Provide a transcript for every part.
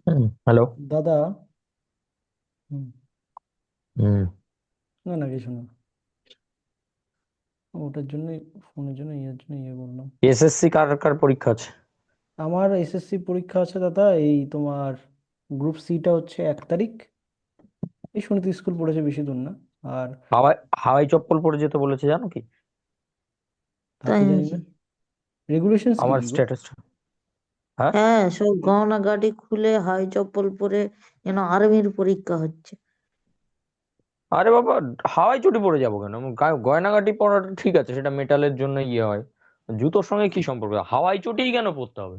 Hello. দাদা। হুম, হুম। না না কিছু না। ওটার জন্যই, ফোনের জন্য ইয়ের জন্য ইয়ে করলাম। এসএসসি কার কার পরীক্ষা আছে? আমার এসএসসি পরীক্ষা আছে দাদা, এই তোমার গ্রুপ সিটা হচ্ছে 1 তারিখ। এই শুনে তো স্কুল পড়েছে, বেশি দূর না। আর হাওয়াই হাওয়াই চপ্পল পরে যেতে বলেছে, জানো কি? তা তাই তো জানি নাকি? না। রেগুলেশনস কি আমার কি গো? স্ট্যাটাসটা। হ্যাঁ। হ্যাঁ, সব গহনা গাটি খুলে হাই চপ্পল পরে যেন আর্মির পরীক্ষা হচ্ছে। আরে বাবা, হাওয়াই চটি পরে যাবো কেন? গয়নাগাটি পরাটা ঠিক আছে, সেটা মেটালের জন্য ইয়ে হয়। জুতোর সঙ্গে কি সম্পর্ক? হাওয়াই চটিই কেন পরতে হবে?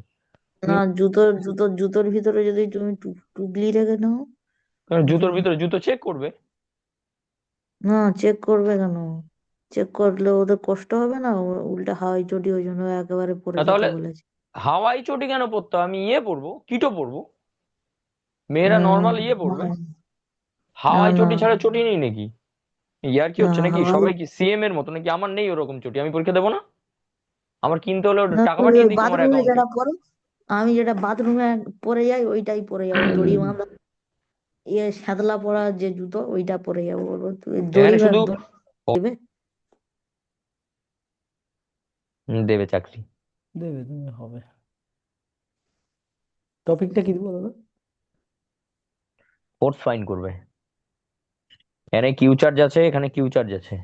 না, জুতোর ভিতরে যদি তুমি টুকলি রেখে নাও। কারণ জুতোর জু- ভিতরে জুতো চেক করবে। না, চেক করবে কেন? চেক করলে ওদের কষ্ট হবে না? উল্টা হাওয়াই চটি ওই জন্য একেবারে পরে যেতে তাহলে বলেছে। হাওয়াই চটি কেন পরতে হবে? আমি ইয়ে পরবো, কিটো পরবো। মেয়েরা উম, নর্মাল ইয়ে পরবে। না না হাওয়াই না চটি ছাড়া চটি নেই নাকি? ইয়ার কি না, হচ্ছে নাকি? হাওয়াই সবাই কি সিএম এর মতো নাকি? আমার নেই ওরকম চটি, আমি পরীক্ষা দেবো না? আমার কিনতে হলে ওটা না, টাকা তুমি পাঠিয়ে ওই দিই তোমার বাথরুমে অ্যাকাউন্টে। যেটা পরো। আমি যেটা বাথরুমে পরে যাই ওইটাই পরে যাবো, দড়ি বাঁধা। সাদলা পরা যে জুতো ওইটা পরে যাবো, বলবো তুই দড়ি এখানে শুধু দড়ি দেবে। দেবে চাকরি। দেবে দেবে হবে। টপিকটা কি দিব দাদা? ফোর্স ফাইন করবে। এখানে কিউ চার্জ আছে, এখানে কিউ চার্জ আছে।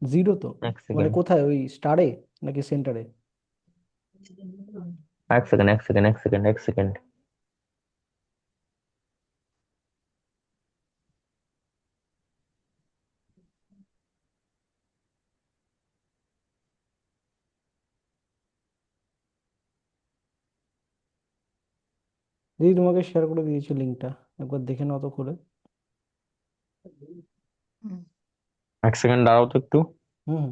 জিরো তো? এক মানে সেকেন্ড, কোথায়, ওই স্টারে নাকি সেন্টারে? এক সেকেন্ড, এক সেকেন্ড, এক সেকেন্ড, এক সেকেন্ড। দিদি তোমাকে শেয়ার করে দিয়েছি লিঙ্কটা, একবার দেখে নাও তো খুলে। হুম। এক সেকেন্ড দাঁড়াও তো একটু। হুম।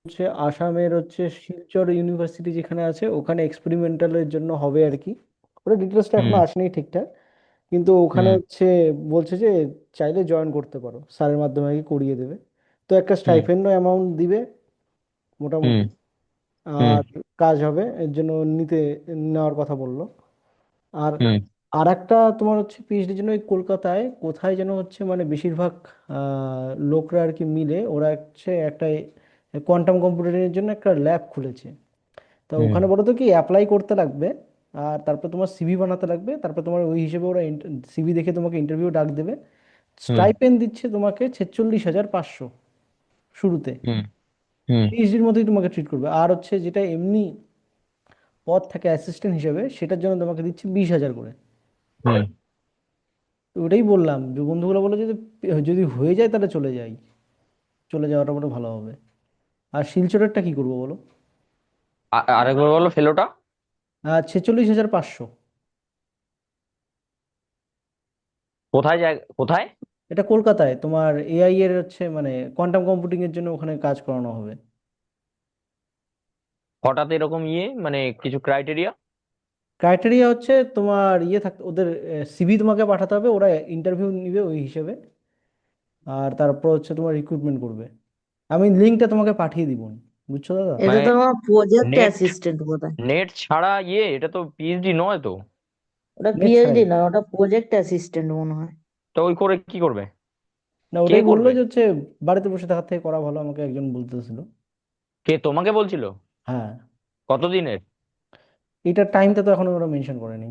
হচ্ছে আসামের হচ্ছে শিলচর ইউনিভার্সিটি যেখানে আছে, ওখানে এক্সপেরিমেন্টালের জন্য হবে আর কি। ওটা ডিটেলসটা এখনো হুম। আসেনি ঠিকঠাক। কিন্তু ওখানে হুম। হচ্ছে বলছে যে চাইলে জয়েন করতে পারো, স্যারের মাধ্যমে আর কি করিয়ে দেবে। তো একটা হুম। স্টাইপেন্ডও অ্যামাউন্ট দিবে হুম। মোটামুটি। হুম। আর কাজ হবে এর জন্য নেওয়ার কথা বললো। আর হুম। আর একটা তোমার হচ্ছে পিএইচডির জন্য ওই কলকাতায় কোথায় যেন হচ্ছে, মানে বেশিরভাগ লোকরা আর কি মিলে ওরা হচ্ছে একটা কোয়ান্টাম কম্পিউটারের জন্য একটা ল্যাব খুলেছে। তা হুম। ওখানে বলো তো কি অ্যাপ্লাই করতে লাগবে। আর তারপর তোমার সিভি বানাতে লাগবে, তারপর তোমার ওই হিসেবে ওরা সিভি দেখে তোমাকে ইন্টারভিউ ডাক দেবে। হুম। স্টাইপেন্ড দিচ্ছে তোমাকে 46,500 শুরুতে। হুম। হুম। পিএইচডির মতোই তোমাকে ট্রিট করবে। আর হচ্ছে যেটা এমনি পদ থাকে অ্যাসিস্ট্যান্ট হিসেবে, সেটার জন্য তোমাকে দিচ্ছে 20,000 করে। হুম। তো ওটাই বললাম, যে বন্ধুগুলো বলে যদি যদি হয়ে যায় তাহলে চলে যাই। চলে যাওয়াটা বড় ভালো হবে। আর শিলচরেরটা কি করবো বলো? আরেকবার বলো ফেলোটা। 46,500। কোথায় কোথায়? এটা কলকাতায় তোমার এআই এর হচ্ছে, মানে কোয়ান্টাম কম্পিউটিং এর জন্য ওখানে কাজ করানো হবে। হঠাৎ এরকম ইয়ে, মানে কিছু ক্রাইটেরিয়া? ক্রাইটেরিয়া হচ্ছে তোমার ইয়ে থাকতে, ওদের সিভি তোমাকে পাঠাতে হবে, ওরা ইন্টারভিউ নিবে ওই হিসেবে। আর তারপর হচ্ছে তোমার রিক্রুটমেন্ট করবে। আমি লিঙ্কটা তোমাকে পাঠিয়ে দিব। বুঝছো দাদা? এটা মানে তো আমার প্রজেক্ট নেট অ্যাসিস্ট্যান্ট বোধ হয়। নেট ছাড়া ইয়ে? এটা তো পিএইচডি নয় তো। ওটা নেট ছাড়াই। পিএইচডি না, ওটা প্রজেক্ট অ্যাসিস্ট্যান্ট মনে হয়। তো ওই করে কি করবে? না, কে ওটাই বললো করবে? যে হচ্ছে বাড়িতে বসে থাকার থেকে করা ভালো, আমাকে একজন বলতেছিল। কে তোমাকে বলছিল? হ্যাঁ। কতদিনের? এটার টাইমটা তো এখনো ওরা মেনশন করেনি।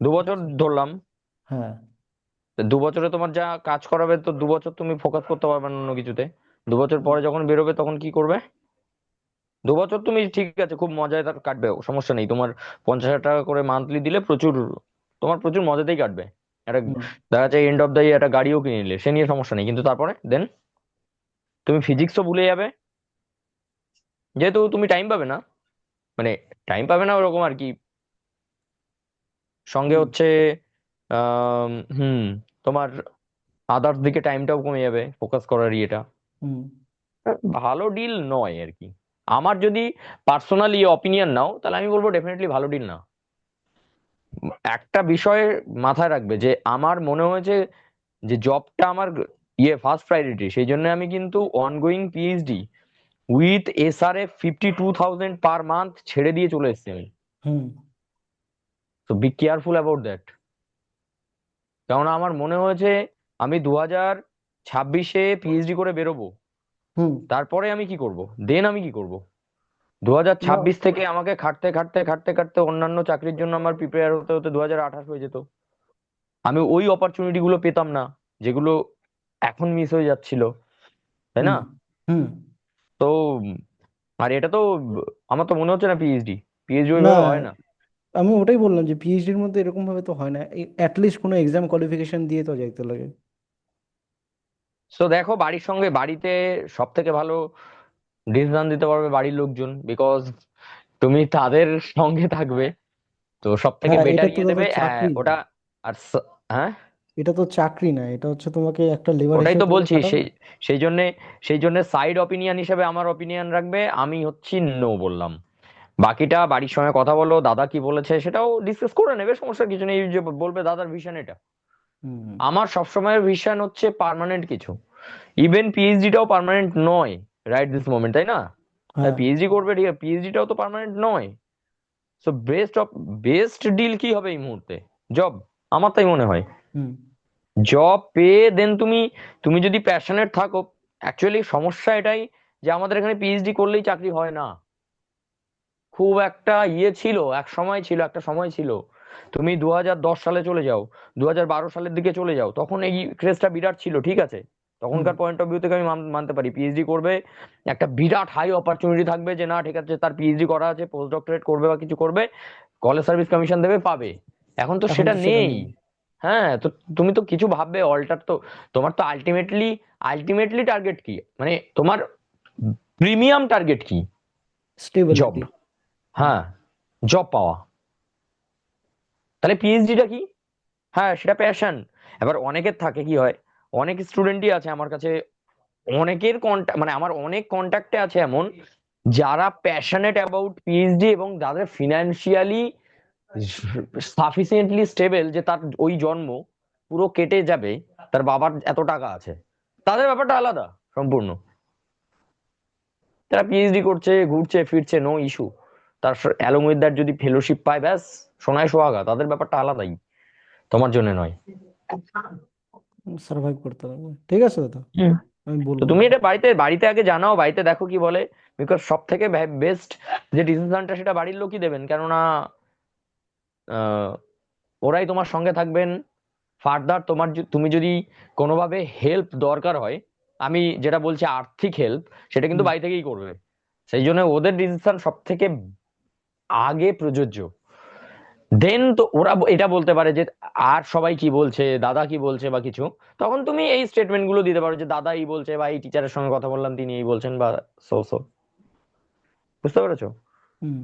2 বছর ধরলাম। হ্যাঁ। তো 2 বছরে তোমার যা কাজ করাবে, তো 2 বছর তুমি ফোকাস করতে পারবে না অন্য কিছুতে। 2 বছর পরে যখন বেরোবে তখন কি করবে? 2 বছর তুমি ঠিক আছে, খুব মজায় তার কাটবে, সমস্যা নেই তোমার। 50,000 টাকা করে মান্থলি দিলে প্রচুর, তোমার প্রচুর মজাতেই কাটবে। একটা হুম। দেখা যাচ্ছে এন্ড অফ দ্য একটা গাড়িও কিনে নিলে, সে নিয়ে সমস্যা নেই, কিন্তু তারপরে দেন তুমি ফিজিক্সও ভুলে যাবে, যেহেতু তুমি টাইম পাবে না। মানে টাইম পাবে না ওরকম আর কি। সঙ্গে হুম। হচ্ছে হুম, তোমার আদার্স দিকে টাইমটাও কমে যাবে ফোকাস করার ইয়েটা। হুম। ভালো ডিল নয় আর কি। আমার যদি পার্সোনালি অপিনিয়ন নাও, তাহলে আমি বলবো ডেফিনেটলি ভালো ডিল না। একটা বিষয় মাথায় রাখবে, যে আমার মনে হয়েছে যে জবটা আমার ফার্স্ট প্রায়োরিটি, সেই জন্য আমি কিন্তু ongoing PhD with SRF 52,000 per month ছেড়ে দিয়ে চলে এসেছি আমি। হুম তো বি কেয়ারফুল অ্যাবাউট দ্যাট। কেননা আমার মনে হয়েছে আমি 2026-এ পিএইচডি করে বেরোবো, হুম তারপরে আমি কি করব, দেন আমি কি করব। দু হাজার না ছাব্বিশ থেকে আমাকে খাটতে খাটতে খাটতে খাটতে অন্যান্য চাকরির জন্য আমার প্রিপেয়ার হতে হতে 2028 হয়ে যেত। আমি ওই অপরচুনিটি গুলো পেতাম না যেগুলো এখন মিস হয়ে যাচ্ছিল, তাই হুম না? হুম তো আর এটা তো আমার তো মনে হচ্ছে না পিএইচডি পিএইচডি না ওইভাবে হয় না। আমি ওটাই বললাম যে পিএইচডির মধ্যে এরকম ভাবে তো হয় না, অ্যাটলিস্ট কোনো এক্সাম কোয়ালিফিকেশন দিয়ে তো যাইতে লাগে। তো দেখো, বাড়ির সঙ্গে বাড়িতে সব থেকে ভালো ডিসিশন দিতে পারবে বাড়ির লোকজন, বিকজ তুমি তাদের সঙ্গে থাকবে, তো সব থেকে হ্যাঁ এটা বেটার তো ইয়ে দাদা দেবে চাকরি না, ওটা। আর হ্যাঁ, এটা তো চাকরি না, এটা হচ্ছে তোমাকে একটা লেবার ওটাই হিসেবে তো তোমাকে বলছি। খাটাবে। সেই জন্য সাইড অপিনিয়ন হিসেবে আমার অপিনিয়ন রাখবে, আমি হচ্ছি নো বললাম। বাকিটা বাড়ির সঙ্গে কথা বলো, দাদা কি বলেছে সেটাও ডিসকাস করে নেবে, সমস্যা কিছু নেই। যে বলবে দাদার ভিশন এটা, হুম আমার সবসময়ের ভিশন হচ্ছে পার্মানেন্ট কিছু। ইভেন পিএইচডিটাও পার্মানেন্ট নয় রাইট দিস মোমেন্ট, তাই না? হ্যাঁ পিএইচডি করবে, ঠিক আছে, পিএইচডিটাও তো পার্মানেন্ট নয়। সো বেস্ট ডিল কি হবে এই মুহূর্তে? জব, আমার তাই মনে হয়। হুম জব পেয়ে দেন তুমি, তুমি যদি প্যাশনেট থাকো। অ্যাকচুয়ালি সমস্যা এটাই যে আমাদের এখানে পিএইচডি করলেই চাকরি হয় না। খুব একটা ছিল, একটা সময় ছিল। তুমি 2010 সালে চলে যাও, 2012 সালের দিকে চলে যাও, তখন এই ক্রেজটা বিরাট ছিল, ঠিক আছে। হুম তখনকার পয়েন্ট অফ ভিউ থেকে আমি মানতে পারি পিএইচডি করবে, একটা বিরাট হাই অপরচুনিটি থাকবে যে না ঠিক আছে তার পিএইচডি করা আছে, পোস্ট ডক্টরেট করবে বা কিছু করবে, কলেজ সার্ভিস কমিশন দেবে, পাবে। এখন তো এখন সেটা তো সেটা নেই। নেই। হ্যাঁ, তো তুমি তো কিছু ভাববে অল্টার, তো তোমার তো আলটিমেটলি টার্গেট কি, মানে তোমার প্রিমিয়াম টার্গেট কি? জব। স্টেবিলিটি। হ্যাঁ, জব পাওয়া। তাহলে পিএইচডিটা কি? হ্যাঁ, সেটা প্যাশন। এবার অনেকের থাকে কি হয়, অনেক স্টুডেন্টই আছে আমার কাছে, অনেকের কন্ট্যাক্ট, মানে আমার অনেক কন্ট্যাক্টে আছে এমন যারা প্যাশনেট অ্যাবাউট পিএইচডি এবং যাদের ফিনান্সিয়ালি সাফিসিয়েন্টলি স্টেবল, যে তার ওই জন্ম পুরো কেটে যাবে, তার বাবার এত টাকা আছে, তাদের ব্যাপারটা আলাদা সম্পূর্ণ। তারা পিএইচডি করছে, ঘুরছে ফিরছে, নো ইস্যু। তার অ্যালং উইথ দ্যাট যদি ফেলোশিপ পায়, ব্যাস, সোনায় সোহাগা, তাদের ব্যাপারটা আলাদাই, তোমার জন্য নয়। সার্ভাইভ করতে হবে, ঠিক আছে দাদা, হুম। আমি তো বলবো। তুমি এটা বাড়িতে বাড়িতে আগে জানাও, বাড়িতে দেখো কি বলে। বিকজ সব থেকে বেস্ট যে ডিসিশনটা সেটা বাড়ির লোকই দেবেন, কেননা আহ, ওরাই তোমার সঙ্গে থাকবেন ফার্দার। তুমি যদি কোনোভাবে হেল্প দরকার হয়, আমি যেটা বলছি আর্থিক হেল্প, সেটা কিন্তু হুম বাড়ি থেকেই করবে। সেই জন্য ওদের ডিসিশন সব থেকে আগে প্রযোজ্য। দেন তো ওরা এটা বলতে পারে যে আর সবাই কি বলছে, দাদা কি বলছে বা কিছু, তখন তুমি এই স্টেটমেন্ট গুলো দিতে পারো যে দাদা এই বলছে, বা এই টিচারের সঙ্গে কথা বললাম তিনি এই বলছেন, বা সো সো। বুঝতে পেরেছো? হুম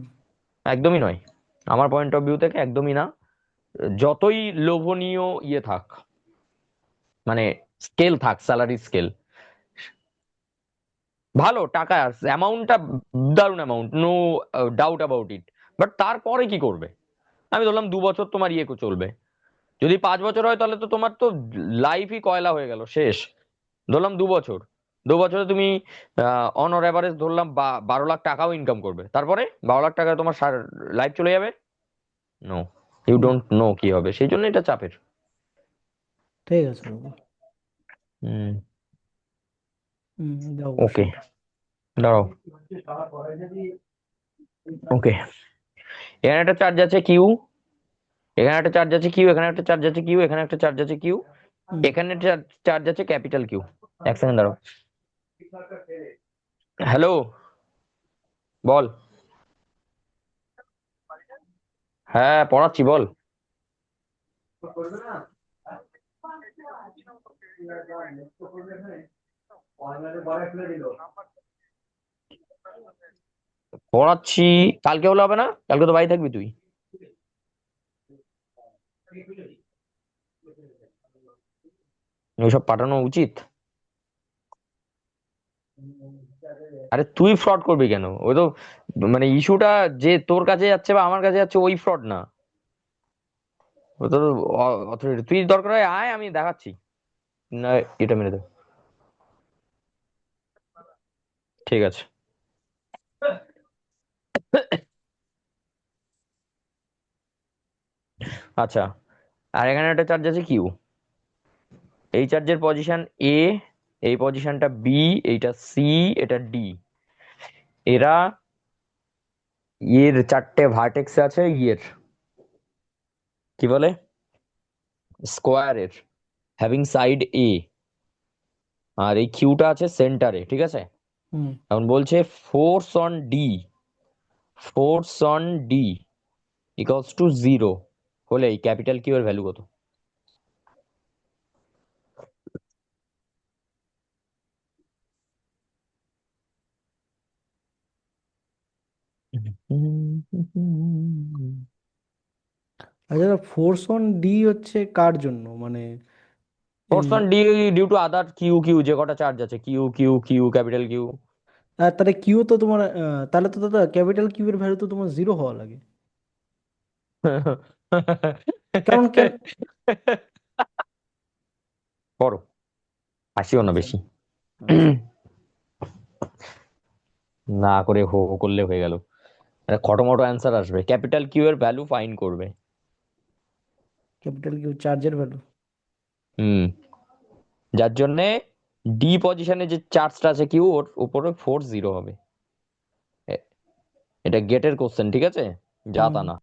একদমই নয়, আমার পয়েন্ট অফ ভিউ থেকে একদমই না। যতই লোভনীয় থাক, মানে স্কেল থাক, স্যালারি স্কেল, ভালো টাকা অ্যামাউন্টটা দারুণ amount, no doubt about it. But তারপরে কি করবে? আমি ধরলাম 2 বছর তোমার চলবে, যদি 5 বছর হয় তাহলে তো তোমার তো লাইফই কয়লা হয়ে গেল, শেষ। ধরলাম 2 বছর, 2 বছরে তুমি অন অর এভারেজ ধরলাম 12 লাখ টাকাও ইনকাম করবে, তারপরে 12 লাখ টাকায় তোমার লাইফ চলে যাবে? নো, ইউ না, ডোন্ট নো কি হবে, সেই জন্য এটা চাপের। ঠিক আছে দাদা। হুম। যাও ওকে, বসো। দাঁড়াও। ওকে, এখানে একটা চার্জ আছে কিউ, এখানে একটা চার্জ আছে কিউ, এখানে একটা চার্জ আছে কিউ, এখানে একটা চার্জ আছে কিউ, হুম এখানে চার্জ আছে ক্যাপিটাল কিউ। এক সেকেন্ড দাঁড়াও। হ্যালো, বল। হ্যাঁ, পড়াচ্ছি, বল। পড়াচ্ছি, কালকে হলে হবে না? কালকে তো বাড়ি থাকবি তুই। ওইসব পাঠানো উচিত? আরে তুই ফ্রড করবি কেন? ওই তো মানে ইস্যুটা যে তোর কাছে যাচ্ছে বা আমার কাছে যাচ্ছে, ওই ফ্রড না। ওই তো অথরিটি, তুই দরকার হয় আয়, আমি দেখাচ্ছি। না, এটা মেরে দে। ঠিক আছে। আচ্ছা, আর এখানে একটা চার্জ আছে কিউ। এই চার্জের পজিশন এ, এই পজিশনটা বি, এইটা সি, এটা ডি। এরা এর চারটে ভার্টেক্স আছে ইয়ের, কি বলে, স্কোয়ারের, হ্যাভিং সাইড এ। আর এই কিউটা আছে সেন্টারে, ঠিক আছে। হুম এখন বলছে force on D, force on D equals to zero হলে এই ক্যাপিটাল কিউ এর ভ্যালু কত? আচ্ছা, ফোর্স অন ডি হচ্ছে কার জন্য, মানে ফোর্স এই on D due to other Q, Q যে কটা চার্জ আছে, Q Q Q capital Q. তাহলে কিউ তো তোমার তাহলে তো দাদা ক্যাপিটাল কিউ এর ভ্যালু তো তোমার জিরো হওয়া লাগে। কারণ কেন? করো, হাসিও না আচ্ছা বেশি। আচ্ছা। না করে হো হো করলে হয়ে গেল। একটা খটোমটো অ্যান্সার আসবে, ক্যাপিটাল কিউ এর ভ্যালু ফাইন্ড করবে। ক্যাপিটাল কিউ চার্জের ভ্যালু। হুম, যার জন্য ডি পজিশনে যে চার্জটা আছে কিউ, ওর উপরে ফোর্স জিরো হবে। এ- এটা গেটের কোশ্চেন, ঠিক আছে, যা হুম তা না।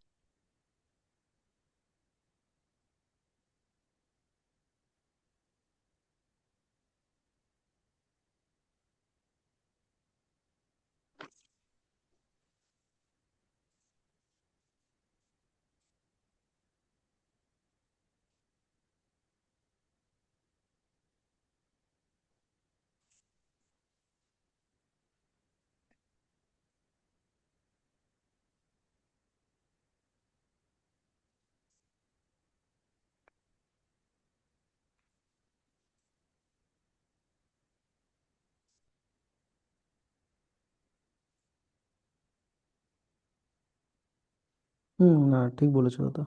হুম, না ঠিক বলেছো দাদা।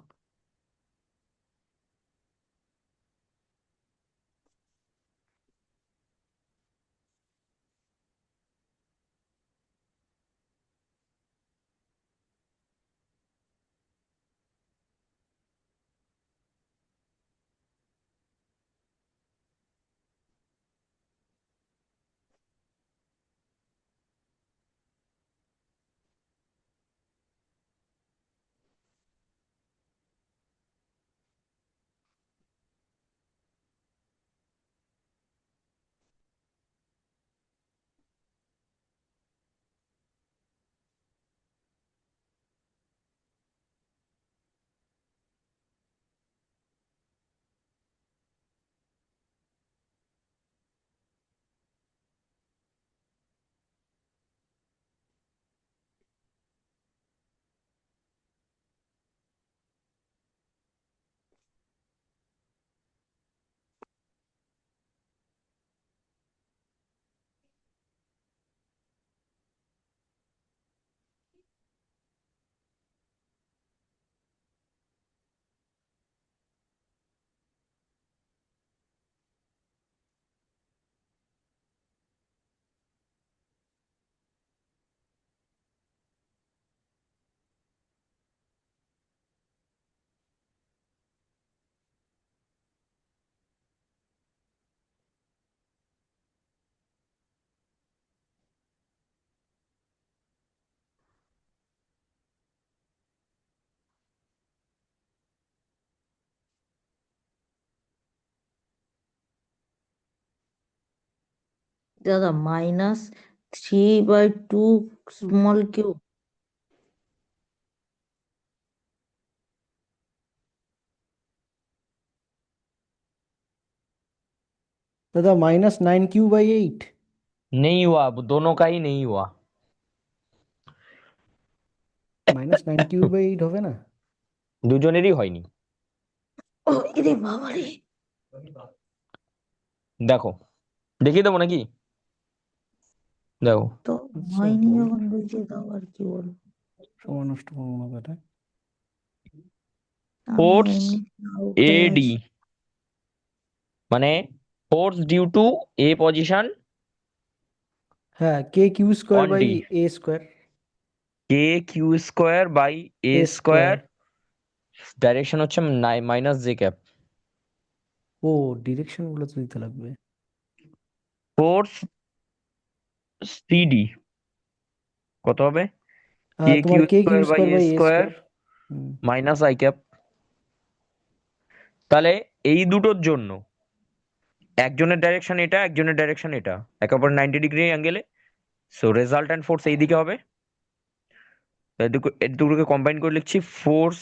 দাদা -3/2 স্মল কিউ। दादा -9 क्यू/8। नहीं हुआ, अब दोनों का ही नहीं हुआ। -9 क्यू/8 হবে না? দুজনেরই হয়নি। ও এরে বাবা রে! দেখো, দেখিয়ে দেবো নাকি? দেখো, তো আচ্ছা হয়নি হোল্ড, যখন বলছে তাও আর কি বলবো। সময় নষ্ট করবো না দাদা। আমি ফোর্স এমনি আউট হয়ে এডি আছি। মানে force due to a position হ্যাঁ, k Q square on by d, a square. K Q square by a a square, square. Direction হচ্ছে মাইনাস জে ক্যাপ, ও, ডিরেকশন গুলো তো দিতে লাগবে। ফোর্স সিডি কত হবে? কে তোমার Q K Q square by square A by A square square. Hmm. Minus I cap. তাহলে এই দুটোর জন্য একজনের ডাইরেকশন এটা, একজনের ডাইরেকশন এটা, একে অপর 90 ডিগ্রি অ্যাঙ্গেলে। সো রেজাল্ট্যান্ট ফোর্স এইদিকে হবে। এর দুটোকে কম্বাইন করে লিখছি, force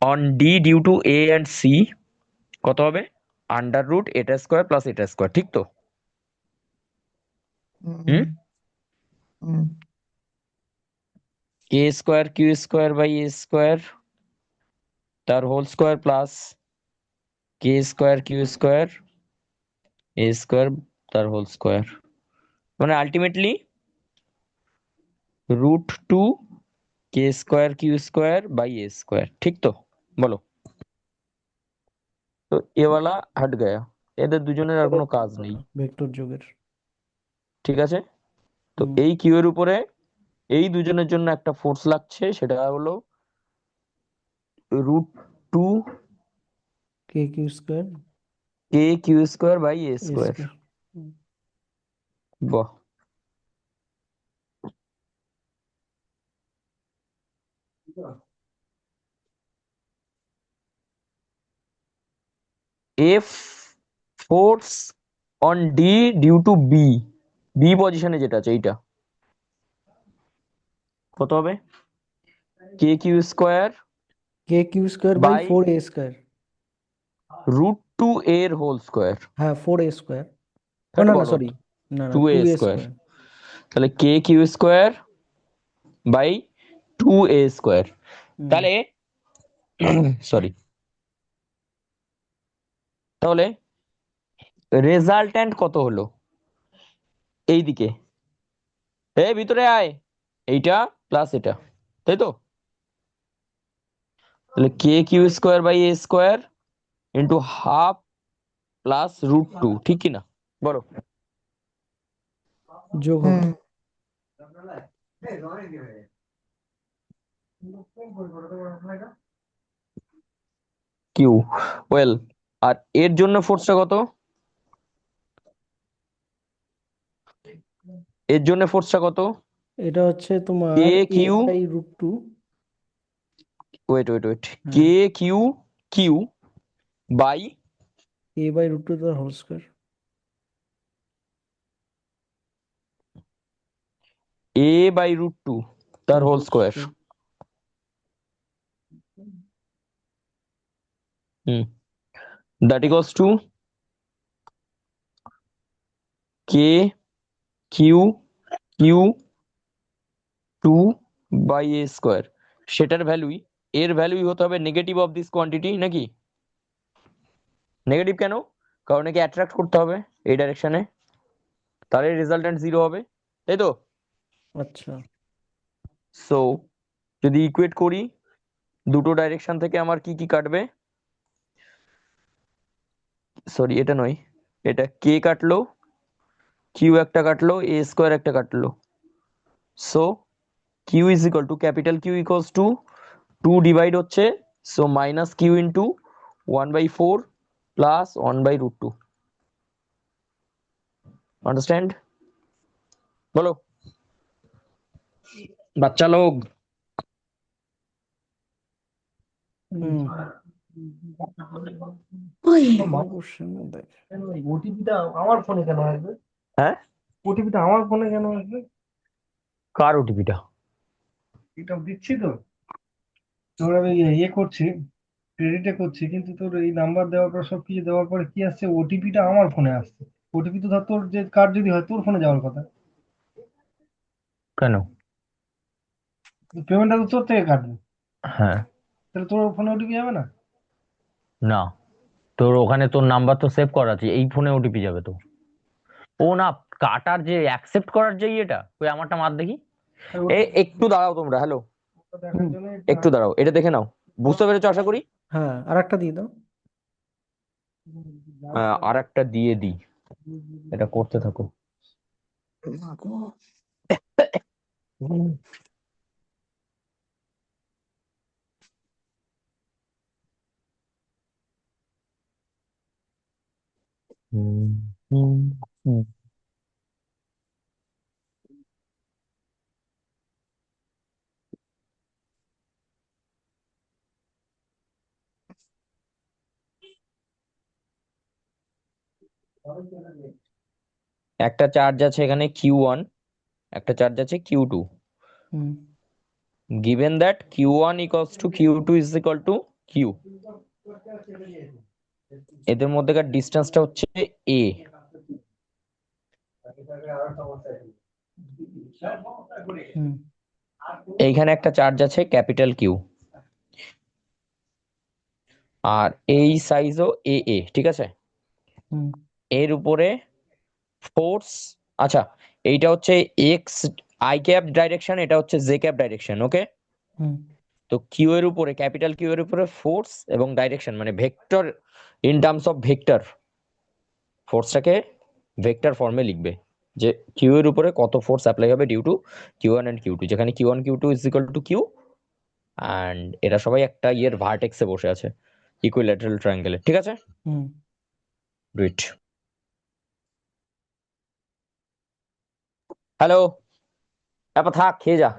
on D due to a and c কত হবে? আন্ডার রুট এটা স্কোয়ার প্লাস এটা স্কোয়ার, ঠিক তো? হুম। Hmm hmm k square q square by A square তার whole square plus k square q square a square তার whole square, মানে ultimately root two k square q square by a square, ठीक तो? বলো। তো এ वाला हट गया, এদের দুজনের আর কোনো কাজ নেই, ভেক্টর যোগের। ঠিক আছে? তো হুম। এই কিউ এর উপরে এই দুজনের জন্য একটা ফোর্স লাগছে, সেটা হলো √2 k Q square k Q square by a a square. Square. বাহ। F force on D due to b, b পজিশনে যেটা আছে এইটা কত হবে? K Q square k Q square by by four a square. √2 এর হোল স্কোয়ার। হ্যাঁ, four a square. ও হ্যাঁ না না, বলো, সরি। না না, two a two a square. Square. তাহলে k Q square by 2a square. হুম। তাহলে সরি, তাহলে রেজাল্ট্যান্ট কত হলো এইদিকে? ভিতরে আয়, এইটা প্লাস এটা, তাই তো? তাহলে k Q square by A square into half plus √2, ঠিক কি না? বলো। যোগ হবে। হুম কিউ, ওয়েল, আর এর জন্য ফোর্সটা কত? এর জন্য ফোর্সটা কত? এটা হচ্ছে কে তোমার a q, by √2। Wait wait wait, হ্যাঁ, k q q by a by √2 তার হোল স্কোয়ার। এ বাই √2 তার তার whole whole square. Square. Hmm, that equals to k q q 2/a²। সেটার ভ্যালুই, এর ভ্যালুই হতে হবে নেগেটিভ অফ দিস কোয়ান্টিটি, নাকি? নেগেটিভ কেন? কারণ একে অ্যাট্রাক্ট করতে হবে এই ডাইরেকশনে, তাহলে রেজাল্ট্যান্ট 0 হবে, তাই তো? আচ্ছা। সো যদি ইকুয়েট করি, দুটো ডাইরেকশন থেকে আমার কি কি কাটবে? সরি, এটা নয়, এটা কে কাটলো, কিউ একটা কাটলো, এ স্কোয়ার একটা কাটলো। So Q is equal to capital q equals to 2 divide হচ্ছে, so minus q into 1/4 plus 1/√2। Understand? বলো বাচ্চা লোক। হুম। ওই কোশ্চেন দেখ। ওটিপিটা আমার ফোনে কেন আসবে? হ্যাঁ, ওটিপিটা আমার ফোনে কেন আসবে? কার ওটিপিটা? এটা দিচ্ছি তো, তোর আমি ইয়ে করছি, ক্রেডিটে করছি, কিন্তু তোর এই নাম্বার দেওয়ার পর সব কিছু দেওয়ার পরে কি আসছে, ওটিপিটা আমার ফোনে আসছে। ওটিপি তো ধর তোর যে কার্ড যদি হয় তোর ফোনে যাওয়ার কথা, কেন? পেমেন্টটা তো তোর থেকে কাটবে, হ্যাঁ। তাহলে তোর ফোনে ওটিপি যাবে না? না, তোর ওখানে তোর নাম্বার তো সেভ করা আছে, এই ফোনে ওটিপি যাবে তো। ও না, কাটার যে অ্যাকসেপ্ট করার যে ইয়েটা, ওই আমারটা মার দেখি। আর ওটা একটু দাঁড়াও তোমরা, হ্যালো, দেখার হুম। জন্য একটু দাঁড়াও, এটা দেখে নাও। বুঝতে পেরেছো আশা করি। হ্যাঁ, আর একটা দিয়ে দাও। আর একটা দিয়ে দিই, এটা করতে থাকো। মা গো। হুম, হুম, হুম, হুম। একটা চার্জ আছে এখানে Q1, একটা চার্জ আছে Q2. Hmm Given that Q1 equals to Q2 is equal to Q, এদের মধ্যেকার ডিস্টেন্সটা হচ্ছে A. হুম এইখানে একটা চার্জ আছে ক্যাপিটাল কিউ, আর এই সাইজও AA, ঠিক আছে? হুম এর উপরে ফোর্স, আচ্ছা, এইটা হচ্ছে এক্স আই ক্যাপ ডাইরেকশন, এটা হচ্ছে জে ক্যাপ ডাইরেকশন, ওকে? হুম তো কিউ এর উপরে, ক্যাপিটাল কিউ এর উপরে ফোর্স এবং ডাইরেকশন মানে vector, in terms of vector, ফোর্সটাকে ভেক্টর ফর্মে লিখবে যে কিউ এর উপরে কত ফোর্স অ্যাপ্লাই হবে due to Q1 and Q2, যেখানে Q1 Q2 is equal to q, and এরা সবাই একটা ইয়ের ভার্টেক্সে বসে আছে, ইকুইল্যাটারাল ট্রায়াঙ্গেলে, ঠিক আছে? Whom do it. হ্যালো, তারপর থাক, খেয়ে যা।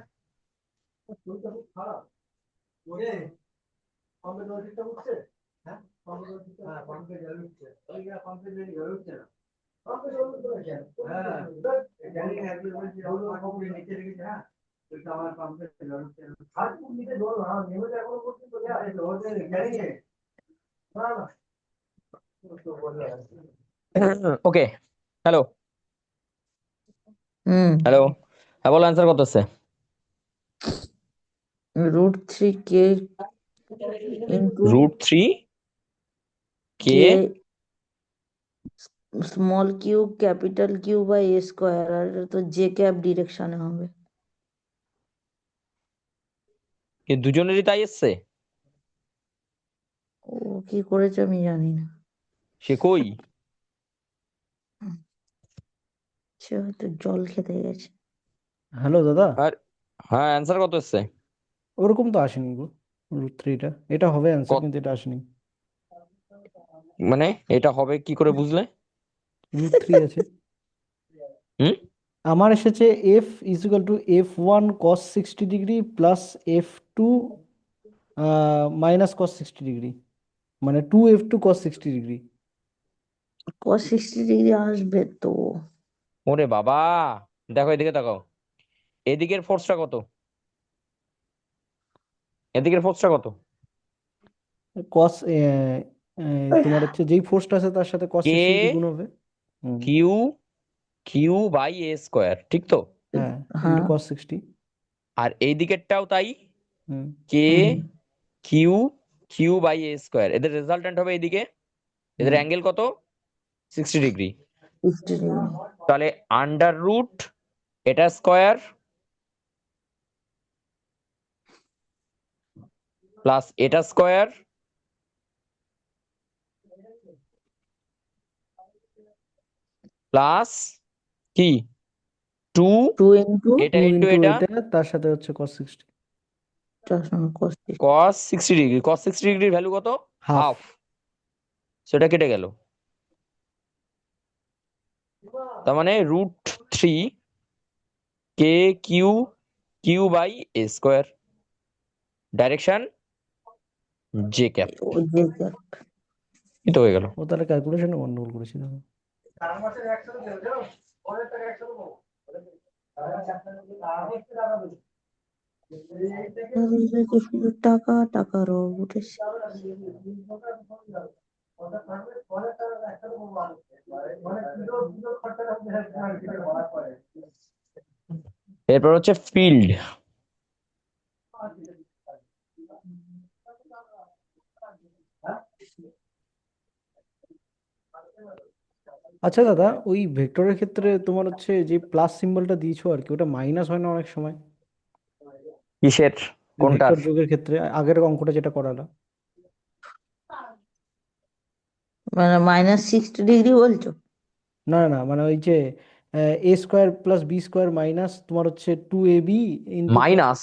ওকে, হ্যালো। হুম। হ্যালো, হ্যাঁ বলো, অ্যান্সার কত হচ্ছে? √3 k into √3 k k small q capital q by A square, আর এটা তো জে ক্যাপ ডিরেকশনে হবে। দুজনেরই তাই এসছে? ও কি করেছে আমি জানি না, সে কই? সে হয়তো জল খেতে গেছে। হ্যালো দাদা, আর হ্যাঁ, অ্যান্সার কত এসছে? ওরকম তো আসেনি গো। √3টা এটা হবে অ্যান্সার, কত কিন্তু এটা আসেনি। মানে? এটা হবে কি করে বুঝলে? √3 আছে। হুম, আমার এসেছে F=F1 cos 60 degree plus F2 -cos 60 degree, মানে 2F2 cos 60 degree. cos 60 degree আসবে তো। ওরে বাবা, দেখো এদিকে তাকাও, এদিকের ফোর্সটা কত, এদিকের ফোর্সটা কত? কস তোমার হচ্ছে যেই ফোর্সটা আছে তার সাথে cos কে 60 ডিগ্রি গুণ হবে। Hmm q, q by A square, ঠিক তো? হ্যাঁ, ইন্টু হ্যাঁ। cos 60। আর এই দিকেরটাও তাই, hmm k hmm. Q, q by A square, এদের রেজাল্টেন্ট হবে এইদিকে, এদের হুম অ্যাঙ্গেল কত? 60 ডিগ্রি। 60 ডিগ্রি। তাহলে আন্ডার রুট এটা স্কোয়ার প্লাস এটা স্কোয়ার প্লাস কি 2, 2 ইন্টু এটা 2 ইন্টু ইন্টু এটা, এটা, তার সাথে হচ্ছে cos 60। তার সঙ্গে cos 60। cos 60 ডিগ্রি, cos 60 ডিগ্রির ভ্যালু কত? হাফ। হাফ। সেটা কেটে গেল, তার মানে √3 k q, q by A square, direction j cap. ও জে ক্যাপ। এটা হয়ে গেল। ও তাহলে ক্যালকুলেশনে গন্ডগোল করেছি দেখো। তাহলে তো শুধু টাকা টাকা রব উঠেছে। এরপর হচ্ছে ফিল্ড। আচ্ছা দাদা, ওই ভেক্টরের ক্ষেত্রে তোমার হচ্ছে যে প্লাস সিম্বলটা দিয়েছো আর কি, ওটা মাইনাস হয় না অনেক সময়? কিসের? ওই কোনটার? ভেক্টর যোগের ক্ষেত্রে আগের অঙ্কটা যেটা করালা। মানে -60 ডিগ্রি বলছো? না না না, মানে ওই যে a square plus B square minus তোমার হচ্ছে 2ab ইন্টু মাইনাস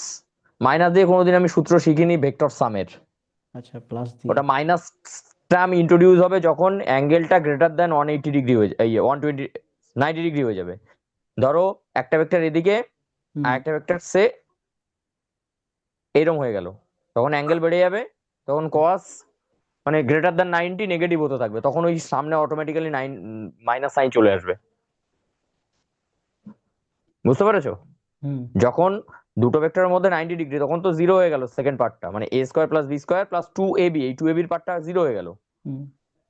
মাইনাস দিয়ে কোনোদিন আমি সূত্র শিখিনি ভেক্টর সামের। আচ্ছা প্লাস দিয়ে ওটা মাইনাস টার্ম ইন্ট্রোডিউস হবে যখন অ্যাঙ্গেলটা গ্রেটার দেন 180 ডিগ্রি হয়ে এই 190 হয়ে যাবে। ধরো একটা ভেক্টর এদিকে হুম আর একটা ভেক্টর সে এইরকম হয়ে গেল, তখন অ্যাঙ্গেল বেড়ে যাবে, তখন কস মানে গ্রেটার দ্যান 90 নেগেটিভ হতে থাকবে, তখন ওই সামনে অটোমেটিক্যালি মাইনাস সাইন চলে আসবে। বুঝতে পেরেছো? হুম যখন দুটো ভেক্টরের মধ্যে 90 ডিগ্রি, তখন তো জিরো হয়ে গেল সেকেন্ড পার্টটা, মানে a square plus B square plus 2ab, এই 2ab এর পার্টটা জিরো হয়ে গেল। হুম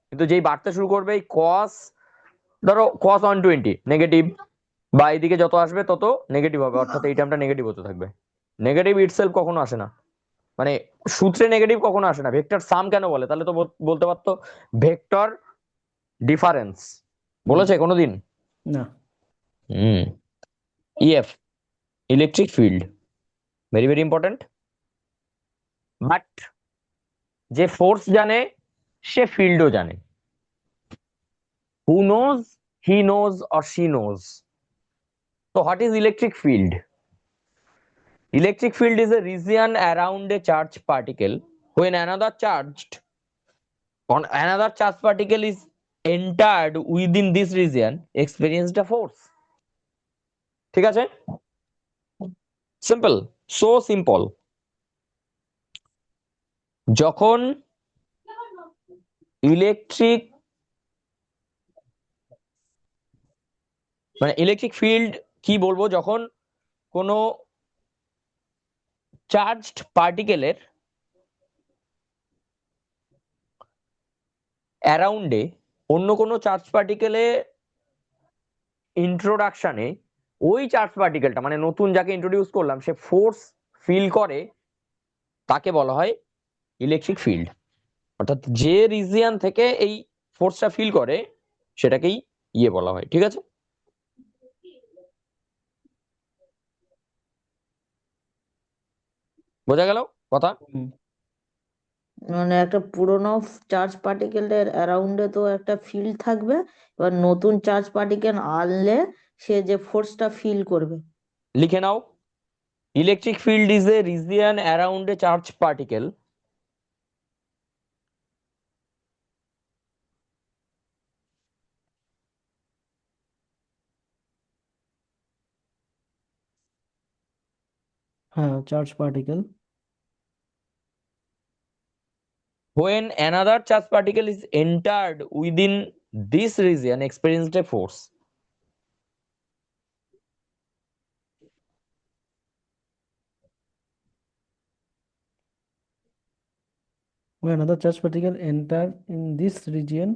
কিন্তু যেই বাড়তে শুরু করবে এই কস, ধরো কস 120 নেগেটিভ, বা এইদিকে যত আসবে তত নেগেটিভ হবে, অর্থাৎ এই টার্মটা নেগেটিভ হতে থাকবে। নেগেটিভ ইটসেলফ কখনো আসে না, মানে সূত্রে নেগেটিভ কখনো আসে না। ভেক্টর সাম কেন বলে? তাহলে তো বলতে পারতো ভেক্টর ডিফারেন্স, হুম বলেছে কোনোদিন? না হুম। EF, electric field, very very important. But যে ফোর্স জানে সে ফিল্ডও জানে। Who knows, he knows or she knows. তো what is electric field? Electric field is a region around a charged particle. When another charged particle is entered within this region, experienced a force. ঠিক আছে? Simple, so simple. যখন electric electric field কি বলবো, যখন কোনো charged পার্টিকেলের অ্যারাউন্ডে অন্য কোনো charge পার্টিকেলে ইন্ট্রোডাকশনে ওই চার্জ পার্টিকেলটা, মানে নতুন যাকে ইন্ট্রোডিউস করলাম, সে ফোর্স ফিল করে, তাকে বলা হয় ইলেকট্রিক ফিল্ড। অর্থাৎ যে রিজিয়ন থেকে এই ফোর্সটা ফিল করে সেটাকেই বলা হয়। ঠিক আছে? বোঝা গেল কথা? হুম মানে একটা পুরোনো চার্জ পার্টিকেলের অ্যারাউন্ডে তো একটা ফিল্ড থাকবে, এবার নতুন চার্জ পার্টিকেল আনলে সে যে ফোর্সটা ফিল করবে। লিখে নাও, electric field is a region around a charge particle হ্যাঁ charge particle when another charge particle is entered within this region experienced a force. when another charge particle enter in this region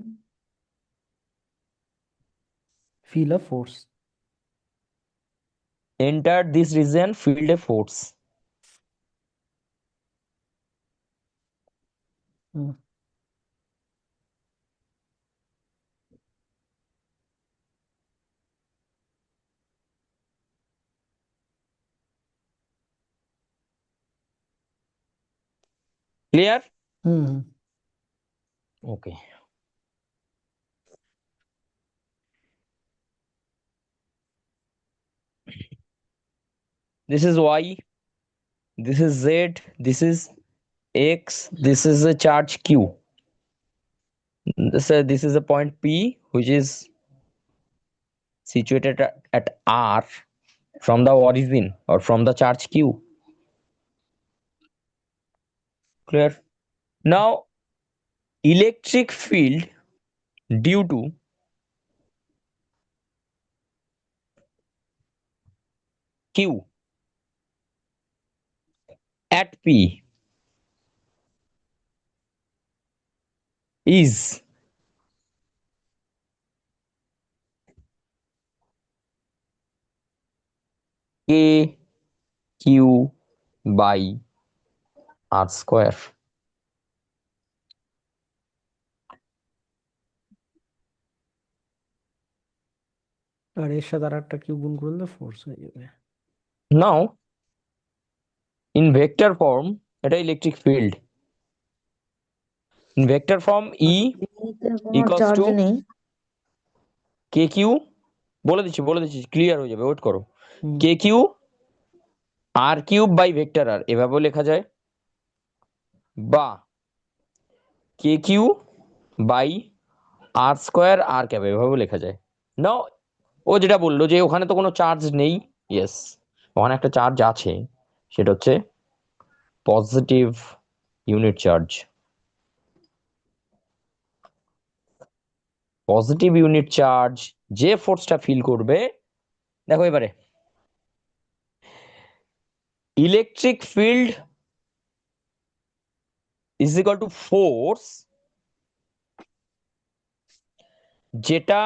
feel a force Entered this region feel a force. Hmm Clear? Hmm hmm. Okay. This is y, this is z, this is x, this is a charge q. This is a point P which is situated at R from the origin or from the charge Q. Clear? Now, electric field due to Q at P is K Q by R square. আর এর সাথে আর একটা Q গুণ করলে force হয়ে যাবে। Now, in vector form, এটা electric field. In vector form, E আর বিতে কোনো equals চার্জ to নেই। KQ বলে দিচ্ছি ক্লিয়ার হয়ে যাবে, ওয়েট করো। Hmm k q r cube by vector r এভাবেও লেখা যায়, বা k q by r square r cap এভাবেও লেখা যায়। নাও ও যেটা বললো যে ওখানে তো কোনো চার্জ নেই, ইয়েস ওখানে একটা চার্জ আছে, সেটা হচ্ছে positive unit charge. Positive unit charge যে ফোর্সটা ফিল করবে, দেখো এবারে electric field is equal to force, যেটা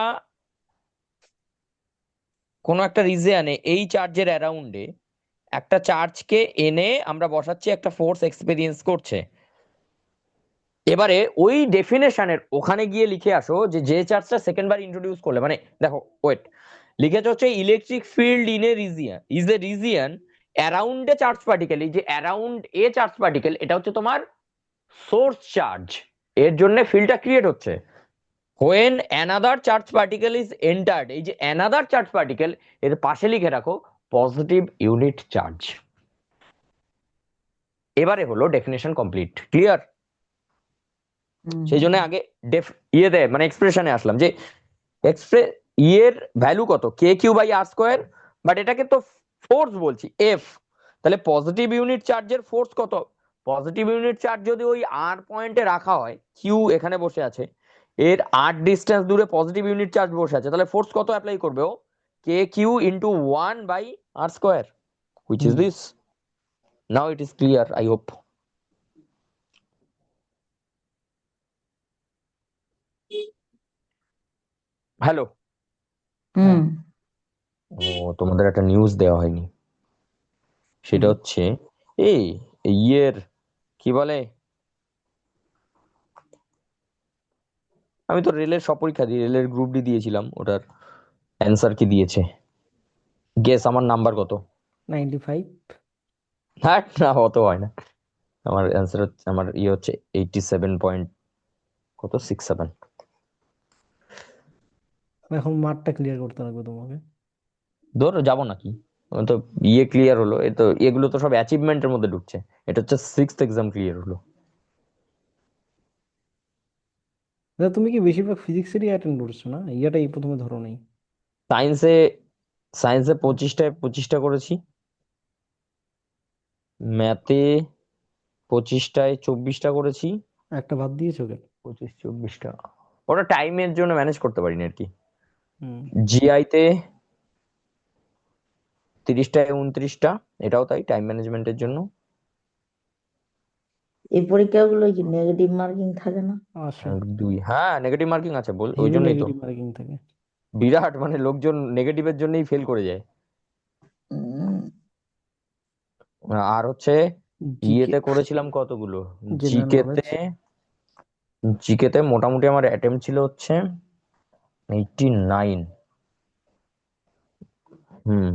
কোনো একটা রিজিয়নে এই চার্জের অ্যারাউন্ডে একটা চার্জকে এনে আমরা বসাচ্ছি, একটা ফোর্স এক্সপেরিয়েন্স করছে। এবারে ওই ডেফিনেশনের ওখানে গিয়ে লিখে আসো যে যে চার্জটা সেকেন্ড বার ইন্ট্রোডিউস করলে, মানে দেখো ওয়েট, লিখেছে হচ্ছে electric field in a region is a region around a charge particle. এই যে অ্যারাউন্ড এ চার্জ পার্টিকেল, এটা হচ্ছে তোমার সোর্স চার্জ, এর জন্য ফিল্ডটা ক্রিয়েট হচ্ছে। When another charge particle is entered, এই যে অ্যানাদার চার্জ পার্টিকেল, এর পাশে লিখে রাখো পজিটিভ ইউনিট চার্জ। এবারে হলো ডেফিনেশন কমপ্লিট, ক্লিয়ার? হুম সেই জন্য আগে ইয়েতে মানে এক্সপ্রেশনে আসলাম যে এক্সপ্রে ইয়ের ভ্যালু কত, k q by r square, but এটাকে তো ফোর্স বলছি এফ, তাহলে পজিটিভ ইউনিট চার্জের ফোর্স কত? পজিটিভ ইউনিট চার্জ যদি ওই আর পয়েন্টে রাখা হয়, কিউ এখানে বসে আছে, এর আর ডিস্টেন্স দূরে পজিটিভ ইউনিট চার্জ বসে আছে, তাহলে ফোর্স কত অ্যাপ্লাই করবে ও? K q into 1/r², which is hmm this. Now it is clear, I hope. Hello. হ্যাঁ হুম ও, তোমাদের একটা নিউজ দেওয়া হয়নি, সেটা বলো। হচ্ছে এই ইয়ের কি বলে, আমি তো রেলের সব পরীক্ষা দিই, রেলের গ্রুপ ডি দিয়েছিলাম, ওটার অ্যান্সার কি দিয়েছে, গেস আমার নাম্বার কত? 95। হ্যাঁ না, অত হয় না। আমার অ্যান্সার হচ্ছে, আমার ইয়ে হচ্ছে 87 পয়েন্ট কত 67। এখন মাঠটা ক্লিয়ার করতে লাগবে তোমাকে। ধরো যাবো নাকি, আমার তো ইয়ে ক্লিয়ার হলো, এ তো এগুলো তো সব অ্যাচিভমেন্টের মধ্যে ঢুকছে, এটা হচ্ছে 6th এক্সাম ক্লিয়ার হলো। দাদা তুমি কি বেশিরভাগ ফিজিক্সেরই অ্যাটেন্ড করছো না? ইয়াটাই প্রথমে ধরো নাই। সায়েন্সে সায়েন্সে 25টায় করেছি, ম্যাথে 25টায় 24টা করেছি। একটা বাদ দিয়েছো কেন? 25 24টা ওটা টাইমের জন্য ম্যানেজ করতে পারিনি আর কি। হুম জিআইতে 30টায় 29টা, এটাও তাই, টাইম ম্যানেজমেন্টের জন্য। এই পরীক্ষাগুলো কি নেগেটিভ মার্কিং থাকে না? আসো। 2, হ্যাঁ নেগেটিভ মার্কিং আছে, বল ওই হেভি জন্যই তো নেগেটিভ মার্কিং থাকে। বিরাট, মানে লোকজন নেগেটিভের জন্যই ফেল করে যায়। উম, আর হচ্ছে জিকে, ইয়েতে করেছিলাম কতগুলো, জেনারেল নলেজ। জিকেতে, জিকেতে মোটামুটি আমার অ্যাটেম্প ছিল হচ্ছে 89। হুম,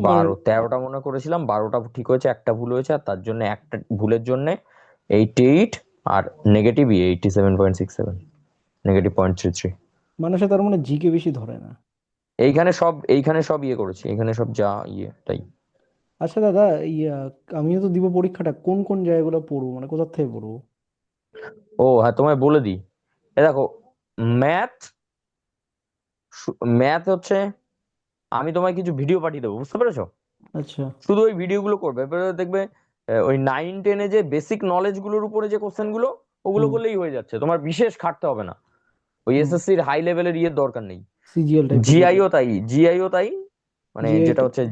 মানে 13টা মনে করেছিলাম, 12টা ঠিক হয়েছে, একটা ভুল হয়েছে, আর তার জন্য একটা ভুলের জন্য 88, আর নেগেটিভ 87.67, -0.33। মানুষে তার মানে জিকে বেশি ধরে না। এইখানে সব ইয়ে করেছি, এখানে সব যা ইয়ে তাই। আচ্ছা দাদা, ইয়া, আমিও তো দিব পরীক্ষাটা, কোন কোন জায়গাগুলো পড়বো, মানে কোথা থেকে পড়বো? ও হ্যাঁ, তোমায় বলে দিই, এ দেখো, ম্যাথ ম্যাথ হচ্ছে, আমি তোমায় কিছু ভিডিও পাঠিয়ে দেবো, বুঝতে পেরেছো? আচ্ছা। শুধু ওই ভিডিওগুলো করবে, এবারে দেখবে ওই 9 10-এ যে বেসিক নলেজ গুলোর উপরে যে কোশ্চেন গুলো, ওগুলো হুম করলেই হয়ে যাচ্ছে, তোমার বিশেষ খাটতে হবে না, ওই হুম এসএসসির হাই লেভেলের ইয়ের দরকার নেই। সিজিএল টাইপের যেগুলো। জিআইও তাই, মানে যেটা জিআইটা। হচ্ছে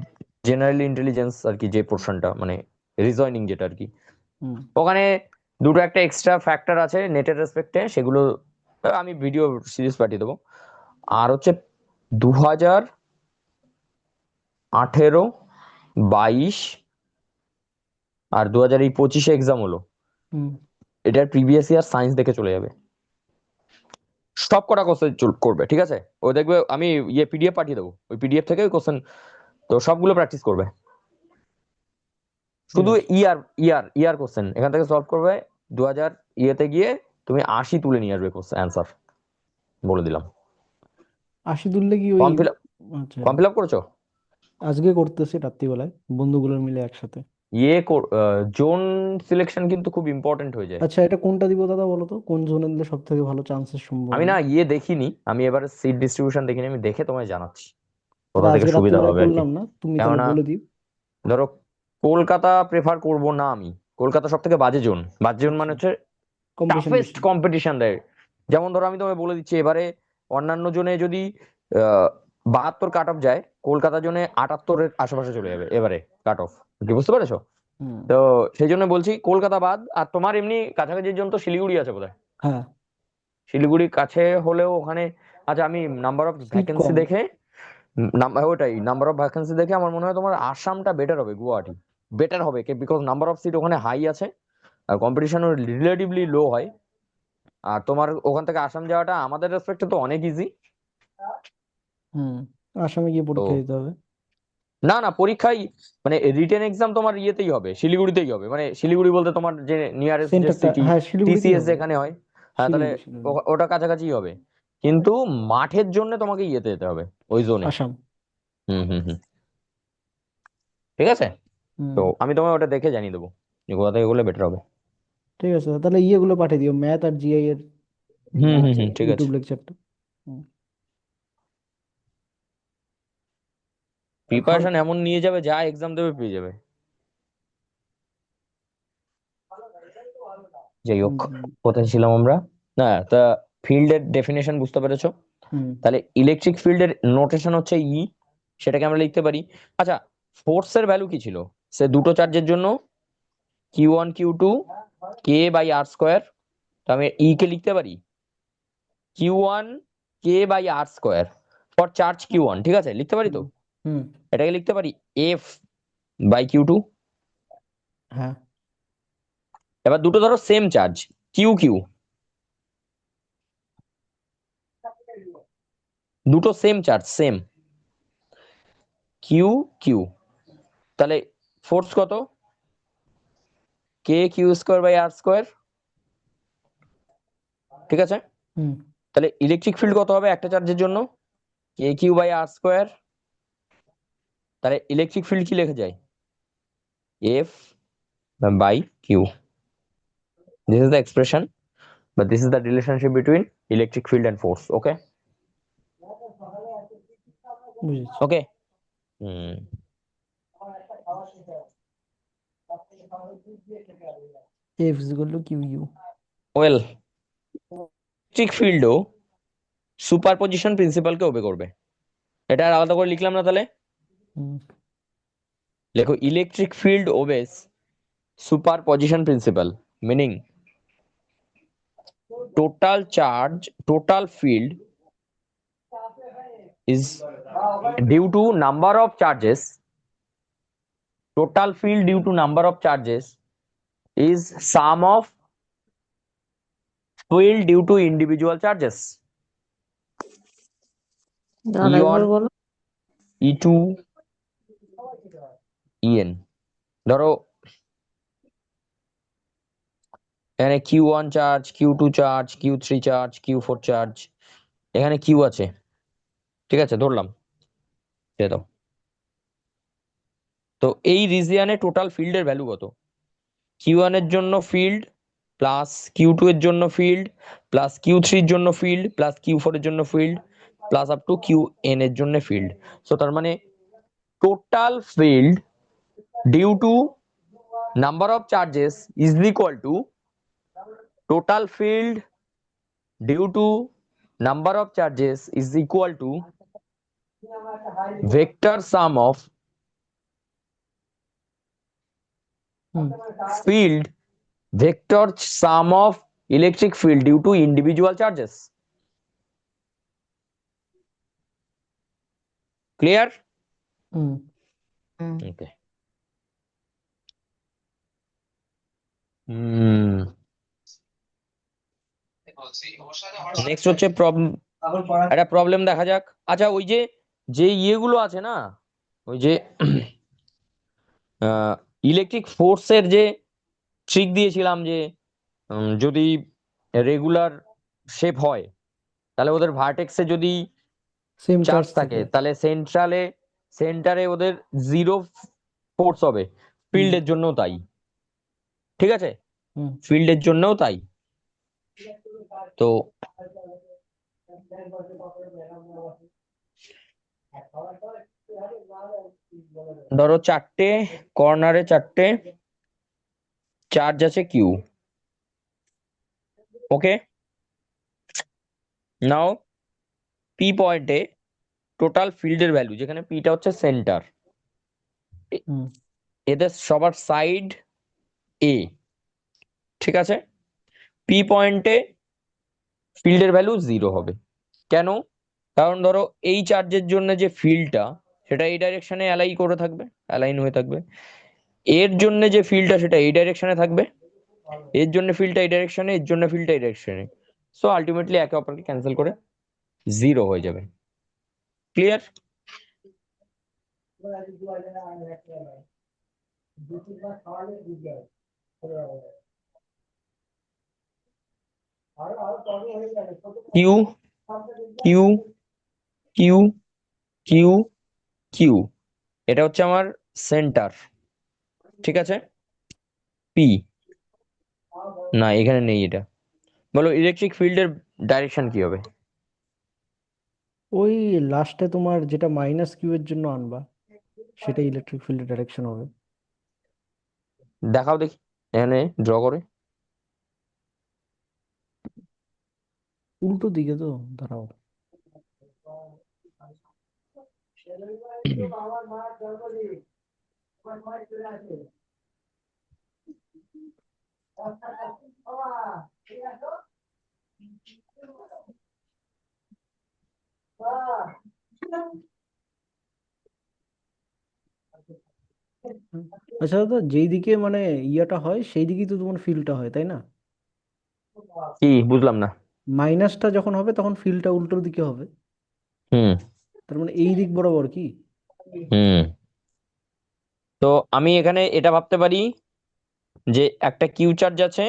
জেনারেল ইন্টেলিজেন্স আর কি, যে পোর্শনটা মানে রিজনিং যেটা আর কি, হুম ওখানে দুটো একটা এক্সট্রা ফ্যাক্টর আছে নেটের রেসপেক্টে, সেগুলো আমি ভিডিও সিরিজ পাঠিয়ে দেবো। আর হচ্ছে 2018, 22, আর 2025 এক্সাম হলো, হুম এটার প্রিভিয়াস ইয়ার সায়েন্স দেখে চলে যাবে, সব কটা কোশ্চেন করবে, ঠিক আছে? ও দেখবে আমি ইয়ে পিডিএফ পাঠিয়ে দেবো, ওই পিডিএফ থেকে ওই কোশ্চেন তো সবগুলো প্র্যাকটিস করবে, ঠিক শুধু আছে। ইয়ার কোশ্চেন এখান থেকে সলভ করবে। 2000 ইয়েতে গিয়ে তুমি 80 তুলে নিয়ে আসবে কোশ্চেন অ্যান্সার, বলে দিলাম। 80 তুললে কি ওই ফর্ম ফিল আচ্ছা ফর্ম ফিল আপ করেছো? আজকে করতেছি রাত্রিবেলায় বন্ধুগুলো মিলে একসাথে। জোন সিলেকশন কিন্তু খুব ইম্পর্টেন্ট হয়ে যায়। আচ্ছা এটা কোনটা দিব দাদা বলো তো, কোন জোনে দিলে সব থেকে ভালো চান্সের আমি সম্ভাবনা? না দেখিনি, আমি এবারে সিট ডিস্ট্রিবিউশন দেখিনি, আমি দেখে তোমায় জানাচ্ছি তাহলে কোথা থেকে আজকে সুবিধা রাত্রিবেলায় হবে আর কি। করলাম না, তুমি তাহলে কেননা বলে দিও। ধরো কলকাতা প্রেফার করব না আমি, কলকাতা সব থেকে বাজে জোন, বাজে জোন মানে আচ্ছা হচ্ছে কম্পিটিশন টাফেস্ট বেশি। কম্পিটিশন দেয়। যেমন ধরো আমি তোমায় বলে দিচ্ছি, এবারে অন্যান্য জোনে যদি আহ 72 কাট অফ যায়, কলকাতা জোনে 78-এর আশেপাশে চলে যাবে এবারে কাট অফ, কি বুঝতে পেরেছো? হুম। তো সেই জন্য বলছি কলকাতা বাদ, আর তোমার এমনি কাছাকাছি জন তো শিলিগুড়ি আছে বোধহয়, হ্যাঁ শিলিগুড়ি কাছে হলেও ওখানে। আচ্ছা আমি নাম্বার অফ সিট ভ্যাকেন্সি কম। দেখে, ওটাই নাম্বার অফ ভ্যাকেন্সি দেখে আমার মনে হয় তোমার আসামটা বেটার হবে, গুয়াহাটি বেটার হবে, বিকজ নাম্বার অফ সিট ওখানে হাই আছে আর কম্পিটিশনও রিলেটিভলি লো হয়। আর তোমার ওখান থেকে আসাম যাওয়াটা আমাদের রেসপেক্টে তো অনেক ইজি। হুম। আসামে গিয়ে তো পরীক্ষা দিতে হবে। না না, পরীক্ষায় মানে রিটেন এক্সাম তোমার ইয়েতেই হবে, শিলিগুড়িতেই হবে, মানে শিলিগুড়ি বলতে তোমার যে নিয়ারেস্ট যে সেন্টারটা সিটি হ্যাঁ শিলিগুড়িতেই টিসিএস হবে। যেখানে হয়, হ্যাঁ তাহলে শিলিগুড়ি শিলিগুড়ি। ওটা কাছাকাছি হবে। কিন্তু মাঠের জন্য তোমাকে যেতে হবে ওই জোনে। আসাম। হুম হুম হুম, ঠিক আছে। হুম। তো আমি তোমায় ওটা দেখে জানিয়ে দেবো যে কোথা থেকে করলে বেটার হবে। ঠিক আছে তাহলে ইয়েগুলো পাঠিয়ে দিও, ম্যাথ আর জিআই এর হুম হুম হচ্ছে হুম, ঠিক আছে। ইউটিউব লেকচারটা। এখন প্রিপারেশন এমন নিয়ে যাবে, যা এক্সাম দেবে পেয়ে যাবে। যাই হোক, হুম কোথায় ছিলাম আমরা? না, তা ফিল্ডের ডেফিনেশন বুঝতে পেরেছো? হুম তাহলে ইলেকট্রিক ফিল্ডের নোটেশন হচ্ছে সেটাকে আমরা লিখতে পারি। আচ্ছা, ফোর্সের ভ্যালু কি ছিল সে দুটো চার্জের জন্য? Q1 Q2 K/R²। তো আমি কে লিখতে পারি Q1 K/R², for charge Q1, ঠিক আছে লিখতে পারি তো। হুম হুম, এটাকে লিখতে পারি F/Q2। হ্যাঁ এবার দুটো ধরো সেম চার্জ, Q দুটো সেম চার্জ, সেম Q। তাহলে ফোর্স কত? K/Q²/R², ঠিক আছে। হুম তাহলে ইলেকট্রিক ফিল্ড কত হবে একটা চার্জের জন্য? K/Q/R²। তাহলে ইলেকট্রিক ফিল্ড কি লেখা যায়? F/Q। This is the expression, but this is the relationship between electric field and force. Okay. বুঝেছি। Okay. Hmm. F is equal to q u. Well, electric ফিল্ডও সুপারপজিশন প্রিন্সিপালকে ওবে করবে। এটা আর আলাদা করে লিখলাম না তাহলে। হুম লেখো electric field obeys superposition principal, meaning total field is due to number of charges. Total field due to number of charges is sum of field due to individual charges. আর একবার E1 বলো। E2 En। ধরো এখানে Q1 charge, Q2 charge, Q3 charge, Q4 charge, এখানে Q আছে, ঠিক আছে ধরলাম, ছেড়ে দাও। তো এই রিজিয়নে টোটাল ফিল্ডের ভ্যালু কত? Q1 এর জন্য ফিল্ড প্লাস Q2 এর জন্য ফিল্ড প্লাস Q3 এর জন্য ফিল্ড প্লাস Q4 এর জন্য field plus up to Qn এর জন্য ফিল্ড। সো তার মানে total field due to number of charges is equal to total field due to number of charges is equal to vector sum of hmm field vector sum of electric field due to individual charges. Clear? Hmm. Hmm. Okay. Next হচ্ছে একটা problem দেখা যাক। আচ্ছা ওই যে যে ইয়েগুলো আছে না, ওই যে ইলেকট্রিক ফোর্সের যে ট্রিক দিয়েছিলাম যে যদি রেগুলার শেপ হয় তাহলে ওদের ভার্টেক্সে যদি সেম চার্জ চার্জ থাকে, থাকে। তাহলে সেন্টারে ওদের জিরো ফোর্স হবে। হুম ফিল্ডের জন্য তাই, ঠিক আছে, হুম ফিল্ডের জন্যও তাই। তো ধরো চারটে কর্নারে চারটে চার্জ আছে কিউ, ওকে। নাও পি পয়েন্টে টোটাল ফিল্ডের ভ্যালু, যেখানে পিটা হচ্ছে সেন্টার, হুম এদের সবার সাইড এ, ঠিক আছে। পি পয়েন্টে ফিল্ডের ভ্যালু জিরো হবে। কেন? কারণ ধরো এই চার্জের জন্য যে ফিল্ডটা, সেটা এই ডাইরেকশনে অ্যালাইন হয়ে থাকবে। এর জন্য যে ফিল্ডটা সেটা এই ডাইরেকশনে থাকবে, এর জন্য ফিল্ডটা এই ডাইরেকশনে, এর জন্য ফিল্ডটা এই ডাইরেকশনে। সো আলটিমেটলি একে অপরকে ক্যান্সেল করে জিরো হয়ে যাবে। Clear? Q Q Q Q Q, এটা হচ্ছে আমার সেন্টার, ঠিক আছে। পি, না এখানে নেই এটা। বলো ইলেকট্রিক ফিল্ডের ডাইরেকশন কি হবে? ওই লাস্টে তোমার যেটা মাইনাস কিউ এর জন্য আনবা সেটা ইলেকট্রিক ফিল্ডের ডাইরেকশন হবে। দেখাও দেখি এখানে ড্র করে। উল্টো দিকে তো, দাঁড়াও। হুম। আচ্ছা দাদা, যেই দিকে মানে ইয়েটা হয় সেই দিকেই তো তোমার ফিল্ডটা হয়, তাই না? কি বুঝলাম না। মাইনাসটা যখন হবে তখন ফিল্ডটা উল্টোর দিকে হবে, হুম তার মানে এই দিক বরাবর কি? হুম। তো আমি এখানে এটা ভাবতে পারি যে একটা কিউ চার্জ আছে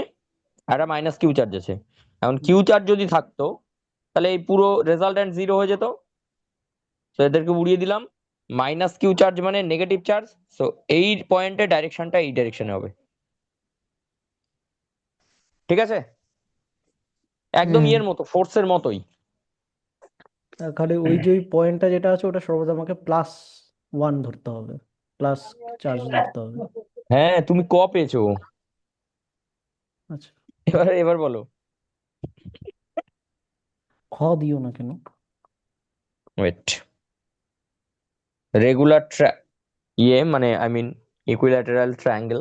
আর একটা মাইনাস কিউ চার্জ আছে। এখন কিউ চার্জ যদি থাকতো তাহলে এই পুরো রেজাল্ট্যান্ট জিরো হয়ে যেত, তো এদেরকে উড়িয়ে দিলাম। মাইনাস কিউ চার্জ মানে নেগেটিভ চার্জ, সো এই পয়েন্টে ডাইরেকশনটা এই ডাইরেকশনে হবে, ঠিক আছে। একদম হুম ইয়ের মতো, ফোর্সের মতোই। খালি ওই যে ওই পয়েন্টটা যেটা আছে ওটা সর্বদা আমাকে +1 ধরতে হবে, প্লাস চার্জ ধরতে হবে। হ্যাঁ তুমি ক পেয়েছো। আচ্ছা, এবার বলো। খ দিও না কেন? ওয়েট, রেগুলার ইয়ে মানে I mean equilateral triangle,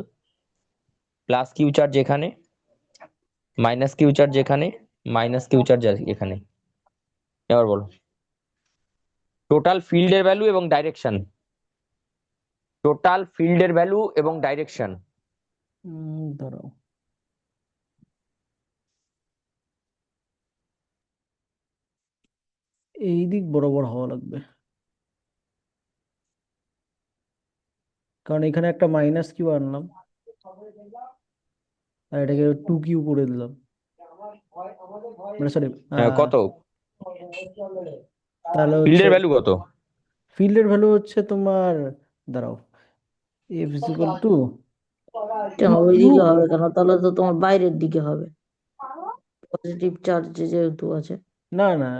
plus Q charge এখানে, মাইনাস কিউ চার্জ এখানে, মাইনাস কিউ চার্জ এখানে। এবার বলো টোটাল ফিল্ডের ভ্যালু এবং ডাইরেকশন, টোটাল ফিল্ডের ভ্যালু এবং ডাইরেকশন। দাঁড়াও, এই দিক বরাবর হওয়া লাগবে, কারণ এখানে একটা মাইনাস কিউ আনলাম আর এটাকে 2Q করে দিলাম, মানে সরি, কত তাহলে হচ্ছে ফিল্ডের ভ্যালু কত? ফিল্ডের ভ্যালু হচ্ছে তোমার, দাঁড়াও, এফ ইকুয়াল টু কেন টু কিউ ওইদিকে হবে কেন? তাহলে তো তোমার বাইরের দিকে হবে, পজিটিভ চার্জ যেহেতু আছে। না না,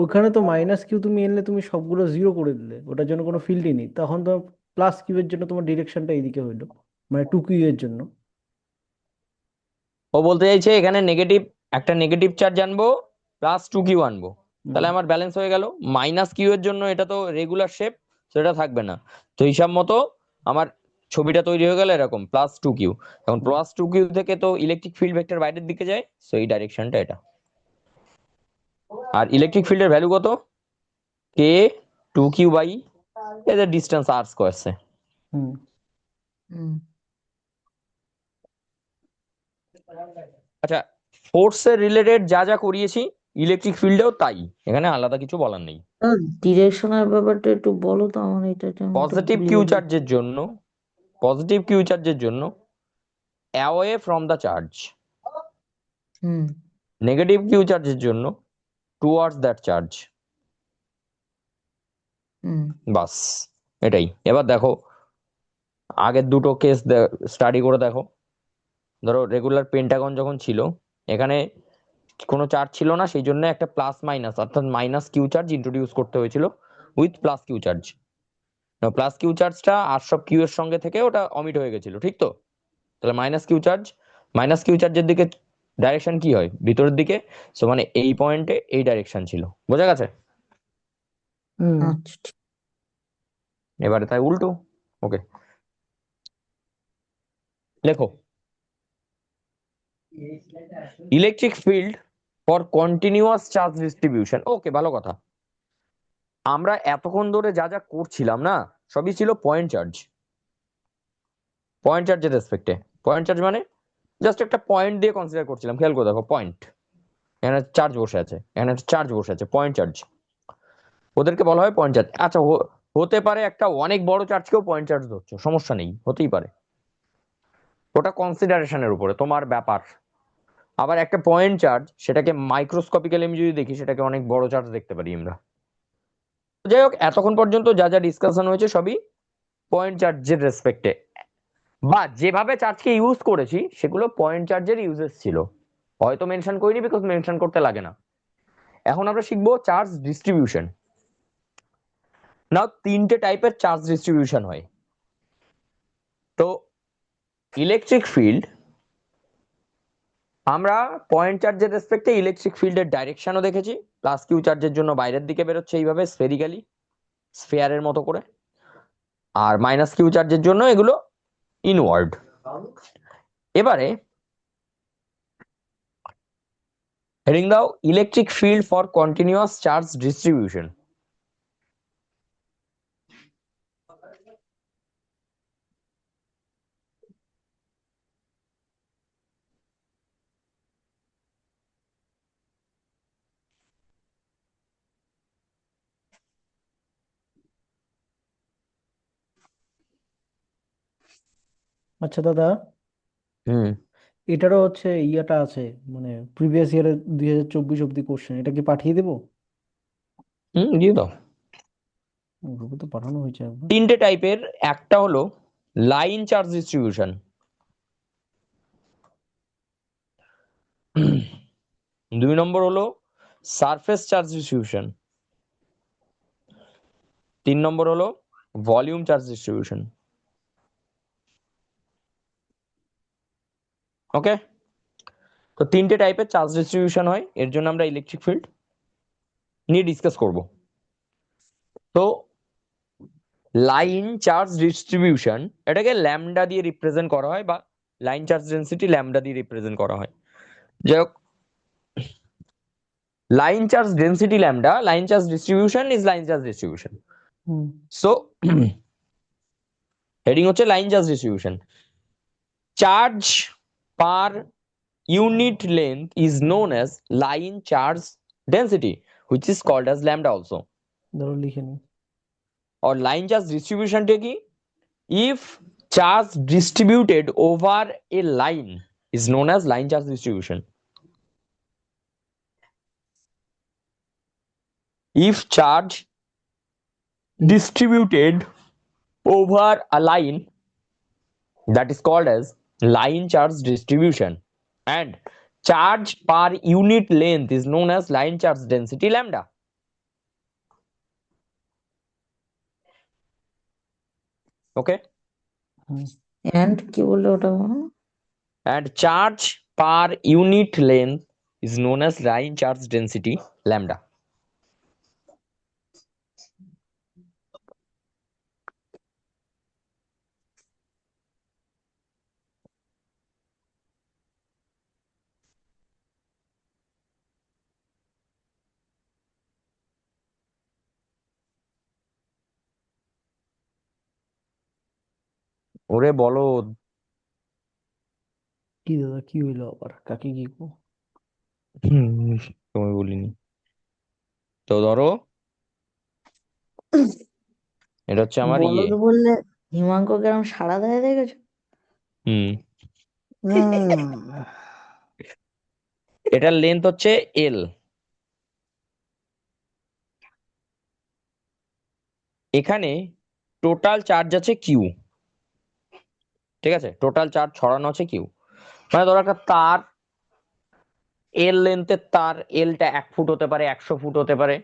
ওখানে তো মাইনাস কিউ তুমি এনলে তুমি সবগুলো জিরো করে দিলে, ওটার জন্য কোনো ফিল্ডই নেই, তখন তো প্লাস কিউ এর জন্য তোমার ডিরেকশনটা এইদিকে হইলো, মানে 2Q এর জন্য। ও বলতে চাইছে এখানে নেগেটিভ, একটা নেগেটিভ চার্জ আনবো, প্লাস টু কিউ আনবো, হুম তাহলে আমার ব্যালেন্স হয়ে গেল। মাইনাস কিউ এর জন্য এটা তো রেগুলার শেপ, সেটা থাকবে না। তো হিসাব মতো আমার ছবিটা তৈরি হয়ে গেল এরকম, প্লাস টু কিউ। এখন হুম প্লাস টু কিউ থেকে তো ইলেকট্রিক ফিল্ড ভেক্টর বাইরের দিকে যায়, সো এই ডাইরেকশনটা এটা। আর ইলেকট্রিক ফিল্ডের ভ্যালু কত? কে টু কিউ বাই এদের ডিস্টেন্স আর স্কোয়ারছে। হুম হুম আচ্ছা, ফোর্সের রিলেটেড যা যা করিয়েছি ইলেকট্রিক ফিল্ডেও তাই, এখানে আলাদা কিছু বলার নেই। ডিরেকশনের ব্যাপারটা একটু বলো তো আমার, এটা আমি তো পজিটিভ ভুলে কিউ গেছি। চার্জের জন্য, পজিটিভ কিউ চার্জের জন্য away from the charge, hmm negative Q চার্জের জন্য টুয়ার্ডস দ্যাট চার্জ। হুম বাস, এটাই। এবার দেখো, আগের দুটো কেস স্টাডি করে দেখো। ধরো রেগুলার পেন্টাগন যখন ছিল, এখানে কোনো চার্জ ছিল না, সেই জন্য একটা প্লাস মাইনাস অর্থাৎ মাইনাস কিউ চার্জ ইন্ট্রোডিউস করতে হয়েছিল with plus Q charge. Plus Q চার্জটা আর সব কিউ এর সঙ্গে থেকে ওটা অমিট হয়ে গেছিল, ঠিক তো? তাহলে মাইনাস কিউ চার্জের দিকে ডাইরেকশন কি হয়, ভিতরের দিকে। সো মানে এই পয়েন্টে এই ডাইরেকশন ছিল, বোঝা গেছে? হুম আচ্ছা ঠিক। এবারে তাই উল্টো। ওকে, লেখো। Electric field for continuous charge distribution. Okay, ভালো কথা। আমরা এতক্ষণ ধরে যা যা করছিলাম না, সবই ছিল পয়েন্ট চার্জ। পয়েন্ট চার্জের রেসপেক্টে। পয়েন্ট চার্জ মানে জাস্ট একটা পয়েন্ট দিয়ে কনসিডার করছিলাম। খেয়াল করে দেখো, পয়েন্ট, এখানে চার্জ বসে আছে, এখানে চার্জ বসে আছে, পয়েন্ট চার্জ, ওদেরকে বলা হয় পয়েন্ট চার্জ। আচ্ছা, হতে পারে একটা অনেক বড় চার্জকেও পয়েন্ট চার্জ ধরছো, সমস্যা নেই, হতেই পারে, ওটা কনসিডারেশনের উপরে তোমার ব্যাপার। আবার একটা পয়েন্ট চার্জ, সেটাকে মাইক্রোস্কোপিক্যালি আমি যদি দেখি, সেটাকে অনেক বড় চার্জ দেখতে পারি আমরা। যাই হোক, এতক্ষণ পর্যন্ত যা যা ডিসকাশন হয়েছে সবই পয়েন্ট চার্জের রেসপেক্টে, বা যেভাবে চার্জকে ইউজ করেছি সেগুলো পয়েন্ট চার্জের ইউজেস ছিল। হয়তো মেনশন করিনি বিকজ মেনশন করতে লাগে না। এখন আমরা শিখবো চার্জ ডিস্ট্রিবিউশন। নাও তিনটে টাইপের চার্জ ডিস্ট্রিবিউশন হয়। তো ইলেকট্রিক ফিল্ড, আমরা পয়েন্ট চার্জের রেসপেক্টে ইলেকট্রিক ফিল্ডের ডাইরেকশনও দেখেছি। প্লাস কিউ চার্জের জন্য বাইরের দিকে বেরোচ্ছে এইভাবে স্ফেরিক্যালি, স্ফেয়ারের মতো করে। আর মাইনাস কিউ চার্জের জন্য এগুলো ইনওয়ার্ড। এবারে হেডিং দাও, electric field for continuous charge distribution. আচ্ছা দাদা, হুম, এটারও হচ্ছে ইয়েটা আছে, মানে প্রিভিয়াস ইয়ারের 2024 অব্দি কোশ্চেন, এটা কি পাঠিয়ে দেবো? হুম, দিয়ে দাও। গ্রুপে তো পাঠানো হয়েছে একবার। তিনটে টাইপের, একটা হলো লাইন চার্জ ডিস্ট্রিবিউশন, দুই নম্বর হলো সারফেস চার্জ ডিস্ট্রিবিউশন, তিন নম্বর হলো ভলিউম চার্জ ডিস্ট্রিবিউশন। ওকে, তো তিনটে টাইপের চার্জ ডিস্ট্রিবিউশন হয়, এর জন্য আমরা ইলেকট্রিক ফিল্ড নিয়ে ডিসকাস করব। তো লাইন চার্জ ডিস্ট্রিবিউশন, এটাকে ল্যামডা দিয়ে রিপ্রেজেন্ট করা হয়, বা লাইন চার্জ ডেন্সিটি ল্যামডা দিয়ে রিপ্রেজেন্ট করা হয়। যাই হোক, line charge density lambda, line charge distribution is line charge distribution. Hmm so heading হচ্ছে line charge distribution. Charge per unit length is known as line charge density, which is called as lambda also. ধরো লিখে নি। Or line charge distribution কি? If charge distributed over a line is known as line charge distribution. If charge distributed over a line, that is called as line charge distribution. And charge per unit length is known as line charge density lambda. Okay. Hmm and কি বললো ওটা বলো? And charge per unit length is known as line charge density lambda. ওরে বলো। কি দাদা, কি হইলো আবার, কাকে কি তুমি বলিনি তো। ধরো এটা হচ্ছে আমার বলো ইয়ে। তো বললে হিমাঙ্ক কেরম সাড়া দেয় দেখেছো? হুম, হুম এটার লেন্থ হচ্ছে এল। এখানে টোটাল চার্জ আছে কিউ, ঠিক আছে, টোটাল চার্জ ছড়ানো আছে কিউ। মানে ধরো একটা তার, এল লেন্থের তার, এলটা 1 ফুট হতে পারে, 100 ফুট হতে পারে,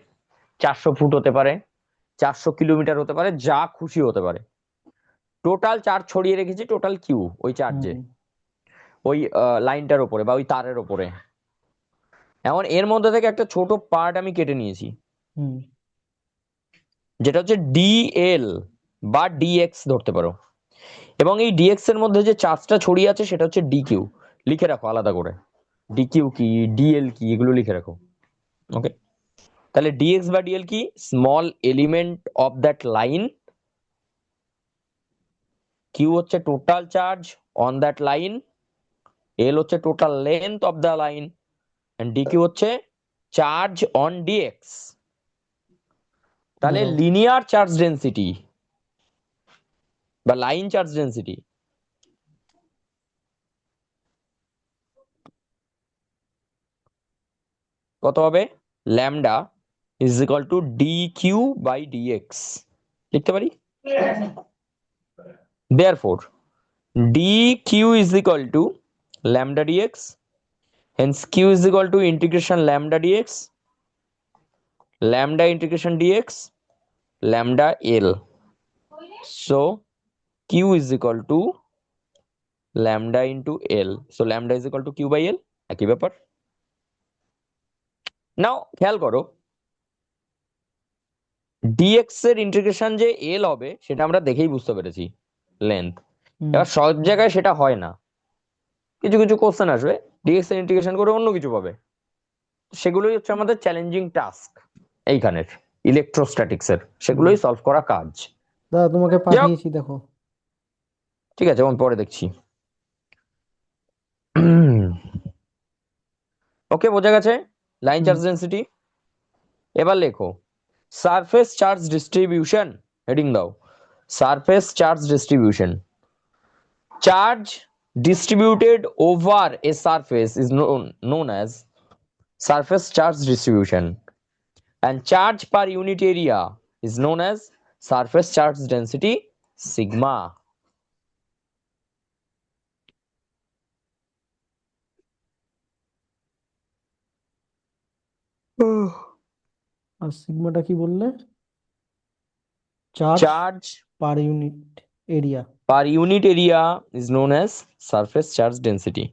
400 ফুট হতে পারে, 400 কিলোমিটার হতে পারে, যা খুশি হতে পারে। টোটাল চার্জ ছড়িয়ে রেখেছি, টোটাল কিউ ওই চার্জে, হুম ওই লাইনটার উপরে বা ওই তারের উপরে। এখন এর মধ্যে থেকে একটা ছোট পার্ট আমি কেটে নিয়েছি, হুম যেটা হচ্ছে ডিএল বা ডিএক্স ধরতে পারো। এবং এই ডিএক্স এর মধ্যে যে চার্জটা ছড়িয়ে আছে সেটা হচ্ছে ডিকিউ। লিখে রাখো আলাদা করে, ডিকিউ কি, ডিএল কি, এগুলো লিখে রাখো। ওকে, তাহলে ডিএক্স বা ডিএল কি, small element of that line. Q হচ্ছে total charge on that line, l হচ্ছে total length of the line, and dq হচ্ছে চার্জ অন ডিএক্স। তাহলে দাঁড়াও, লিনিয়ার চার্জ ডেন্সিটি বা লাইন চার্জ ডেন্সিটি কত হবে? Lambda is equal to D Q by dx লিখতে পারি। Therefore d q is equal to lambda dx, hence q is equal to integration lambda dx, lambda integration dx, lambda L. So Q is equal to lambda into L, so lambda is equal to Q by L, একই ব্যাপার। নাও খেয়াল করো, dx এর integration যে এল হবে সেটা আমরা দেখেই বুঝতে পেরেছি, লেন্থ। হুম এবার সব জায়গায় সেটা হয় না, কিছু কিছু কোশ্চেন আসবে ডিএক্স এর ইন্টিগ্রেশন করে অন্য কিছু পাবে। সেগুলোই হচ্ছে আমাদের চ্যালেঞ্জিং টাস্ক এইখানের ইলেকট্রোস্ট্যাটিক্স এর, হুম সেগুলোই সলভ করা কাজ। দাদা তোমাকে যাই হোক, পাঠিয়েছি দেখো। ঠিক আছে, আমি পরে দেখছি। ওকে, বোঝা গেছে লাইন হুম চার্জ ডেন্সিটি। এবার লেখো সারফেস চার্জ ডিস্ট্রিবিউশন, হেডিং দাও surface charge distribution. Charge distributed over a surface is known as surface charge distribution, and charge per unit area is known as surface charge density sigma. আর সিগমাটা কি বললে? Charge Charge per unit area. per unit area is known as surface charge density.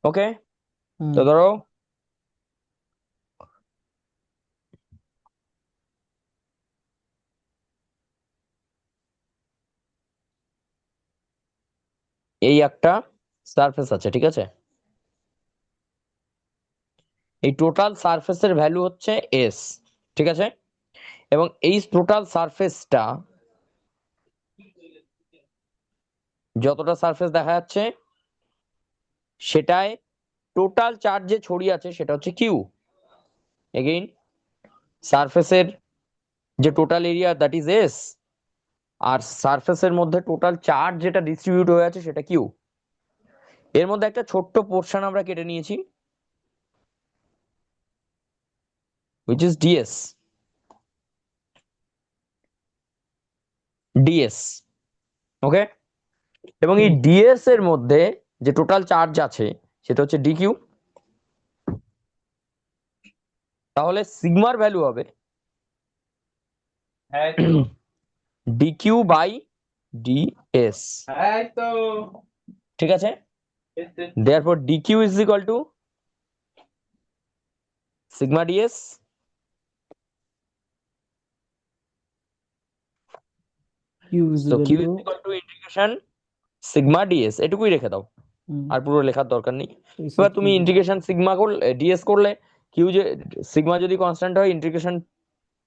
Okay, hmm তো ধরো এই একটা surface আছে, ঠিক আছে, এই টোটাল সারফেসের ভ্যালু হচ্ছে এস, ঠিক আছে, এবং এই টোটাল সারফেসটা যতটা সারফেস দেখা যাচ্ছে সেটাই টোটাল চার্জ যে ছড়িয়ে আছে সেটা হচ্ছে কিউ। এগেইন সারফেসের যে total area that is s, আর সারফেসের মধ্যে টোটাল চার্জ যেটা ডিস্ট্রিবিউট হয়ে আছে সেটা কিউ। এর মধ্যে একটা ছোট্ট পোর্শন আমরা কেটে নিয়েছি which is ds, ds, ওকে, এবং এই হুম ds এর মধ্যে যে টোটাল চার্জ আছে সেটা হচ্ছে ডিকিউ। তাহলে সিগমার ভ্যালু হবে ডিকিউ বাই ডিএস, ঠিক আছে, therefore dq is equal to sigma ds, Q is so q equal is to equal to integration sigma ds, এটুকুই রেখে দাও, হুম আর পুরো লেখার দরকার নেই। এই এবার সব তুমি কি ইন্টিগ্রেশন সিগমা করলে, ডিএস করলে, কিউ যে সিগমা যদি কনস্ট্যান্ট হয় ইন্টিগ্রেশন,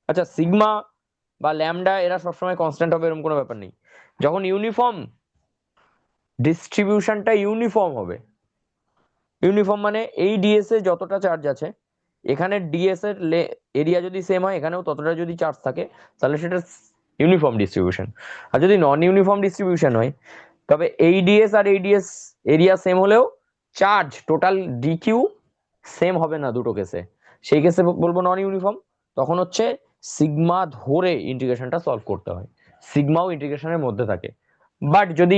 আচ্ছা সিগমা বা ল্যামডা এরা সবসময় কনস্ট্যান্ট হবে এরকম কোনো ব্যাপার নেই। যখন ইউনিফর্ম ডিস্ট্রিবিউশনটা ইউনিফর্ম হবে, ইউনিফর্ম মানে এই ডিএস এ যতটা চার্জ আছে এখানে ডিএস এর এরিয়া যদি সেম হয় এখানেও ততটা যদি চার্জ থাকে তাহলে সেটা ইউনিফর্ম ডিস্ট্রিবিউশন। আর যদি নন ইউনিফর্ম ডিস্ট্রিবিউশন হয় তবে এই ডিএস আর এই ডিএস এরিয়া সেম হলেও চার্জ টোটাল ডিকিউ সেম হবে না দুটো কেসে, সেই কেসে বলবো নন ইউনিফর্ম। তখন হচ্ছে সিগমা ধরে ইন্টিগ্রেশনটা সলভ করতে হয়, সিগমাও ইন্টিগ্রেশনের মধ্যে থাকে। বাট যদি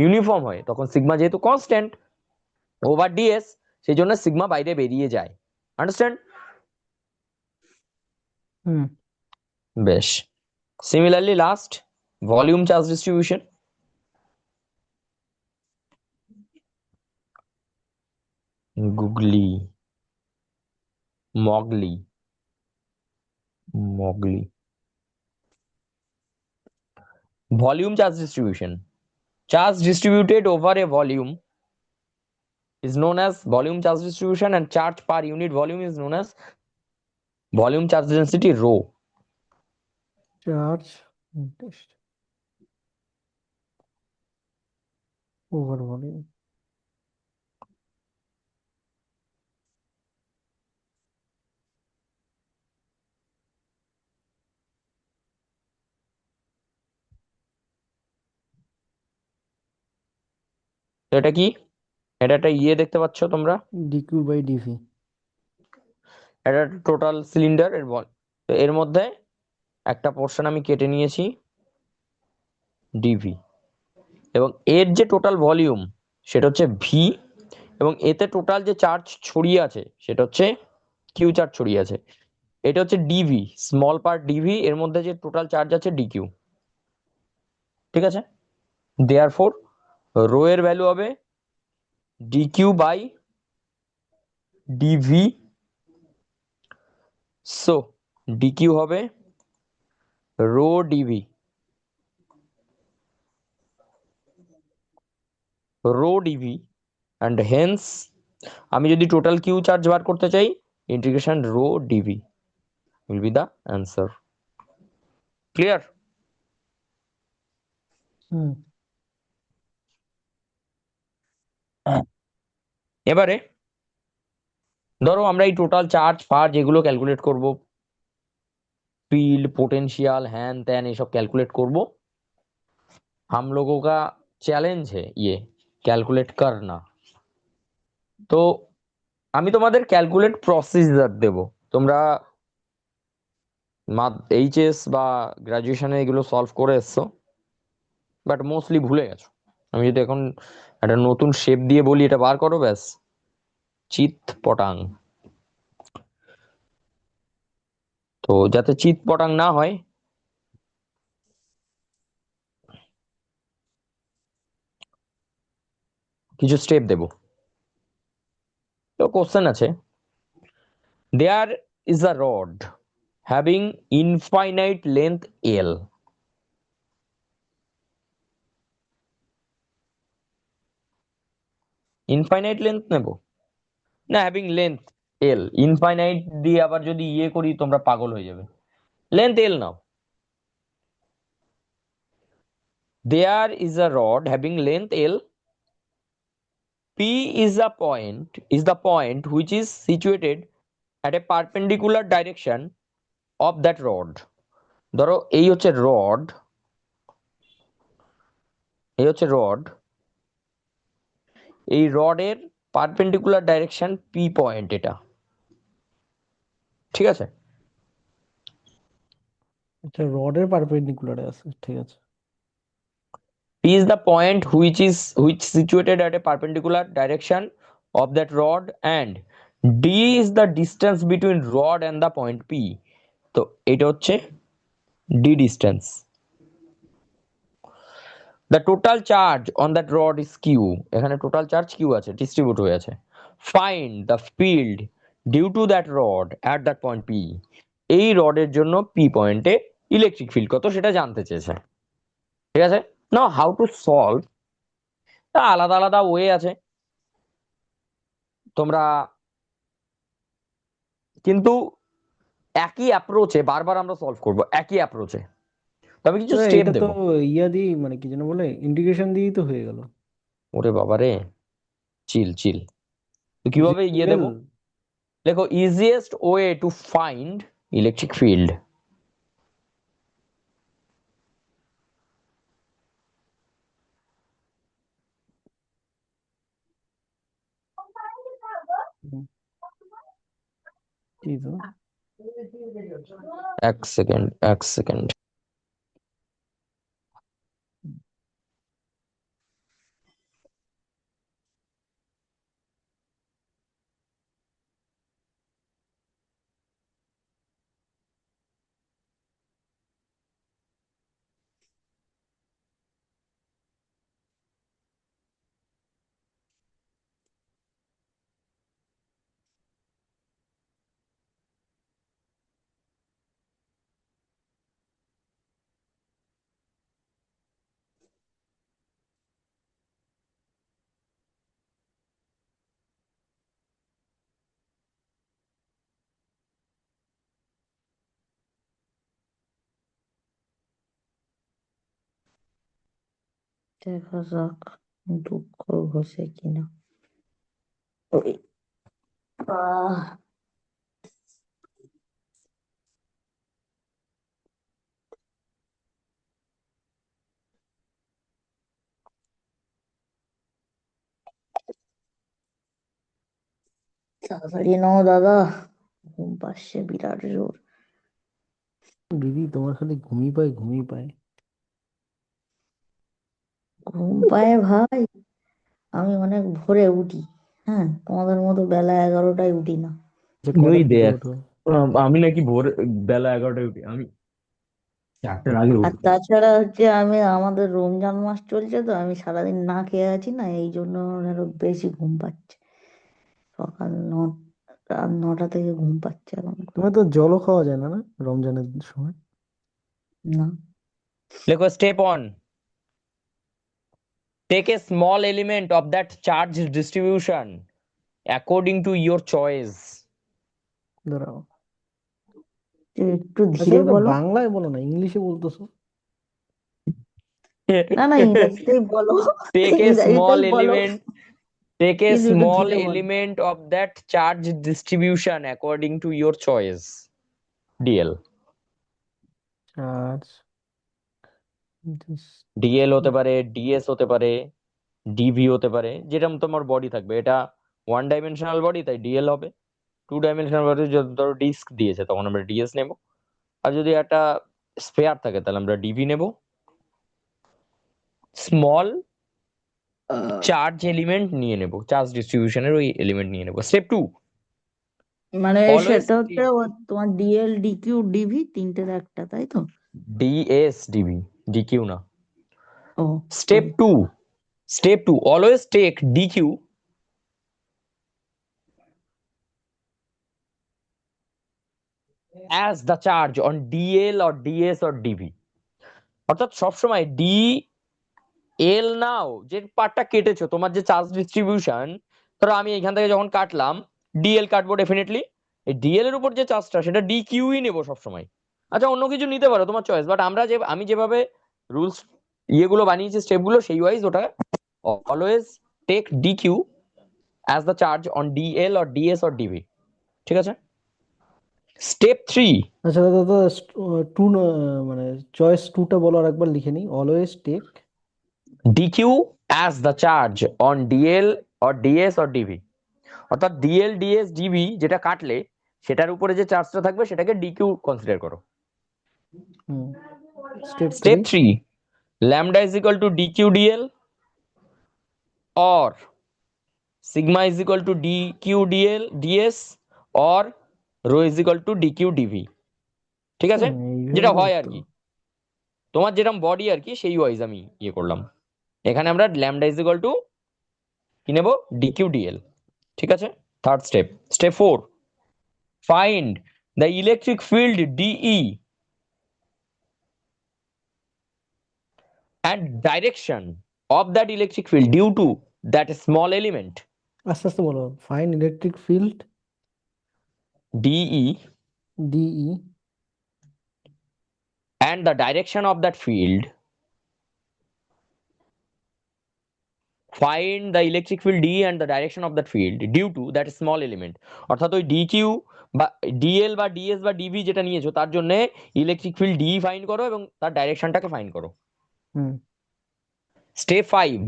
ইউনিফর্ম হয় তখন সিগমা যেহেতু কনস্ট্যান্ট ওভার ডিএস, সেই জন্য সিগমা বাইরে বেরিয়ে যায়। আন্ডারস্ট্যান্ড? হুম। বেশ। Similarly last, volume charge distribution. গুগলি, মগলি, মগলি। Volume charge distribution. Charge distributed over a volume is known as volume charge distribution, and charge per unit volume is known as volume charge density rho. Charge over volume. তো এটা কি? এটা একটা দেখতে পাচ্ছ তোমরা, ডিকিউ বাই ডিভি। এটা total cylinder এর বল। তো এর মধ্যে একটা পোর্শন আমি কেটে নিয়েছি ডিভি, এবং এর যে টোটাল ভলিউম সেটা হচ্ছে ভি, এবং এতে টোটাল যে চার্জ ছড়িয়ে আছে সেটা হচ্ছে কিউ চার্জ ছড়িয়ে আছে, এটা হচ্ছে ডিভি, স্মল পার্ট ডিভি, এর মধ্যে যে টোটাল চার্জ আছে ডিকিউ। ঠিক আছে? দেয়ারফোর রো এর ভ্যালু হবে DQ by dv. So dq হবে rho dv, rho dv, and hence আমি যদি টোটাল কিউ চার্জ বার করতে চাই, integration rho dv will be the answer. Clear? হুম। এবারে ধরো আমরা এই টোটাল চার্জ ফার যেগুলো ক্যালকুলেট করব, फील्ड पोटेंशियल हैन तैन ये सब कैलकुलेट करबो। हम लोगों का चैलेंज है ये ক্যালকুলেট करना। তো আমি তোমাদের ক্যালকুলেট প্রসিজার দেব, তোমরা এইচএস বা গ্রাজুয়েশনে এগুলো সলভ করে এসছো, বাট মোস্টলি ভুলে গেছো। আমি যদি এখন একটা নতুন শেপ দিয়ে বলি এটা বার করো, ব্যাস চিত পটাং। তো যাতে চিত পটাং না হয়, কিছু স্টেপ দেব। তো কোশ্চেন আছে, there is a rod having infinite length L. Infinite length নেব না হ্যাভিং লেন্থ এল? ইনফাইনাইট দিয়ে আবার যদি করি তোমরা পাগল হয়ে যাবে। Length L now. There is a rod having length L, P is the point which is situated at a perpendicular direction of that rod. ধরো এই হচ্ছে রড, এই হচ্ছে রড, এই রডের পারপেন্ডিকুলার ডাইরেকশন পি পয়েন্ট এটা। ঠিক আছে? আচ্ছা, রডের পারপেন্ডিকুলারে আছে, ঠিক আছে। P is the point which situated at a perpendicular direction of that rod, and D is the distance between rod and the point P. তো এটা হচ্ছে D distance. The total charge on that rod is Q. এখানে total charge Q আছে, distribute হয়ে আছে। Find the field due to that rod at that point P. এই রডের জন্য P পয়েন্টে ইলেকট্রিক ফিল্ড কত সেটা জানতে চেয়েছে। ঠিক আছে? নাও হাউ টু সলভ, আলাদা আলাদা ওয়ে আছে, তোমরা কিন্তু একই অ্যাপ্রোচে বারবার আমরা সলভ করব, একই অ্যাপ্রোচে, তবে কিছু স্টেপ এটা তো দেব। ইয়া দিয়ে, মানে কি যেন বলে, ইন্টিগ্রেশন দিয়েই তো হয়ে গেল। ওরে বাবা রে, চিল চিল। তো কিভাবে দেব? জিএল। দেখো, easiest way to find electric field, হুম, এই তো। এক সেকেন্ড, এক সেকেন্ড। দেখা যাক দুঃখ ঘষে কিনা। ওই আহ তাড়াতাড়ি নাও দাদা, ঘুম পাচ্ছে বিরাট জোর। দিদি তোমার খালি ঘুমই পায়, ঘুমই পায়। ঘুম পায় ভাই, আমি অনেক ভোরে উঠি। হ্যাঁ, তোমাদের মতো বেলা 11টায় উঠি না। যে কটার ওই দিকে দেখ, ওঠো? আমি নাকি ভোর বেলা 11টায় উঠি, আমি 4টার আগে আর উঠি। তাছাড়া হচ্ছে আমি আমাদের রমজান মাস চলছে তো, আমি সারাদিন না খেয়ে আছি না, এই জন্য আমার আরো বেশি ঘুম পাচ্ছে। সকাল রাত 9টা থেকে ঘুম পাচ্ছে এখন। তোমার তো জলও খাওয়া যায় না, না রমজানের সময়? না, দেখো, step on, take a small element of that charge distribution according to your choice. দাঁড়াও, একটু আচ্ছা ধীরে ওটা বলো। বাংলায় বলো না, ইংলিশে বলতেছো। না না, ইংরেজিতেই বলো। take a ইংরেজিতেই small বলো, element take a কিন্তু একটু small ধীরে বলো। element of that charge distribution according to your choice. DL. Charge DL হতে পারে, DS হতে পারে, DV হতে পারে, যেরকম তোমার বডি থাকবে। এটা 1 ডাইমেনশনাল বডি, তাই DL হবে। 2 ডাইমেনশনাল বডি যদি ধরো ডিস্ক দিয়েছে, তখন আমরা DS নেব। আর যদি একটা স্ফেয়ার থাকে, তাহলে আমরা DV নেব। স্মল চার্জ এলিমেন্ট নিয়ে নেব, চার্জ ডিস্ট্রিবিউশনের ওই এলিমেন্ট নিয়ে নেব। স্টেপ 2, মানে অলওয়েজ সেটা হচ্ছে তোমার ডিএল ডিকিউ ডিভি তিনটের একটা, তাই তো? DS DV, DQ না। ও step sorry। 2, step 2, always take DQ as the charge on DL or DS or DV। অর্থাৎ সবসময় DL নাও, যে পার্টটা কেটেছো, তোমার যে চার্জ ডিস্ট্রিবিউশন, ধরো আমি এখান থেকে যখন কাটলাম, DL কাটবো ডেফিনেটলি। এই DL এর উপর যে চার্জটা, সেটা DQই নেবো সবসময়। আচ্ছা, অন্য কিছু নিতে পারো, তোমার চয়েস, বাট আমি যেভাবে রুলস ইয়েগুলো বানিয়েছি, স্টেপগুলো, সেই ওয়াইজ ওটা always take DQ as the charge on DL or DS or DV। ঠিক আছে। স্টেপ 3, আচ্ছা দাদা দাদা, টু মানে চয়েস টুটা বলো আর একবার লিখে নিই। Always take DQ as the charge on DL or DS or DV। অর্থাৎ DL DS DV যেটা কাটলে, সেটার উপরে যে চার্জটা থাকবে, সেটাকে DQ কনসিডার করো। Step step 3। 3, lambda is equal to DQ DL or sigma is equal to DQ DL DS or rho is equal to DQ DV। ঠিক আছে, যেটা এইভাবে হয় আর তো। কি, তোমার যেরকম বডি আর কি, সেই ওয়াইজ আমি ইয়ে করলাম। এখানে আমরা lambda is equal to কি নেব, DQ DL। ঠিক আছে। Third step, step 4, find the electric field DE and direction of that electric field due to that small element আস্তে আস্তে বলো। Fine electric field DE DE and the direction of that field, find the electric field DE and the direction of that field due to that small element। অর্থাৎ ওই DQ বা DL বা DS বা DV যেটা নিয়েছো, তার জন্য electric field DE find করো এবং তার ডাইরেকশনটাকে ফাইন্ড করো। হুম step 5,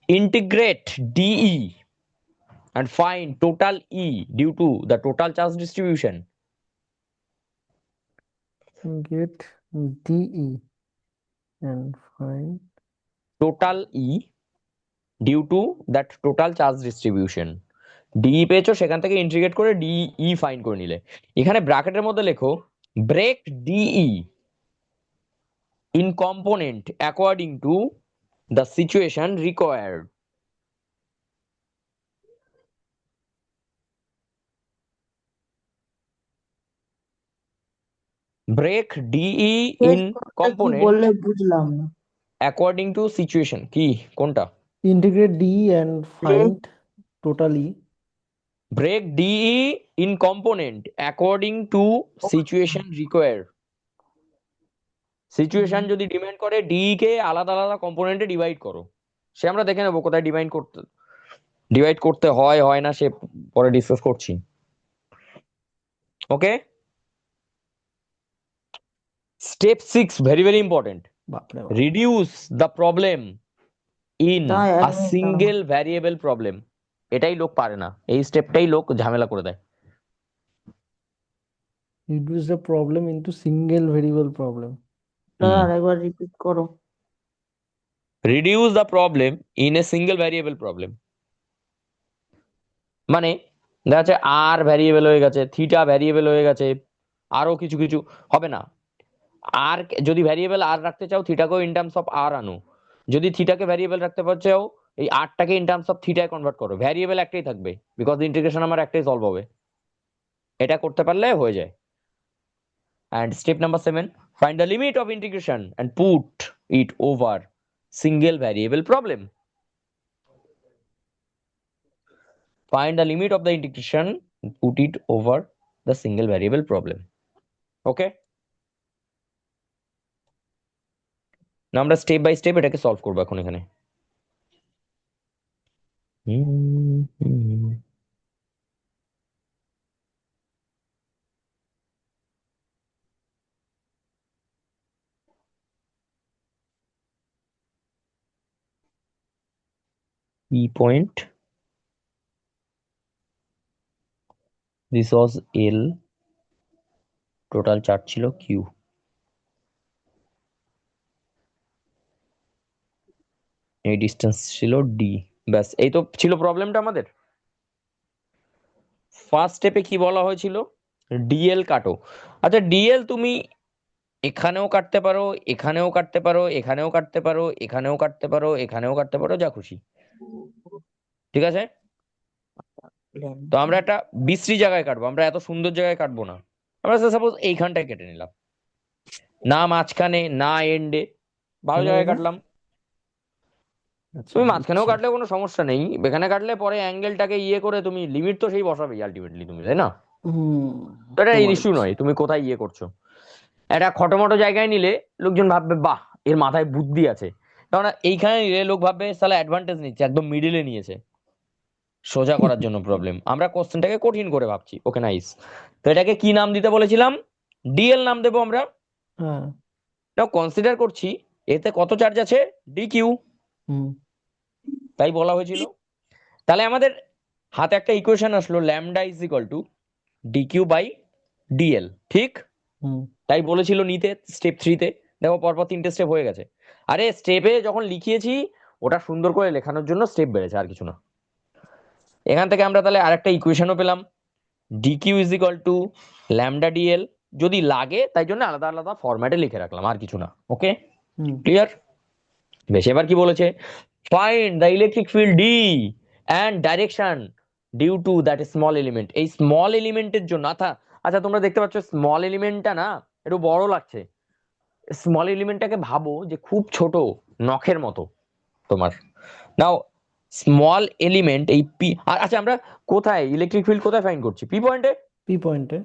integrate DE and find total E due to the total charge distribution. Get DE and find Total E due to that total charge distribution. DE পেয়েছো, সেখান থেকে integrate করে DE find করে নিলে। এখানে ব্র্যাকেটের মধ্যে লেখো break DE in component according to the situation required. Break DE in কি component বললে বুঝলাম না। according to situation. কি কোনটা? integrate DE and find total E. Break DE in component according to situation required. Situation যদি demand করে DE কে আলাদা আলাদা কম্পোনেন্টে ডিভাইড করো। সে আমরা দেখে নেবো কোথায় ডিভাইড করতে হয় হয় না, সে পরে ডিসকাস করছি। ওকে, স্টেপ 6 ভেরি ভেরি ইম্পর্টেন্ট। বাপরে বাপ। রিডিউস দ্য প্রবলেম ইন তাই আ একদম সিঙ্গেল ভ্যারিয়েবল প্রবলেম। এটাই লোক পারে না, এই স্টেপটাই লোক ঝামেলা করে দেয়। Reduce the problem into single variable problem. আর একবার রিপিট করো। Reduce the problem in a single variable problem মানে দেখা যাচ্ছে আর ভ্যারিয়েবল হয়ে গেছে, থিটা ভ্যারিয়েবল হয়ে গেছে, আরো কিছু কিছু হবে না। আর যদি ভ্যারিয়েবল আর রাখতে চাও, থিটাকেও ইন টার্মস অফ আর আনো। যদি থিটাকে ভ্যারিয়েবল রাখতে চাও, এই আরটাকে ইন টার্মস অফ থিটায় কনভার্ট করো। ভ্যারিয়েবল একটাই থাকবে, বিকজ ইন্টিগ্রেশন আমার একটাই সলভ হবে। এটা করতে পারলে হয়ে যায়। And step number 7, find the limit of integration and put it over single variable problem. Find the limit of the integration and put it over the single variable problem. Okay? না আমরা step by step এটাকে solve করবো এখন এখানে। E point, this was L, total charge ছিল Q, এই distance ছিল D। ব্যাস, এই তো ছিল প্রবলেমটা আমাদের। ফার্স্ট স্টেপে কি বলা হয়েছিল? ডিএল কাটো। আচ্ছা, ডিএল তুমি এখানেও কাটতে পারো, এখানেও কাটতে পারো, এখানেও কাটতে পারো, এখানেও কাটতে পারো, এখানেও কাটতে পারো, যা খুশি। ঠিক আছে, তো আমরা একটা বিশ্রী জায়গায় কাটবো, আমরা এত সুন্দর জায়গায় কাটবো না। আমরা সাপোজ এইখানটায় কেটে নিলাম, না মাঝখানে না এন্ডে, ভালো কেন জায়গায় দাদা? কাটলাম। আচ্ছা, তুমি মাঝখানেও বুঝছি। কাটলে কোনো সমস্যা নেই, এখানে কাটলে পরে অ্যাঙ্গেলটাকে ইয়ে করে তুমি লিমিট তো সেই বসাবেই আলটিমেটলি তুমি, তাই না? তো এটা এই তোমার ইস্যু ইচ্ছা। নয় তুমি কোথায় ইয়ে করছো। একটা খটোমটো জায়গায় নিলে লোকজন ভাববে বাহ এর মাথায় বুদ্ধি আছে, কারণ এইখানে নিলে লোক ভাববে সালা অ্যাডভান্টেজ নিচ্ছে, একদম মিডিলে নিয়েছে সোজা করার জন্য প্রবলেম। আমরা কোশ্চেনটাকে কঠিন করে ভাবছি। ওকে, নাইস। তো এটাকে কি নাম দিতে বলেছিলাম? ডিএল নাম দেবো আমরা। হ্যাঁ। এটাও কনসিডার করছি, এতে কত চার্জ আছে? ডি কিউ, হুম তাই বলা হয়েছিল। তাহলে আমাদের হাতে একটা ইকুয়েশন আসলো, lambda is equal to D Q by DL, ঠিক? হুম তাই বলেছিল নিতে স্টেপ 3-তে। দেখো পরপর 3টে স্টেপ হয়ে গেছে। আরে স্টেপে যখন লিখিয়েছি ওটা সুন্দর করে লেখানোর জন্য স্টেপ বেড়েছে, আর কিছু না। এখান থেকে আমরা তাহলে আরেকটা ইকুয়েশনও পেলাম, DQ is equal to lambda DL. যদি লাগে তাই জন্য আলাদা আলাদা ফরম্যাটে লিখে রাখলাম, আর কিছু না। Okay, hmm clear? বেশ, এবার কি বলেছে? Find the electric field D and direction due to that small element. এই স্মল এলিমেন্টের জন্য আচ্ছা তোমরা দেখতে পাচ্ছ স্মল এলিমেন্টটা না একটু বড় লাগছে। স্মল এলিমেন্টটাকে ভাবো যে খুব ছোট, নখের মতো তোমার। নাও স্মল এলিমেন্ট এই পি, আচ্ছা আমরা কোথায় ইলেকট্রিক ফিল্ড কোথায় ফাইন্ড করছি? পি পয়েন্টে। পি পয়েন্টে।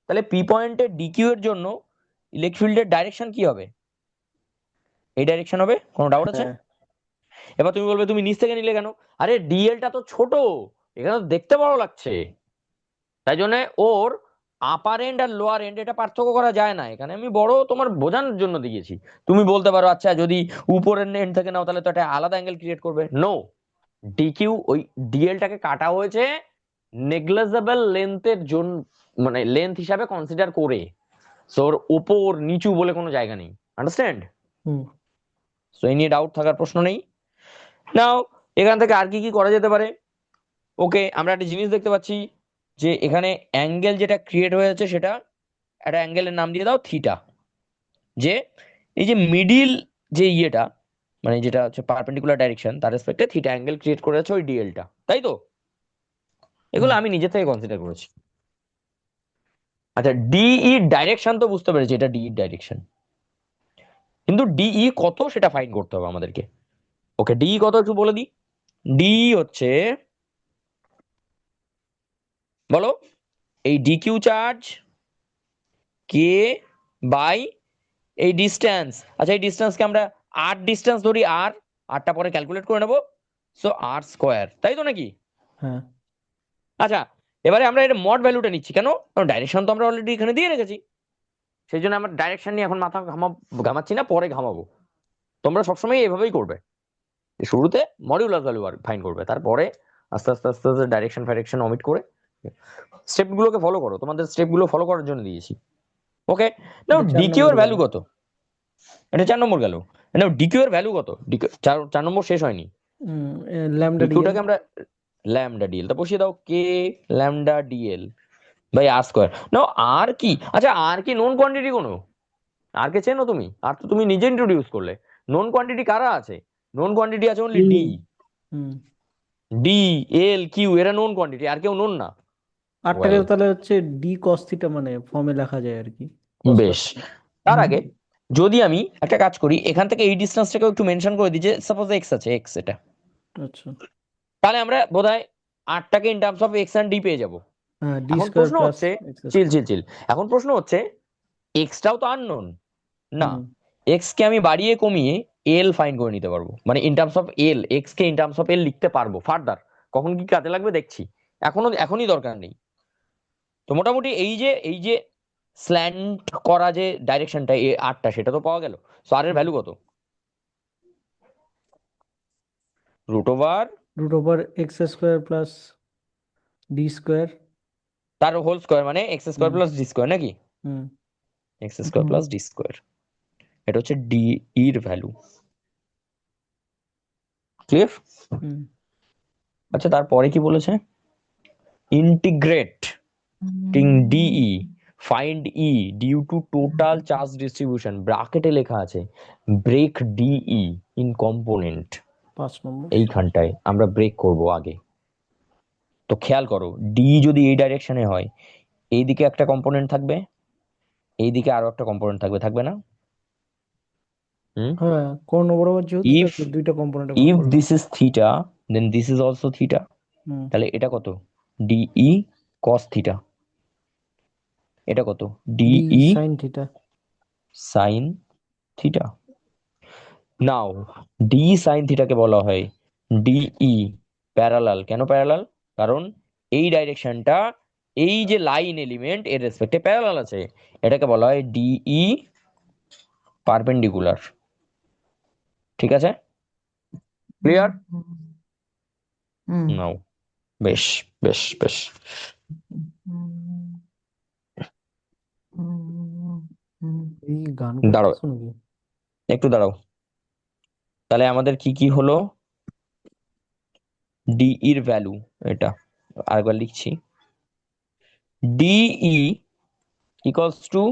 তাহলে পি পয়েন্টে ডিকিউ এর জন্য ইলেকট্রিক ফিল্ডের ডাইরেকশন কি হবে? এই ডাইরেকশন হবে, কোনো ডাউট আছে? হ্যাঁ। এবার তুমি বলবে তুমি নিচ থেকে নিলে কেন? আরে ডিএলটা তো ছোট, এখানে তো দেখতে বড় লাগছে, তাই জন্য ওর আপার এন্ড আর লোয়ার এন্ড এটা পার্থক্য করা যায় না, এখানে আমি বড় তোমার বোঝানোর জন্য দিয়েছি। তুমি বলতে পারো আচ্ছা যদি উপরের এন্ড থেকে নাও তাহলে তো একটা আলাদা অ্যাঙ্গেল ক্রিয়েট করবে। নো, ডিকিউ ওই ডিএলটাকে কাটা হয়েছে নেগলিজেবল লেন্থের জন্য, মানে লেন্থ হিসাবে কনসিডার করে। সো ওর উপর নিচু বলে কোনো জায়গা নেই, আন্ডারস্ট্যান্ড? হুম সো এই নিয়ে ডাউট থাকার প্রশ্ন নেই। নাও এখান থেকে আর কি কি করা যেতে পারে? ওকে, আমরা একটা জিনিস দেখতে পাচ্ছি যে এখানে অ্যাঙ্গেল যেটা ক্রিয়েট হয়েছে সেটা একটা অ্যাঙ্গেলের নাম দিয়ে দাও থিটা। যে এই যে মিডিল যে ইয়েটা, মানে যেটা হচ্ছে পারপেন্ডিকুলার ডাইরেকশন, তার রেসপেক্টে থিটা অ্যাঙ্গেল ক্রিয়েট করেছে ওই ডিএলটা, তাই তো? এগুলো হুম আমি নিজে থেকে কনসিডার করেছি। আচ্ছা, ডিই ডাইরেকশন তো বুঝতে পেরেছি, এটা ডিই ডাইরেকশন, কিন্তু ডিই কত সেটা ফাইন্ড করতে হবে আমাদেরকে। ওকে, ডিই কত একটু বলে দিই। ডিই হচ্ছে, বলো, এই ডিকিউ চার্জ কে বাই এই ডিস্টেন্স। আচ্ছা, এই ডিস্টেন্সকে আমরা আর ডিস্টেন্স ধরি, আরটা পরে ক্যালকুলেট করে নেবো। সো আর স্কোয়ার, তাই তো নাকি? হ্যাঁ আচ্ছা, এবারে আমরা এর মড ভ্যালুটা নিচ্ছি কেন? কারণ ডাইরেকশন তো আমরা অলরেডি এখানে দিয়ে রেখেছি, সেই জন্য আমরা ডাইরেকশন নিয়ে এখন মাথা ঘামাচ্ছি না, পরে ঘামাবো। তোমরা সবসময় এভাবেই করবে, শুরুতে মডিউলার ভ্যালু ফাইন্ড করবে, তারপরে আস্তে আস্তে আস্তে আস্তে ডাইরেকশন ফাইরেকশন অমিট করে স্টেপ গুলোকে ফলো করো, তোমাদের স্টেপ গুলো ফলো করার জন্য দিয়েছি। ওকে, নাও এটা 4 ডিকিউ নম্বর এর গেল। ভ্যালু কত? এটা 4 নম্বর গেল। নাও ডিকিউ এর ভ্যালু কত? চার নম্বর শেষ হয়নি। Lambda DL. ডিকিউটাকে আমরা ল্যামডা ডিএল তা বসিয়ে দাও, k lambda dl by r square. নাও আর কি? আচ্ছা, আর কি নোন কোয়ান্টিটি কোনো? আর কে চেনো তুমি? আর তো তুমি নিজে ইন্ট্রোডিউস করলে। নোন কোয়ান্টিটি কারা আছে? নোন কোয়ান্টিটি আছে অনলি ডি। হুম ডি, এল, কিউ এরা নোন কোয়ান্টিটি, আর কেউ নোন না। আটটাকে ওয়েল, তাহলে হচ্ছে ডি কস থিটা মানে ফর্মে লেখা যায় আর কি, কস বেশ। তার আগে যদি আমি একটা কাজ করি, এখান থেকে এই ডিস্টেন্সটাকে একটু মেনশন করে দিই, যে সাপোজ এক্স আছে, এক্স এটা, আচ্ছা। তাহলে আমরা বোধহয় আটটাকে in terms of x and d পেয়ে যাব। হ্যাঁ ডি এখন স্কোয়ার প্রশ্ন প্লাস হচ্ছে, এক্স চিল স্কোয়ার। চিল চিল, এখন প্রশ্ন হচ্ছে এক্সটাও তো আননোন না, হুম এক্স কে আমি বাড়িয়ে কমিয়ে এল ফাইন করে নিতে পারবো, মানে in terms of l, x কে ইন টার্মস অফ এল লিখতে পারবো ফার্দার। কখন কি কাজে লাগবে দেখছি, এখনই দরকার নেই। তো মোটামুটি এই যে স্ল্যান্ট করা যে ডাইরেকশনটা এই আরটা, সেটা তো পাওয়া গেল। সো আর এর ভ্যালু কত? Root over root over x square plus D square. তার হোল স্কোয়ার, মানে x square hmm plus D square নাকি? Hmm x square plus D square, এটা হচ্ছে ডি এর ভ্যালু। ক্লিয়ার? হুম আচ্ছা, তারপরে কি বলেছে? Integrate dE, find E due to total charge distribution, ব্র্যাকেটে লেখা আছে ব্রেক ডিই ইন কম্পোনেন্ট। 5 নম্বর। এইখানটায় আমরা ব্রেক করব আগে। তো খেয়াল করো, ডি যদি এই ডাইরেকশনে হয়, এইদিকে একটা কম্পোনেন্ট থাকবে, এইদিকে আরো একটা কম্পোনেন্ট থাকবে, থাকবে না? হুম, হ্যাঁ কোণ বরাবর যেহেতু ইফ থাকবে দুইটা কম্পোনেন্টে ভাগ ইফ করবে। This is theta, then this is also theta. হুম তাহলে এটা কত? DE cos theta. এটা কত? D dE sine theta. Sine theta. Now d sine থিটাকে বলা হয় ডিই প্যারালাল। কেন প্যারালাল? কারণ এই ডাইরেকশনটা, এই যে লাইন এলিমেন্ট এর রেসপেক্টে প্যারালাল আছে, এটাকে বলা হয় ডিই পারপেন্ডিকুলার। ঠিক আছে, ক্লিয়ার? হুম নাও, বেশ বেশ বেশ। এই গান দাঁড়াও, করতেছো নাকি? একটু দাঁড়াও। তাহলে আমাদের কি কি হলো? ডি এর ভ্যালু এটা আরেকবার লিখছি, ডিই ইকুয়ালস টু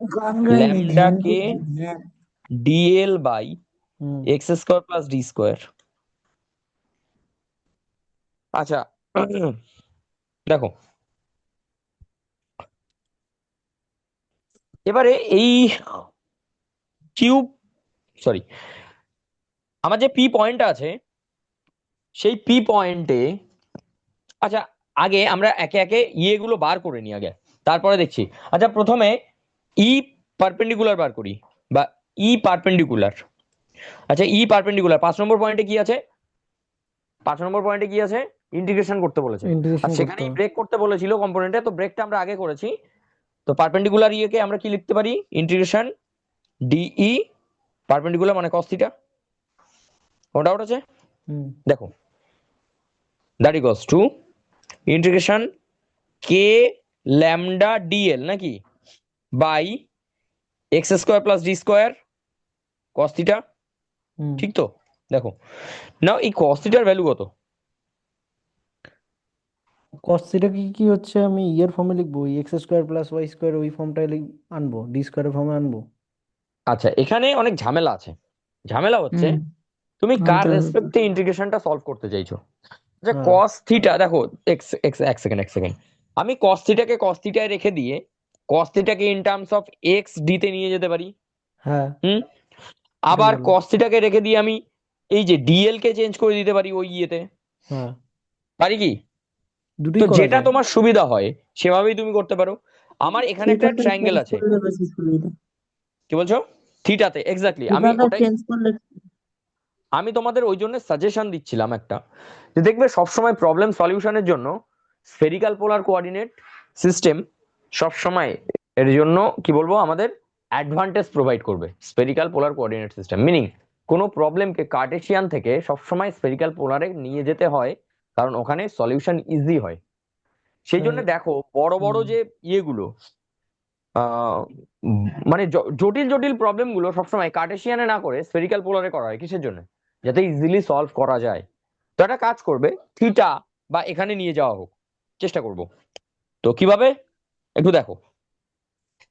গান গাইনি, ল্যামডা ধ্যান কে করছি, ধ্যান। DL by hmm x square plus D square. আচ্ছা, দেখো এবারে এই কিউব, সরি, আমার যে পি পয়েন্ট আছে, সেই পি পয়েন্টে, আচ্ছা আগে আমরা একে একে ইয়েগুলো বার করে নিই আগে, তারপরে দেখছি। আচ্ছা, প্রথমে ই পারপেন্ডিকুলার বার করি, বা ই পারপেন্ডিকুলার। আচ্ছা, ই পারপেন্ডিকুলার 5 নম্বর পয়েন্টে কি আছে? 5 নম্বর পয়েন্টে কি আছে? ইন্টিগ্রেশন করতে বলেছে। আর ইন্টিগ্রেশন করতে সেখানেই হবে। ব্রেক করতে বলেছিল কম্পোনেন্টে, তো ব্রেকটা আমরা আগে করেছি। তো পারপেন্ডিকুলার ইয়েকে আমরা কি লিখতে পারি? ইন্টিগ্রেশন ডিই পারপেন্ডিকুলার মানে কস থিটা। কোনটা ডাউট আছে? হুম দেখো, that equals to integration k lambda dl নাকি by x square plus D square cos theta, হুম ঠিক তো? দেখো নাও এই কস থিটার ভ্যালু কত? কস থিটা কি কি হচ্ছে, আমি ইয়ের ফর্মে লিখবো, X square plus Y square ওই ফর্মটাই আনবো, ডি স্কোয়ারের ফর্মে আনবো। আচ্ছা এখানে অনেক ঝামেলা আছে। ঝামেলা হচ্ছে হুম তুমি কার আনতে হবে। রেসপেক্টে ইন্টিগ্রেশনটা সলভ করতে চাইছো। আচ্ছা হ্যাঁ কস থিটা দেখো, এক্স এক্স এক সেকেন্ড আমি কস থিটাকে কস থিটায় রেখে দিয়ে কস থিটাকে in terms of x d তে নিয়ে যেতে পারি। হ্যাঁ হুম। এটাই আবার ভালো। কস থিটাকে রেখে দিয়ে আমি এই যে ডিএল কে চেঞ্জ করে দিতে পারি ওই ইয়েতে, হ্যাঁ পারি কি? দুটোই তো করা যেটা যায়। তোমার সুবিধা হয় সেভাবেই তুমি করতে পারো। আমার এখানে একটা থিটাটা ট্রায়াঙ্গেল চেঞ্জ আছে, করলে বেশি সুবিধা। কি বলছো? থিটাতে এক্স্যাক্টলি আমি থিটাটা ওটাই, চেঞ্জ করলে আমি তোমাদের ওই জন্য সাজেশন দিচ্ছিলাম একটা, যে দেখবে সবসময় প্রবলেম সলিউশনের জন্য স্ফেরিক্যাল পোলার কোঅর্ডিনেট সিস্টেম সবসময় এর জন্য কি বলবো আমাদের অ্যাডভান্টেজ প্রোভাইড করবে। Spherical polar coordinate system meaning কোনো প্রবলেমকে কার্টেসিয়ান থেকে সবসময় স্ফেরিক্যাল পোলারে নিয়ে যেতে হয়, কারণ ওখানে সলিউশন ইজি হয়। সেই জন্য তাই- দেখো বড় বড় হুম যে ইয়েগুলো মানে জটিল জটিল প্রবলেম গুলো সবসময় কার্টেসিয়ানে না করে স্ফেরিক্যাল পোলারে করা হয়, কিসের জন্য? যাতে ইজিলি সলভ করা যায়। তো একটা কাজ করবে, থিটা বা এখানে নিয়ে যাওয়া হোক, চেষ্টা করব। তো কিভাবে একটু দেখো,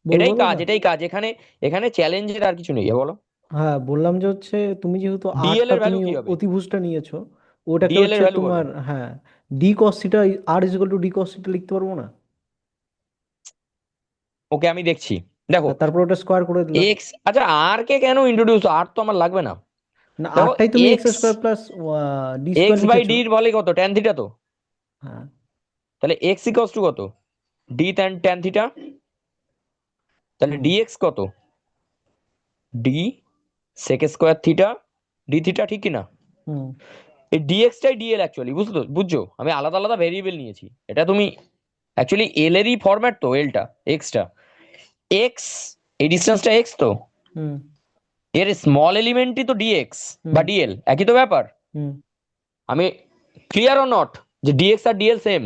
বলবো এটাই কাজ দাদা। এটাই কাজ, এখানে এখানে চ্যালেঞ্জের আর কিছু নেই, বলো। হ্যাঁ বললাম যে হচ্ছে, তুমি যেহেতু ডিএল আরটা এর ভ্যালু তুমি কি হবে? অতিভুজটা নিয়েছো, ওটাকে ডিএল এর হচ্ছে ভ্যালু কত? তোমার, হ্যাঁ, d cos theta, R is equal to d cos theta লিখতে পারবো না? ওকে আমি দেখছি। দেখো আর তারপর ওটা স্কোয়ার করে দিলাম। এক্স, আচ্ছা আর কে কেন ইন্ট্রোডিউস, আর তো আমার লাগবে না। না দেখো আরটাই তুমি x x, square plus D square x by লিখেছো। ডি বলে কত, ট্যান থিটা তো। হ্যাঁ তাহলে এক্স ইকস টু কত, ডি ট্যান ট্যান থিটা। তাহলে হুম ডিএক্স কত, d sec square theta d theta, ঠিক কি না? হুম এই ডিএক্স টাই ডিএল অ্যাকচুয়ালি, বুঝছো আমি আলাদা আলাদা ভেরিয়েবল নিয়েছি, এটা তুমি অ্যাকচুয়ালি এল এরই ফরম্যাট তো, এলটা এক্সটা এক্স, এই ডিস্টেন্সটা এক্স তো, হুম এর স্মল এলিমেন্টই তো ডিএক্স হুম বা ডিএল, একই তো ব্যাপার। হুম আমি ক্লিয়ার অর নট যে ডিএক্স আর ডিএল সেম,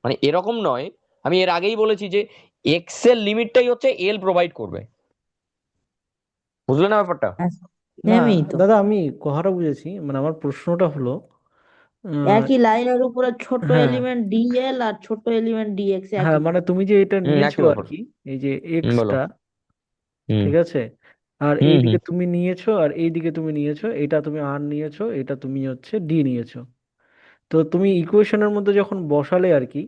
মানে এরকম নয়। আমি এর আগেই বলেছি যে এক্স এর লিমিটটাই হচ্ছে এল প্রোভাইড করবে, বুঝলে না ব্যাপারটা? না সেমই তো, দাদা, আমি কথাটা বুঝেছি, মানে আমার প্রশ্নটা হলো আহ, একই লাইনের উপরে ছোট হ্যাঁ এলিমেন্ট ডিএল আর ছোট এলিমেন্ট ডিএক্স হ্যাঁ, একই। মানে তুমি যে এটা নিয়েছো একই আর ব্যাপার। কি, এই যে বলো। এক্সটা, হুম ঠিক আছে, আর হুম হুম এইদিকে তুমি নিয়েছো আর এইদিকে তুমি নিয়েছো, এটা তুমি আর নিয়েছো, এটা তুমি হচ্ছে ডি নিয়েছো। তো তুমি ইকুয়েশনের মধ্যে যখন বসালে আর কি,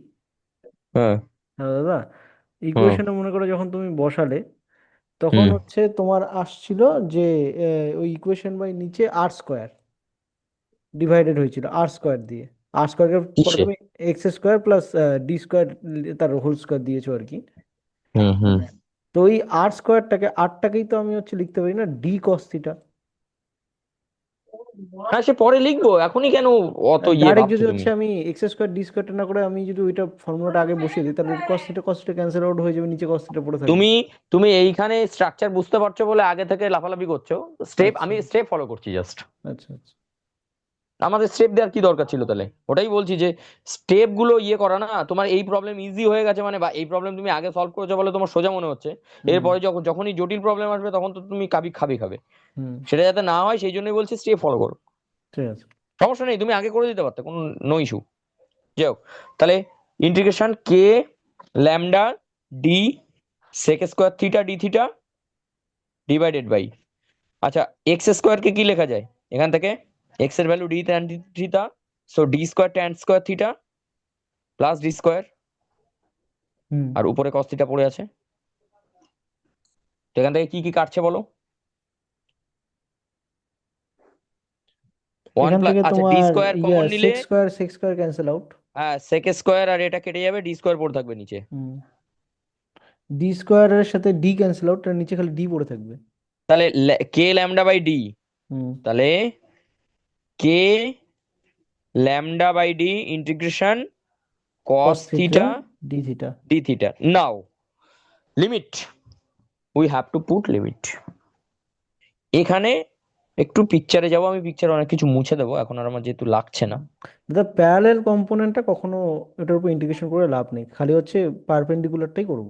হ্যাঁ হ্যাঁ দাদা, হুম ইকুয়েশনে মনে করো যখন তুমি বসালে, তখন হুম হচ্ছে তোমার আসছিল যে ওই ইকুয়েশন বাই নিচে আর স্কোয়ার ডিভাইডেড হয়েছিল আর স্কোয়ার দিয়ে, আর স্কোয়ারের পরে কিসে? তুমি x square plus D square তার হোল স্কোয়ার দিয়েছো আর কি। হুম হুম। তো ওই আর স্কোয়ারটাকে, আরটাকেই তো আমি হচ্ছে লিখতে পারি না ডি কস থিটা। হ্যাঁ সে পরে লিখবো, এখনই কেন অত ইয়ে ডাইরেক্ট ভাবছো যদি তুমি? হচ্ছে আমি এক্স স্কোয়ার ডি স্কোয়ারটা না করে আমি যদি ওইটা ফর্মুলাটা আগে বসিয়ে দিই, তাহলে কস থিটা ক্যান্সেল আউট হয়ে যাবে, নিচে কস থিটা পড়ে থাকবে। তুমি তুমি এইখানে স্ট্রাকচার বুঝতে পারছো বলে আগে থেকে লাফালাফি করছো। স্টেপ, আচ্ছা আমি স্টেপ ফলো করছি জাস্ট। আচ্ছা আচ্ছা। আমাদের স্টেপ দেওয়ার কি দরকার ছিল তাহলে? ওটাই বলছি যে স্টেপ গুলো ইয়ে করা না, তোমার এই প্রবলেম ইজি হয়ে গেছে মানে, বা এই প্রবলেম তুমি আগে সলভ করেছো বলে তোমার সোজা মনে হচ্ছে, হুম এরপরে যখনই জটিল প্রবলেম আসবে তখন তো তুমি খাবে। হুম সেটা যাতে না হয় সেই জন্যই বলছি স্টেপ ফলো করো। ঠিক আছে। সমস্যা নেই, তুমি আগে করে দিতে পারতে, কোনো নো ইস্যু। যাই হোক, তাহলে integration k lambda d sec square theta d theta divided by, আচ্ছা এক্স স্কোয়ার কে কি লেখা যায় এখান থেকে? এক্স এর value d tan theta, so d square tan square theta plus D square, হুম আর উপরে কস থিটা পড়ে আছে। তো এখান থেকে কি কি কাটছে বলো? ওয়ান এখান প্লাস, থেকে আচ্ছা ডি তোমার স্কোয়ার ইয়া কমন নিলে, সেক্স স্কোয়ার ক্যান্সেল আউট। হ্যাঁ সেক স্কোয়ার আর এটা কেটে যাবে, ডি স্কোয়ার পড়ে থাকবে নিচে। হুম, ডি স্কোয়ারের সাথে ডি ক্যান্সেল আউট, আর নিচে খালি ডি পড়ে থাকবে। তাহলে কে ল্যামডা বাই ডি, হুম তাহলে k lambda by d integration cos cos theta theta d theta. d theta. Now limit, we have to put limit এখানে। একটু পিকচারে যাবো, আমি পিকচারে অনেক কিছু মুছে দেবো, এখন আর আমার যেহেতু লাগছে না। দাদা প্যারালেল কম্পোনেন্টটা কখনো এটার উপর ইন্টিগ্রেশন করে লাভ নেই, খালি হচ্ছে পারপেন্ডিকুলারটাই করব।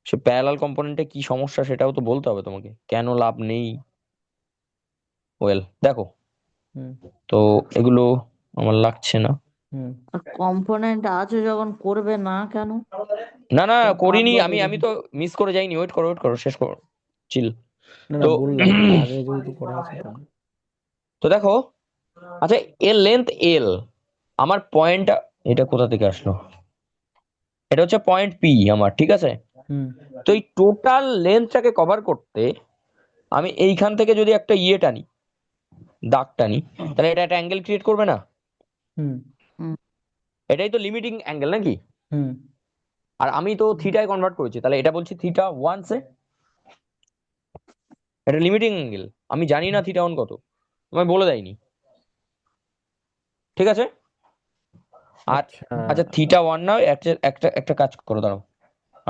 সে প্যারালাল কম্পোনেন্টে কি সমস্যা সেটাও তো বলতে হবে তোমাকে, কেন লাভ নেই। ওয়েল দেখো, হুম তো এগুলো আমার লাগছে না। হুম। আর কম্পোনেন্ট আছে যখন করবে না কেন? না না, তো করিনি ভাববার আমি, আমি দেখি। তো মিস করে যাইনি, ওয়েট করো ওয়েট করো, শেষ করো, চিল। না না, তো বললাম আগে যেহেতু করা আছে তাহলে। তো দেখো, আচ্ছা এর লেন্থ এল, আমার পয়েন্ট, এটা কোথা থেকে আসলো, এটা হচ্ছে পয়েন্ট পি আমার, ঠিক আছে। হুম তো এই টোটাল লেন্থটাকে কভার করতে আমি এইখান থেকে যদি একটা টানি, দাগ টানি, তাহলে এটা একটা অ্যাঙ্গেল ক্রিয়েট করবে না? হুম হুম। এটাই তো লিমিটিং অ্যাঙ্গেল নাকি? হুম। আর আমি তো থিটায় কনভার্ট করেছি, তাহলে এটা বলছি থিটা ওয়ান সে, এটা লিমিটিং অ্যাঙ্গেল। আমি জানি না থিটা ওয়ান কত, তোমায় বলে দেয়নি, ঠিক আছে। আর আচ্ছা। আচ্ছা থিটা ওয়ান না, একটা একটা একটা কাজ করো, দাঁড়াও,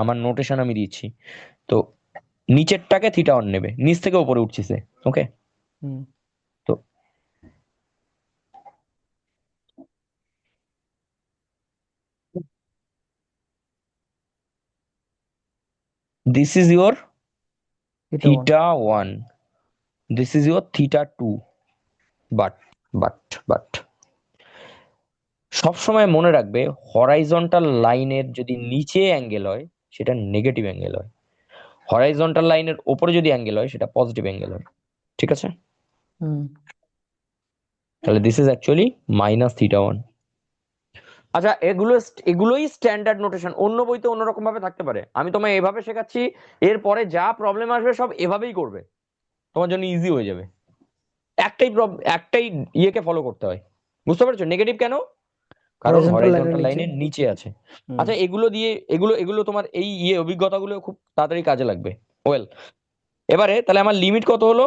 আমার নোটেশন আমি দিচ্ছি। তো নিচেরটাকে থিটা ওয়ান নেবে, নিচ থেকে উপরে উঠছি সে, ওকে। হুম তো দিস ইজ ইউর এটা one. Theta one, this is your theta two. But but but সবসময় মনে রাখবে, হরাইজন্টাল লাইনের যদি নিচে অ্যাঙ্গেল হয় সেটা নেগেটিভ অ্যাঙ্গেল হয়, হরাইজন্টাল লাইনের ওপরে যদি অ্যাঙ্গেল হয় সেটা পজিটিভ অ্যাঙ্গেল হয়, ঠিক আছে। হুম তাহলে this is actually minus theta one. আচ্ছা এগুলোই স্ট্যান্ডার্ড নোটেশন, অন্য বইতে অন্যরকম ভাবে থাকতে পারে, আমি তোমায় এভাবে শেখাচ্ছি, এরপরে যা প্রবলেম আসবে সব এভাবেই করবে, তোমার জন্য ইজি হয়ে যাবে। একটাই ইয়েকে ফলো করতে হয়, বুঝতে পারছো নেগেটিভ কেন? কারণ হরাইজন্টাল লাইনের হরাইজন্টাল নিচে। লাইনের নিচে আছে। হুম। আচ্ছা এগুলো দিয়ে, এগুলো এগুলো তোমার এই অভিজ্ঞতাগুলো খুব তাড়াতাড়ি কাজে লাগবে। ওয়েল, এবারে তাহলে আমার লিমিট কত হলো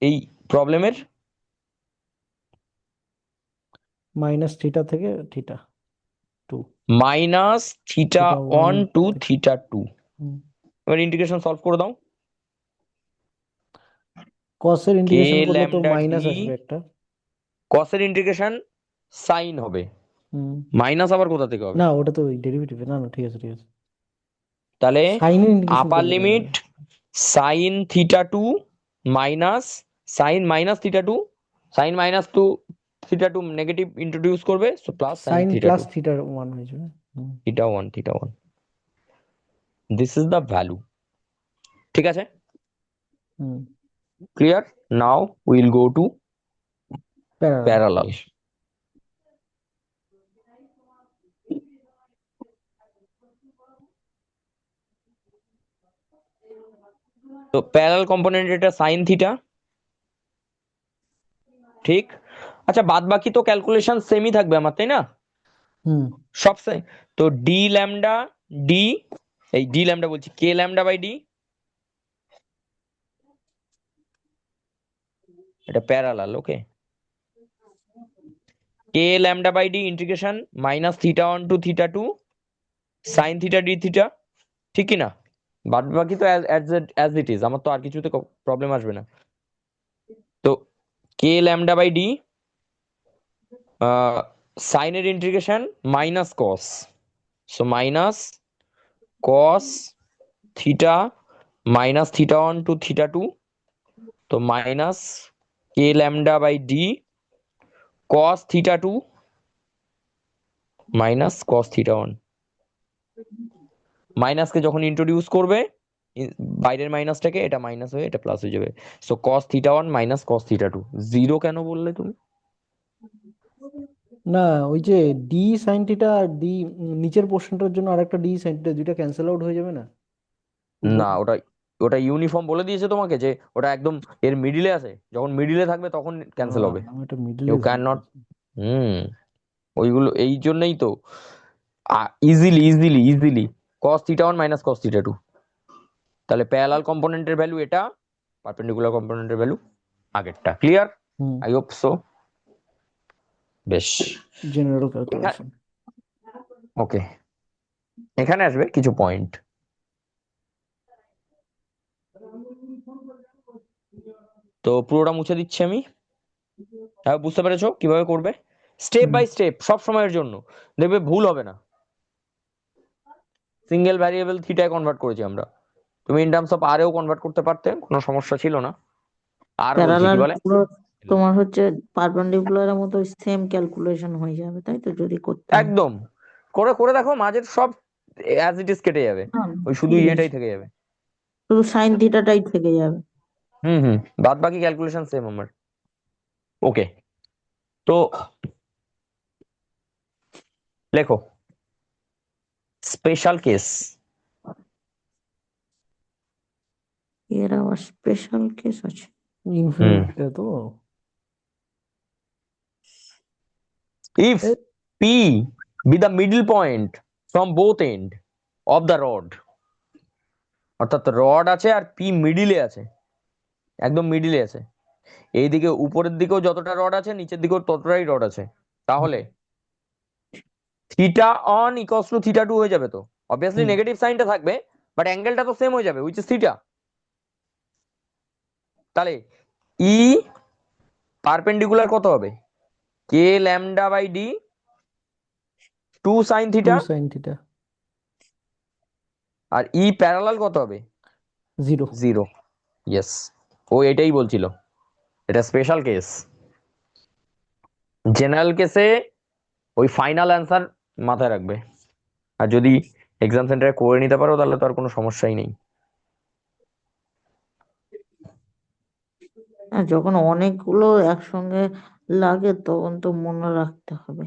এই প্রবলেমের? মাইনাস থিটা থেকে theta two. Minus theta theta one one two থেকে। Theta two. হুম। এবার ইন্টিগ্রেশন সলভ করে দাও। কসের কে ইন্টিগ্রেশন করলে তো ল্যামডা মাইনাস ডি, আসবে একটা। কসের ইন্টিগ্রেশন সাইন হবে, হুম। মাইনাস আবার কোথা থেকে হবে? না ওটা তো ডেরিভেটিভ, না না ঠিক আছে ঠিক আছে। তাহলে সাইনের ইন্টিগ্রেশন আপার করলে কেন হবে? Limit sine theta two minus sine minus theta two, sine minus two theta two negative introduce করবে, so plus sine sine theta plus two, theta one হয়ে যাবে। হুম theta one theta one, this is the value, ঠিক আছে। হুম। Clear? Now will go to parallel. Parallel. তো parallel component এটা sine theta, ঠিক। আচ্ছা বাদ বাকি তো ক্যালকুলেশন সেমই থাকবে আমার, তাই না? হুম। সব সেম। তো ডি ল্যামডা ডি, এই ডি ল্যামডা বলছি, কে ল্যামডা বাই ডি, এটা parallel, okay. K lambda by d integration minus theta one to theta two sine theta d theta, ঠিক কি না? বাদ বাকি তো অ্যাজ ইট ইজ, আমার তো আর কিছুতে প্রবলেম আসবে না। তো কে ল্যামডা বাই ডি, সাইনের integration minus cos, so minus cos theta minus theta one to theta two, তো minus k lambda by d cos theta two minus cos theta one. মাইনাসকে যখন ইন্ট্রোডিউস করবে বাইরের মাইনাসটাকে, এটা মাইনাস হয়ে এটা plus হয়ে যাবে, so cos theta one minus cos theta two. Zero কেন বললে তুমি? না ওই যে ডি সাইন থিটা আর ডি, নিচের পোর্শনটার জন্য আরেকটা ডি সাইন থিটা, দুইটা ক্যান্সেল আউট হয়ে যাবে না না, উপরে? ওটা ওটা ইউনিফর্ম বলে দিয়েছে তোমাকে যে ওটা একদম এর মিডিলে আছে, যখন মিডিলে থাকবে তখন ক্যান্সেল হবে, আমি এটা ইউ মিডলে ক্যান ধরে নট। নিয়েছি। হুম, ওইগুলো এই জন্যই তো easily easily easily cos theta one minus cos theta two, তাহলে প্যারালাল কম্পোনেন্টের ভ্যালু এটা, পারপেন্ডিকুলার কম্পোনেন্টের ভ্যালু আগেরটা। Clear? Hmm. I hope so. বেশ, জেনারেল ক্যালকুলেশন। ওকে, এখানে আসবে কিছু পয়েন্ট। তো পুরোটা মুছে দিচ্ছি আমি। হ্যাঁ, বুঝতে পেরেছো কিভাবে করবে? স্টেপ হুম বাই স্টেপ, সব সময়ের জন্য দেখবে ভুল হবে না। সিঙ্গেল ভ্যারিয়েবল থিটায় কনভার্ট করেছি আমরা, তুমি ইন টার্মস অফ আরেও কনভার্ট করতে পারতে, কোনো সমস্যা ছিল না। আর বলছি কি প্যারালাল বলে, পুরো তোমার হচ্ছে পারপেন্ডিকুলারের মতো সেম ক্যালকুলেশন হয়ে যাবে, তাই তো, যদি করতে হয়। একদম করে করে দেখো, মাঝের সব অ্যাজ ইট ইজ কেটে যাবে, হ্যাঁ, ওই শুধু ঠিক আছে, ইয়েটাই থেকে যাবে। শুধু সাইন থিটাটাই থেকে যাবে। হুম, বাদ বাকি ক্যালকুলেশন সেম আমার। ওকে, তো লেখো স্পেশাল কেস। এর আবার স্পেশাল কেস আছে? হুম, ইনফিনিটিটা তো if P be the middle point from both end of the rod, অর্থাৎ রড আছে আর পি মিডিলে আছে, একদম মিডিলে আছে, এইদিকে উপরের দিকেও যতটা রড আছে নিচের দিকেও ততটাই রড আছে, তাহলে theta one equals to theta two হয়ে যাবে। তো অবভিয়াসলি হুম নেগেটিভ সাইনটা থাকবে, বাট অ্যাঙ্গেলটা তো সেম হয়ে যাবে, উইচ ইজ থিটা। তাহলে ই পারপেন্ডিকুলার কত হবে? K lambda by d 2 sine two theta. Sine theta আর ই প্যারালাল কত হবে? 0। 0। ইয়েস, ও এটাই বলছিল, এটা স্পেশাল কেস। জেনারেল কেসে ওই ফাইনাল অ্যান্সার মাথায় রাখবে, আর যদি এক্সাম সেন্টারে করে নিতে পারো তাহলে তো আর কোনো সমস্যাই নেই। হ্যাঁ, যখন অনেকগুলো একসঙ্গে লাগে তখন তো মনে রাখতে হবে,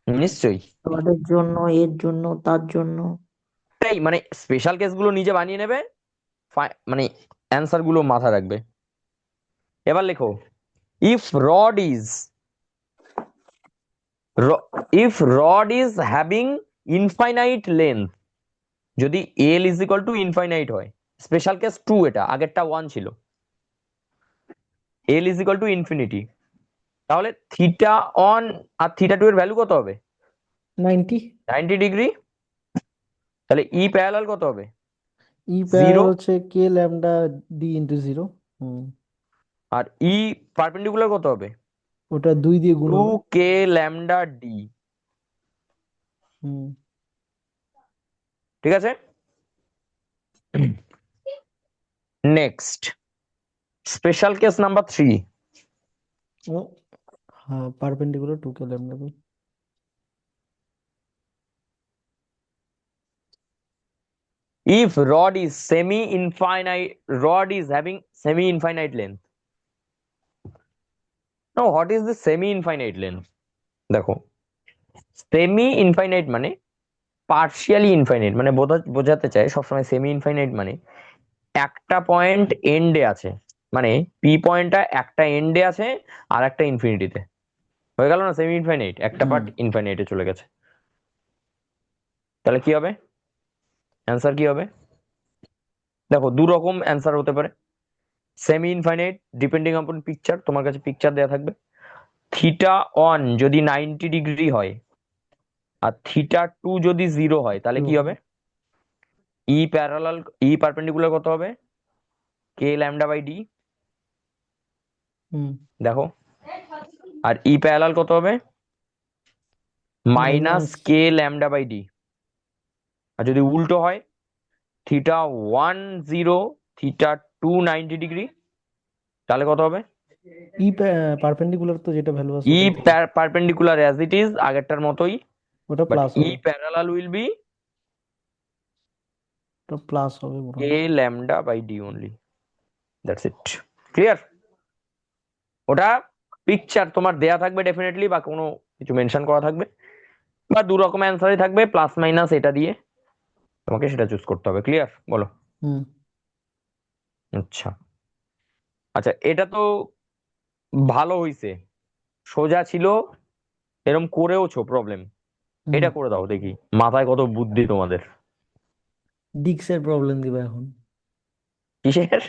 নিশ্চয়ই, তাদের জন্য, এর জন্য, তার জন্য। তাই মানে স্পেশাল কেসগুলো নিজে বানিয়ে নেবে, মানে অ্যান্সার গুলো মাথায় রাখবে। এবার লেখো, if rod is if rod is having infinite length, যদি L is equal to infinite হয়, স্পেশাল কেস 2, এটা আগেরটা 1 ছিল, L is equal to infinity, তাহলে থিটা অন আর থিটা টু এর ভ্যালু কত হবে? 90। 90 ডিগ্রি। তাহলে ই প্যারালাল কত হবে? ই 0। প্যারালাল হচ্ছে কে ল্যামডা ডি ইন্টু 0। হুম আর ই পারপেন্ডিকুলার কত হবে? ওটা 2 দিয়ে গুণ টু হবে। K lambda D. হুম ঠিক আছে, নেক্সট স্পেশাল কেস নাম্বার 3। ও হ্যাঁ, perpendicular 2 k lambda by. If rod is semi-infinite, rod is having semi-infinite length. Now, what is the semi-infinite length? দেখো, সেমি ইনফাইনাইট মানে পার্শিয়ালি ইনফাইনাইট, মানে বোঝাতে চায় সবসময় সেমি ইনফাইনাইট মানে একটা পয়েন্ট এন্ডে আছে, মানে পি পয়েন্টটা একটা এন্ডে আছে আর একটা ইনফিনিটিতে, হয়ে গেল না সেমি ইনফাইনাইট, একটা হুম পার্ট ইনফাইনাইটে চলে গেছে। তাহলে কি হবে, অ্যান্সার কি হবে? দেখো, দু রকম অ্যান্সার হতে পারে। সেমি ইনফাইনাইট ডিপেন্ডিং আপন পিকচার, তোমার কাছে পিকচার দেওয়া থাকবে, থিটা অন যদি 90 ডিগ্রি হয় আর থিটা টু যদি 0 হয়, তাহলে কি হবে? ই প্যারালাল, ই পারপেন্ডিকুলার কত হবে? K lambda by d. হুম দেখো, আর ই প্যারালাল কত হবে? Minus minus k lambda by d. আর যদি উল্টো হয়, থিটা 1 0, থিটা 2 90 ডিগ্রি, তাহলে কত হবে? ই পারপেন্ডিকুলার তো যেটা ভ্যালু আছে ই ওটাই থাকবে। পারপেন্ডিকুলার অ্যাজ ইট ইজ আগেরটার মতোই, ওটা বাট প্লাস ই হবে, প্যারালাল উইল বি ওটা প্লাস হবে মনে কে হয়। Lambda by d only. That's it, clear? ওটা পিকচার তোমার দেয়া থাকবে ডেফিনেটলি, বা কোনো কিছু মেনশন করা থাকবে, বা দু রকম অ্যান্সারই থাকবে, প্লাস মাইনাস এটা দিয়ে তোমাকে সেটা চুজ করতে হবে। ক্লিয়ার? বলো। হুম আচ্ছা, আচ্ছা, এটা তো ভালো হইছে, সোজা ছিল, এরকম করেওছো প্রবলেম, হুম এটা করে দাও দেখি, মাথায় কত বুদ্ধি তোমাদের। ডিক্সের প্রবলেম দিবা এখন, কিসের?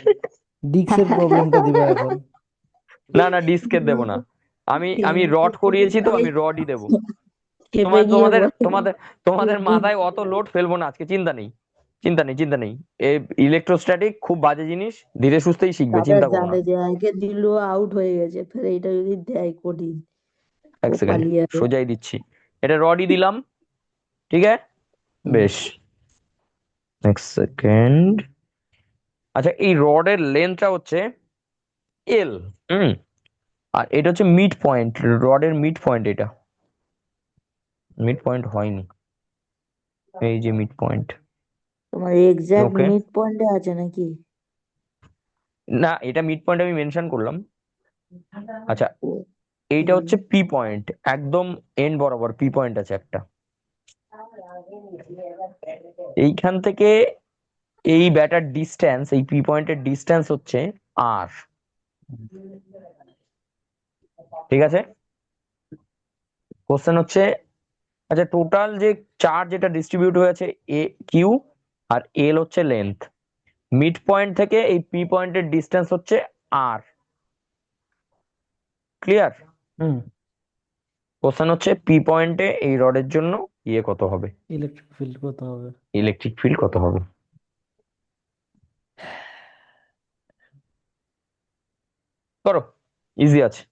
ডিক্সের প্রবলেমটা দিবা এখন। না না, ডিস্কের দেবো না, আমি আমি রড করিয়েছি তো, আমি রডই দেবো। খেপে তোমার গিয়ে তোমাদের বলে, তোমাদের তোমাদের মাথায় অত লোড ফেলবো না আজকে, চিন্তা নেই। চিন্তা নেই, চিন্তা নেই। এই ইলেকট্রোস্ট্যাটিক খুব বাজে জিনিস, ধীরে সুস্থেই শিখবে, দাদা চিন্তা করো না। জানে যে আগে দিল আউট হয়ে গেছে, ফের এইটা যদি দেয় কঠিন, এক ও সেকেন্ড, পালিয়ে যাবে। সোজাই দিচ্ছি। এটা রডই দিলাম, ঠিক আছে, হুম। বেশ। এক সেকেন্ড। আচ্ছা, এই রডের লেন্থটা হচ্ছে এল। হুম। আর এটা হচ্ছে মিড পয়েন্ট, রডের মিড পয়েন্ট, এটা মিড পয়েন্ট হয়নি, এই যে মিড পয়েন্ট। তোমার এক্সাক্ট ওকে, মিড পয়েন্টে আছে নাকি? না এটা মিড পয়েন্ট আমি মেনশন করলাম। আচ্ছা, ও, এইটা হুম। হচ্ছে পি পয়েন্ট, একদম এন্ড বরাবর পি পয়েন্ট আছে একটা। এইখান থেকে এই ব্যাটার ডিস্টেন্স, এই পি পয়েন্টের ডিস্টেন্স হচ্ছে আর, ঠিক আছে। কোশ্চেন হচ্ছে, আচ্ছা টোটাল যে চার্জ যেটা ডিস্ট্রিবিউট হয়েছে এ কিউ, আর এল হচ্ছে লেন্থ, মিড পয়েন্ট থেকে এই পি পয়েন্টের ডিস্টেন্স হচ্ছে আর। ক্লিয়ার? হুম। কোশ্চেন হচ্ছে পি পয়েন্টে এই রডের জন্য ইয়ে কত হবে, ইলেকট্রিক ফিল্ড কত হবে? ইলেকট্রিক ফিল্ড কত হবে। করো, ইজি আছে।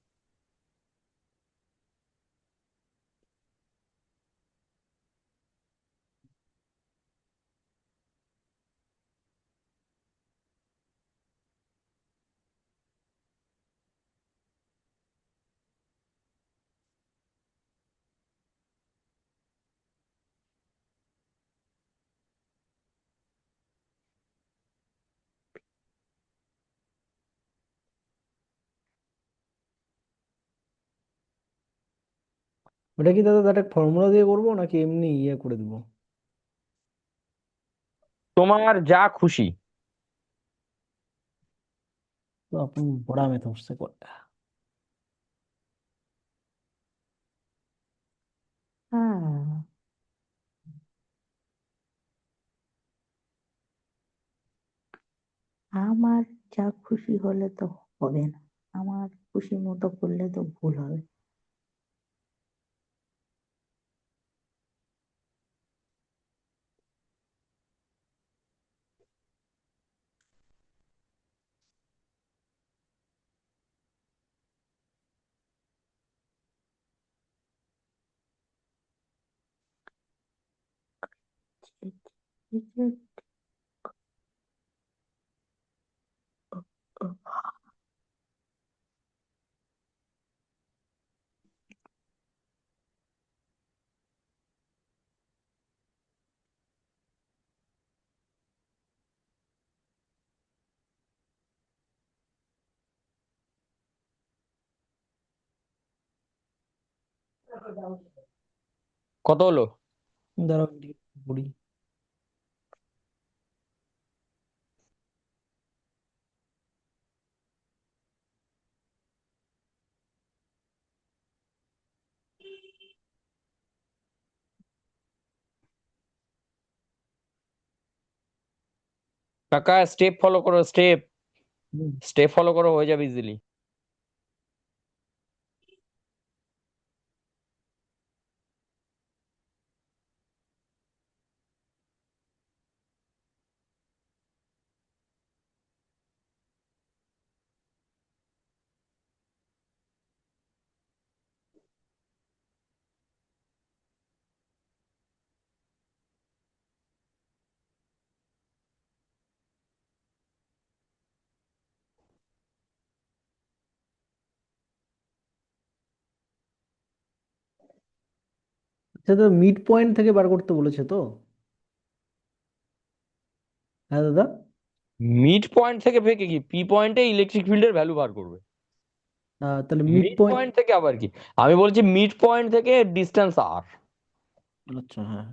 ওটা কি দাদা একটা ফর্মুলা দিয়ে করবো নাকি এমনি ইয়ে করে দিব? তোমার যা খুশি। तो अपन बड़ा में तो उससे कर। হ্যাঁ, আমার যা খুশি হলে তো হবে না, আমার খুশি মতো করলে তো ভুল হবে। কত হলো? दारा बुड़ी। কাকা স্টেপ ফলো করো, স্টেপ স্টেপ ফলো করো, হয়ে যাবে ইজিলি। আচ্ছা দাদা মিড পয়েন্ট থেকে বার করতে বলেছে তো? হ্যাঁ দাদা। মিড পয়েন্ট থেকে ভেকে কি পি পয়েন্টে ইলেকট্রিক ফিল্ডের ভ্যালু বার করবে? তাহলে মিড মিড পয়েন্ট। পয়েন্ট থেকে আবার কি, আমি বলছি মিড পয়েন্ট থেকে ডিস্টেন্স আর। আচ্ছা হ্যাঁ।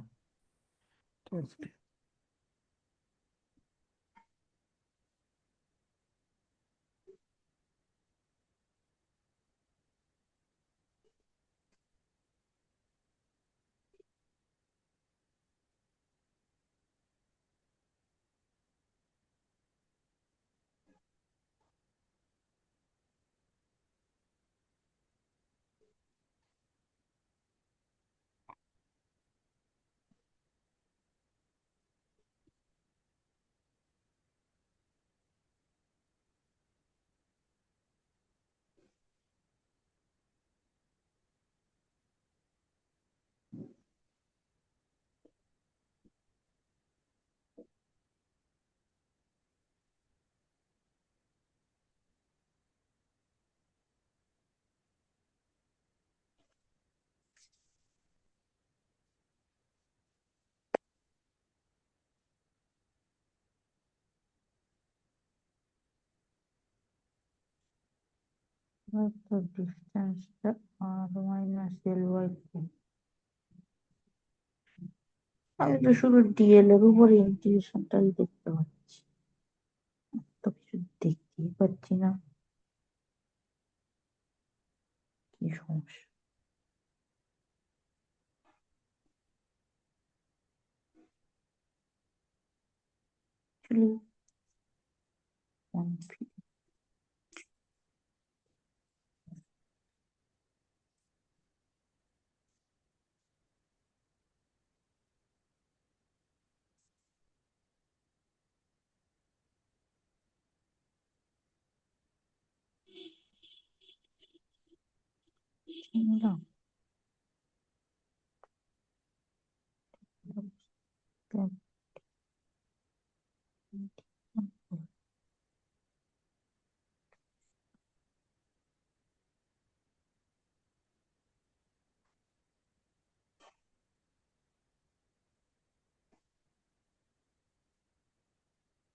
তো ডিস্টেন্সটা আর মাইনাস এল বাই টু। আমি তো শুধু ডিএল এর উপর ইন্টিগ্রেশনটাই দেখতে পাচ্ছি, তো কিছু দেখতেই পাচ্ছি না। কি সমস্যা? Actually, না,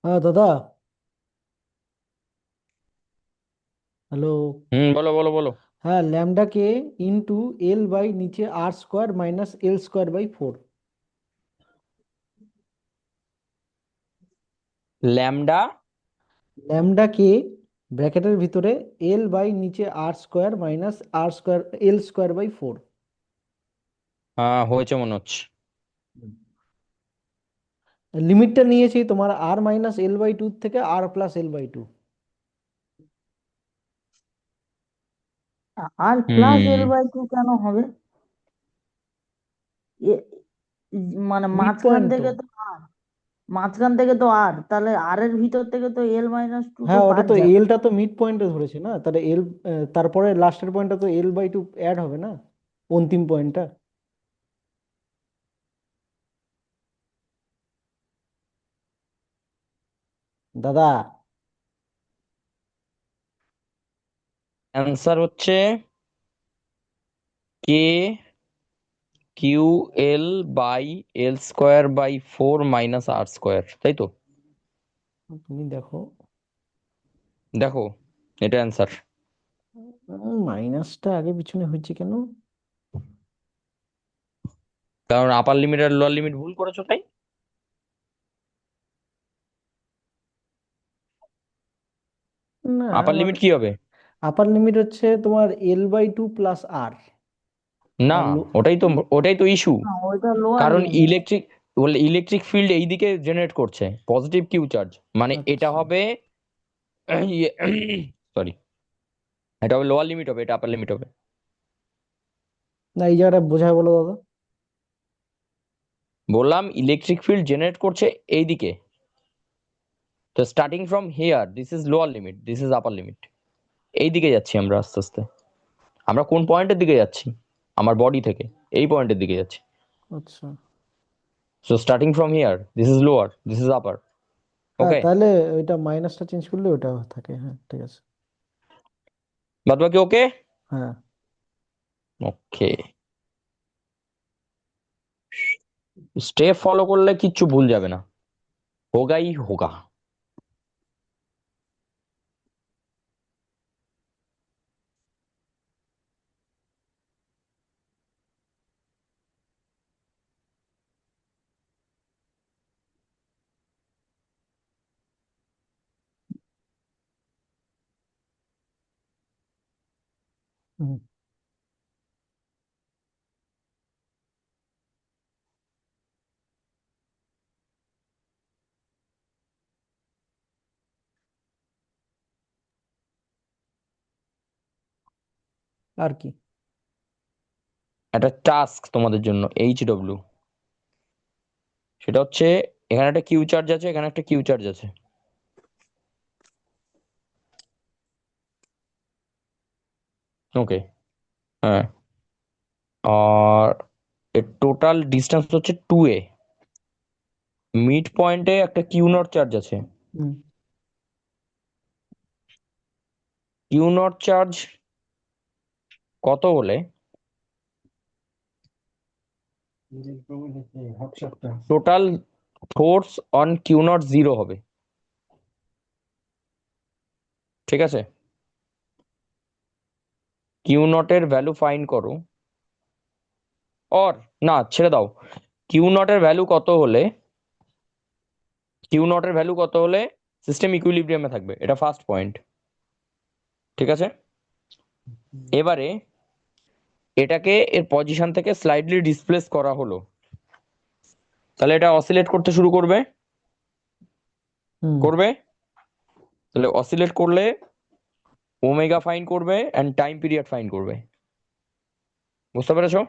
হ্যাঁ দাদা, হ্যালো। বলো বলো বলো। হ্যাঁ, lambda k into L by নিচে R squared minus L squared by 4। Lambda. Lambda k ব্র্যাকেটের ভিতরে এল বাই নিচে R squared minus R squared L squared by 4। হ্যাঁ, হয়েছে মনে হচ্ছে। লিমিটটা নিয়েছি তোমার R minus L by two থেকে R plus L by two. R plus L হুম। বাই টু কেন হবে? এ- মানে মিড পয়েন্ট তো। মাঝখান থেকে তো আর, তাহলে আর এর ভিতর থেকে তো এল মাইনাস টু তো হ্যাঁ, ওটা বাদ তো যাবে। এলটা তো মিড পয়েন্টে ধরেছে না, তাহলে এল তারপরে লাস্টের পয়েন্টটা তো এল বাই টু অ্যাড হবে না, অন্তিম পয়েন্টটা। দাদা, অ্যান্সার হচ্ছে k q L by L squared by 4 minus R squared, তাই তো? তুমি দেখো, দেখো, এটা অ্যান্সার। মাইনাসটা আগে পিছনে হয়েছে কেন? কারণ আপার লিমিট আর লোয়ার লিমিট ভুল করেছো, তাই। না, আপার লিমিট কি হবে? আপার লিমিট হচ্ছে তোমার এল বাই টু প্লাস আর। না, আর ওটাই তো ইস্যু। না, ওইটা লোয়ার কারণ লিমিট। ইলেকট্রিক ফিল্ড এইদিকে জেনারেট করছে পজিটিভ কিউ চার্জ, মানে এটা আচ্ছা, হবে সরি, এটা হবে লোয়ার লিমিট হবে, এটা আপার লিমিট হবে। না এই জায়গাটা বোঝায় বলো দাদা। বললাম ইলেকট্রিক ফিল্ড জেনারেট করছে এইদিকে, তো starting from here this is lower limit, this is upper limit. এই দিকে যাচ্ছি আমরা আস্তে আস্তে। আমরা কোন পয়েন্টের দিকে যাচ্ছি? আমার বডি থেকে এই পয়েন্টের দিকে যাচ্ছি। আচ্ছা, so starting from here this is lower, this is upper. হ্যাঁ ওকে, তাহলে ওইটা মাইনাসটা চেঞ্জ করলে ওটা থাকে, হ্যাঁ ঠিক আছে। বাদ বাকি ওকে। হ্যাঁ, ওকে, স্টেপ ফলো করলে কিচ্ছু ভুল যাবে না, হোগাই হোগা। হুম, আর কি? একটা টাস্ক তোমাদের জন্য, HW। সেটা হচ্ছে, এখানে একটা কিউ চার্জ আছে, এখানে একটা কিউ চার্জ আছে। ওকে, হ্যাঁ। আর এর টোটাল ডিস্টেন্স হচ্ছে 2a। মিড পয়েন্টে একটা কিউ নট চার্জ আছে। হুম, কিউ নট চার্জ কত হলে হোয়াটসঅ্যাপটা total force on q naught 0 হবে? ঠিক আছে, কিউ নটের ভ্যালু ফাইন্ড করো, অর না ছেড়ে দাও, কিউ নটের ভ্যালু কত হলে সিস্টেম ইকুইলিব্রিয়ামে থাকবে, এটা ফার্স্ট পয়েন্ট। ঠিক আছে, এবারে এটাকে এর পজিশন থেকে স্লাইডলি ডিসপ্লেস করা হলো, তাহলে এটা অসিলেট করতে শুরু করবে। হুম তাহলে অসিলেট করলে ওমেগা ফাইন্ড করবে এন্ড টাইম পিরিয়ড ফাইন্ড করবে। বুঝতে পেরেছো?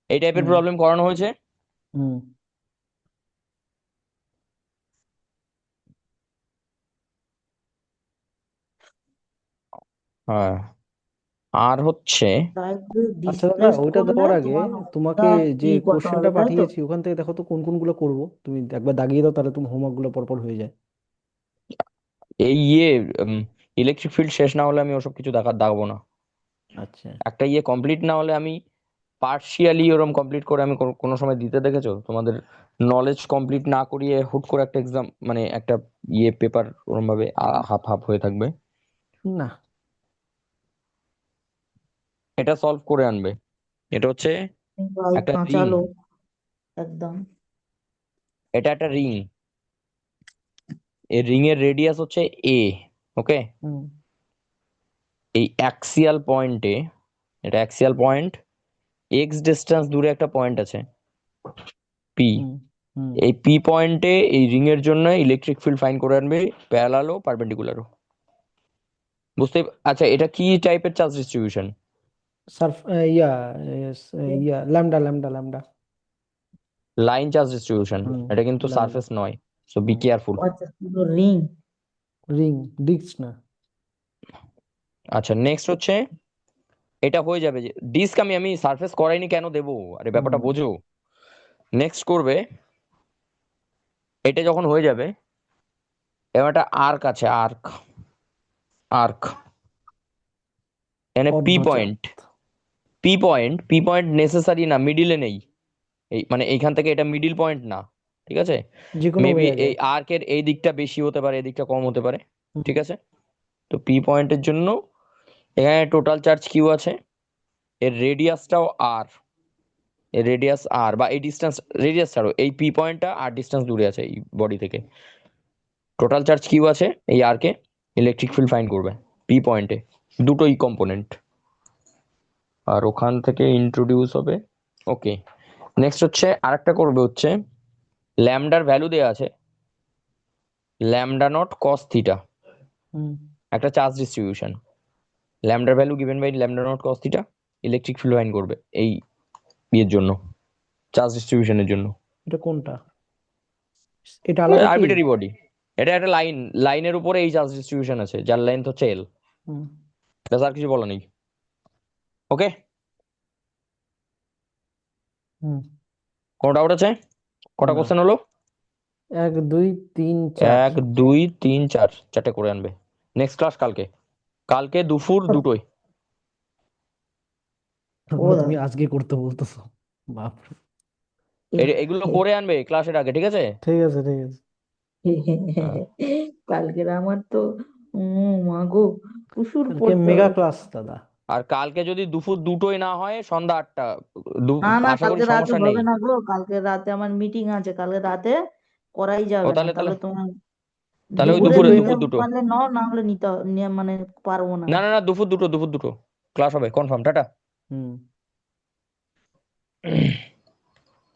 এই টাইপের হুম প্রবলেম করানো হয়েছে। হুম হ্যাঁ, আর হচ্ছে স্লাইডলি আচ্ছা দাদা, ডিসপ্লেসড ওইটা করলে দেওয়ার আগে তোমার তোমাকে ওমেগা যে টি করতে কোশ্চেনটা হবে, তাই তো? পাঠিয়েছি ওখান থেকে দেখো তো কোন কোনগুলো করবো, তুমি একবার দাগিয়ে দাও, তাহলে তোমার হোমওয়ার্ক গুলো পরপর হয়ে যায়। এই ইলেকট্রিক ফিল্ড শেষ না হলে আমি ওসব কিছু দাগাবো না। আচ্ছা। একটা কমপ্লিট না হলে আমি পার্শিয়ালি ওরম কমপ্লিট করে আমি কোনো সময় দিতে দেখেছো তোমাদের? নলেজ কমপ্লিট না করিয়ে হুট করে একটা এক্সাম, মানে একটা পেপার ওরম ভাবে হাফ হাফ হয়ে থাকবে। না। এটা সলভ করে আনবে। এটা হচ্ছে ভাই একটা রিং, কাঁচালো একদম। এটা একটা রিং, এই রিং এর রেডিয়াস হচ্ছে এ। ওকে, হুম এই অ্যাক্সিয়াল পয়েন্টে, এটা অ্যাক্সিয়াল পয়েন্ট, এক্স ডিস্টেন্স দূরে একটা পয়েন্ট আছে পি। হুম হুম এই পি পয়েন্টে এই রিং এর জন্য ইলেকট্রিক ফিল্ড ফাইন্ড করে আনবে, প্যারালাল ও পারপেন্ডিকুলার। বুঝতে, আচ্ছা এটা কি টাইপের চার্জ ডিস্ট্রিবিউশন? সার্ফ yeah yeah lambda lambda lambda. Line charge distribution, হুম এটা কিন্তু ল্যামডা। সারফেস নয়, সো বি হুম কেয়ারফুল। আচ্ছা, পুরো রিং। রিং, ডিস্ক না। আচ্ছা নেক্সট হচ্ছে, এটা হয়ে যাবে যে ডিস্ক আমি সারফেস করাইনি কেন দেবো, আরে ব্যাপারটা হুম বোঝো। নেক্সট করবে, এটা যখন হয়ে যাবে, এবার একটা আর্ক আছে, আর্ক, আর্ক এখানে পি অর্ধচক। পয়েন্ট, পি পয়েন্ট নেসেসারি না, মিডিলে নেই, এই মানে এইখান থেকে এটা মিডিল পয়েন্ট না। ঠিক আছে, যে কোনো মেবি এই জায়গায়। আর্কের এই দিকটা বেশি হতে পারে, এই দিকটা কম হতে পারে। হুম ঠিক আছে, তো পি পয়েন্টের জন্য এখানে টোটাল চার্জ কিউ আছে, এর রেডিয়াসটাও আর, এর রেডিয়াস আর বা এই ডিস্টেন্স, রেডিয়াস ছাড়ো, এই পি পয়েন্টটা আর ডিস্টেন্স দূরে আছে এই বডি থেকে, টোটাল চার্জ কিউ আছে এই আর কে, ইলেকট্রিক ফিল্ড ফাইন্ড করবে পি পয়েন্টে, দুটোই কম্পোনেন্ট, আর ওখান থেকে ইন্ট্রোডিউস হবে। ওকে, নেক্সট হচ্ছে আরেকটা করবে হচ্ছে, ল্যামডার ভ্যালু দেওয়া আছে, ল্যামডা নট কস থিটা, হুম একটা চার্জ ডিস্ট্রিবিউশন, ল্যামডার value given by lambda naught cos theta, electric field find করবে এই ইয়ের জন্য, চার্জ ডিস্ট্রিবিউশনের জন্য। এটা কোনটা? এটা আলাদা কি? আরবিটারি বডি, এটা একটা লাইন, লাইনের উপরে এই চার্জ ডিস্ট্রিবিউশন আছে যার লেন্থ হচ্ছে এল, হুম ব্যাস আর কিছু বলা নেই। ওকে, হুম কোনো ডাউট আছে? কটা না। কোশ্চেন হলো? 1 2 3 4। 1 2 3 4, চারটে করে আনবে। নেক্সট ক্লাস কালকে, কালকে দুপুর দুটোয়। ও তারপরে দা তুমি আজকে করতে বলতেছো? বাপরে। এগুলো করে আনবে ক্লাসের আগে, ঠিক আছে? ঠিক আছে ঠিক আছে। হ্যাঁ। কালকের আমার তো মা গো, প্রচুর কালকে পড়তে মেগা হবে। ক্লাস দাদা। আর কালকে যদি দুপুর দুটোই না হয়, সন্ধ্যা 8টা, না না, আশা করি কালকে রাতে সমস্যা নেই। হবে না গো, কালকে রাতে আমার মিটিং আছে, কালকে রাতে করাই ও যাবে না। তাহলে তাহলে তাহলে তোমার তাহলে ওই দুপুরে দুপুরে নিতে দুপুর দুটো, পারলে নাও, না হলে মানে পারবো না। না না না, দুপুর দুটো ক্লাস হবে কনফার্ম। টাটা। হুম।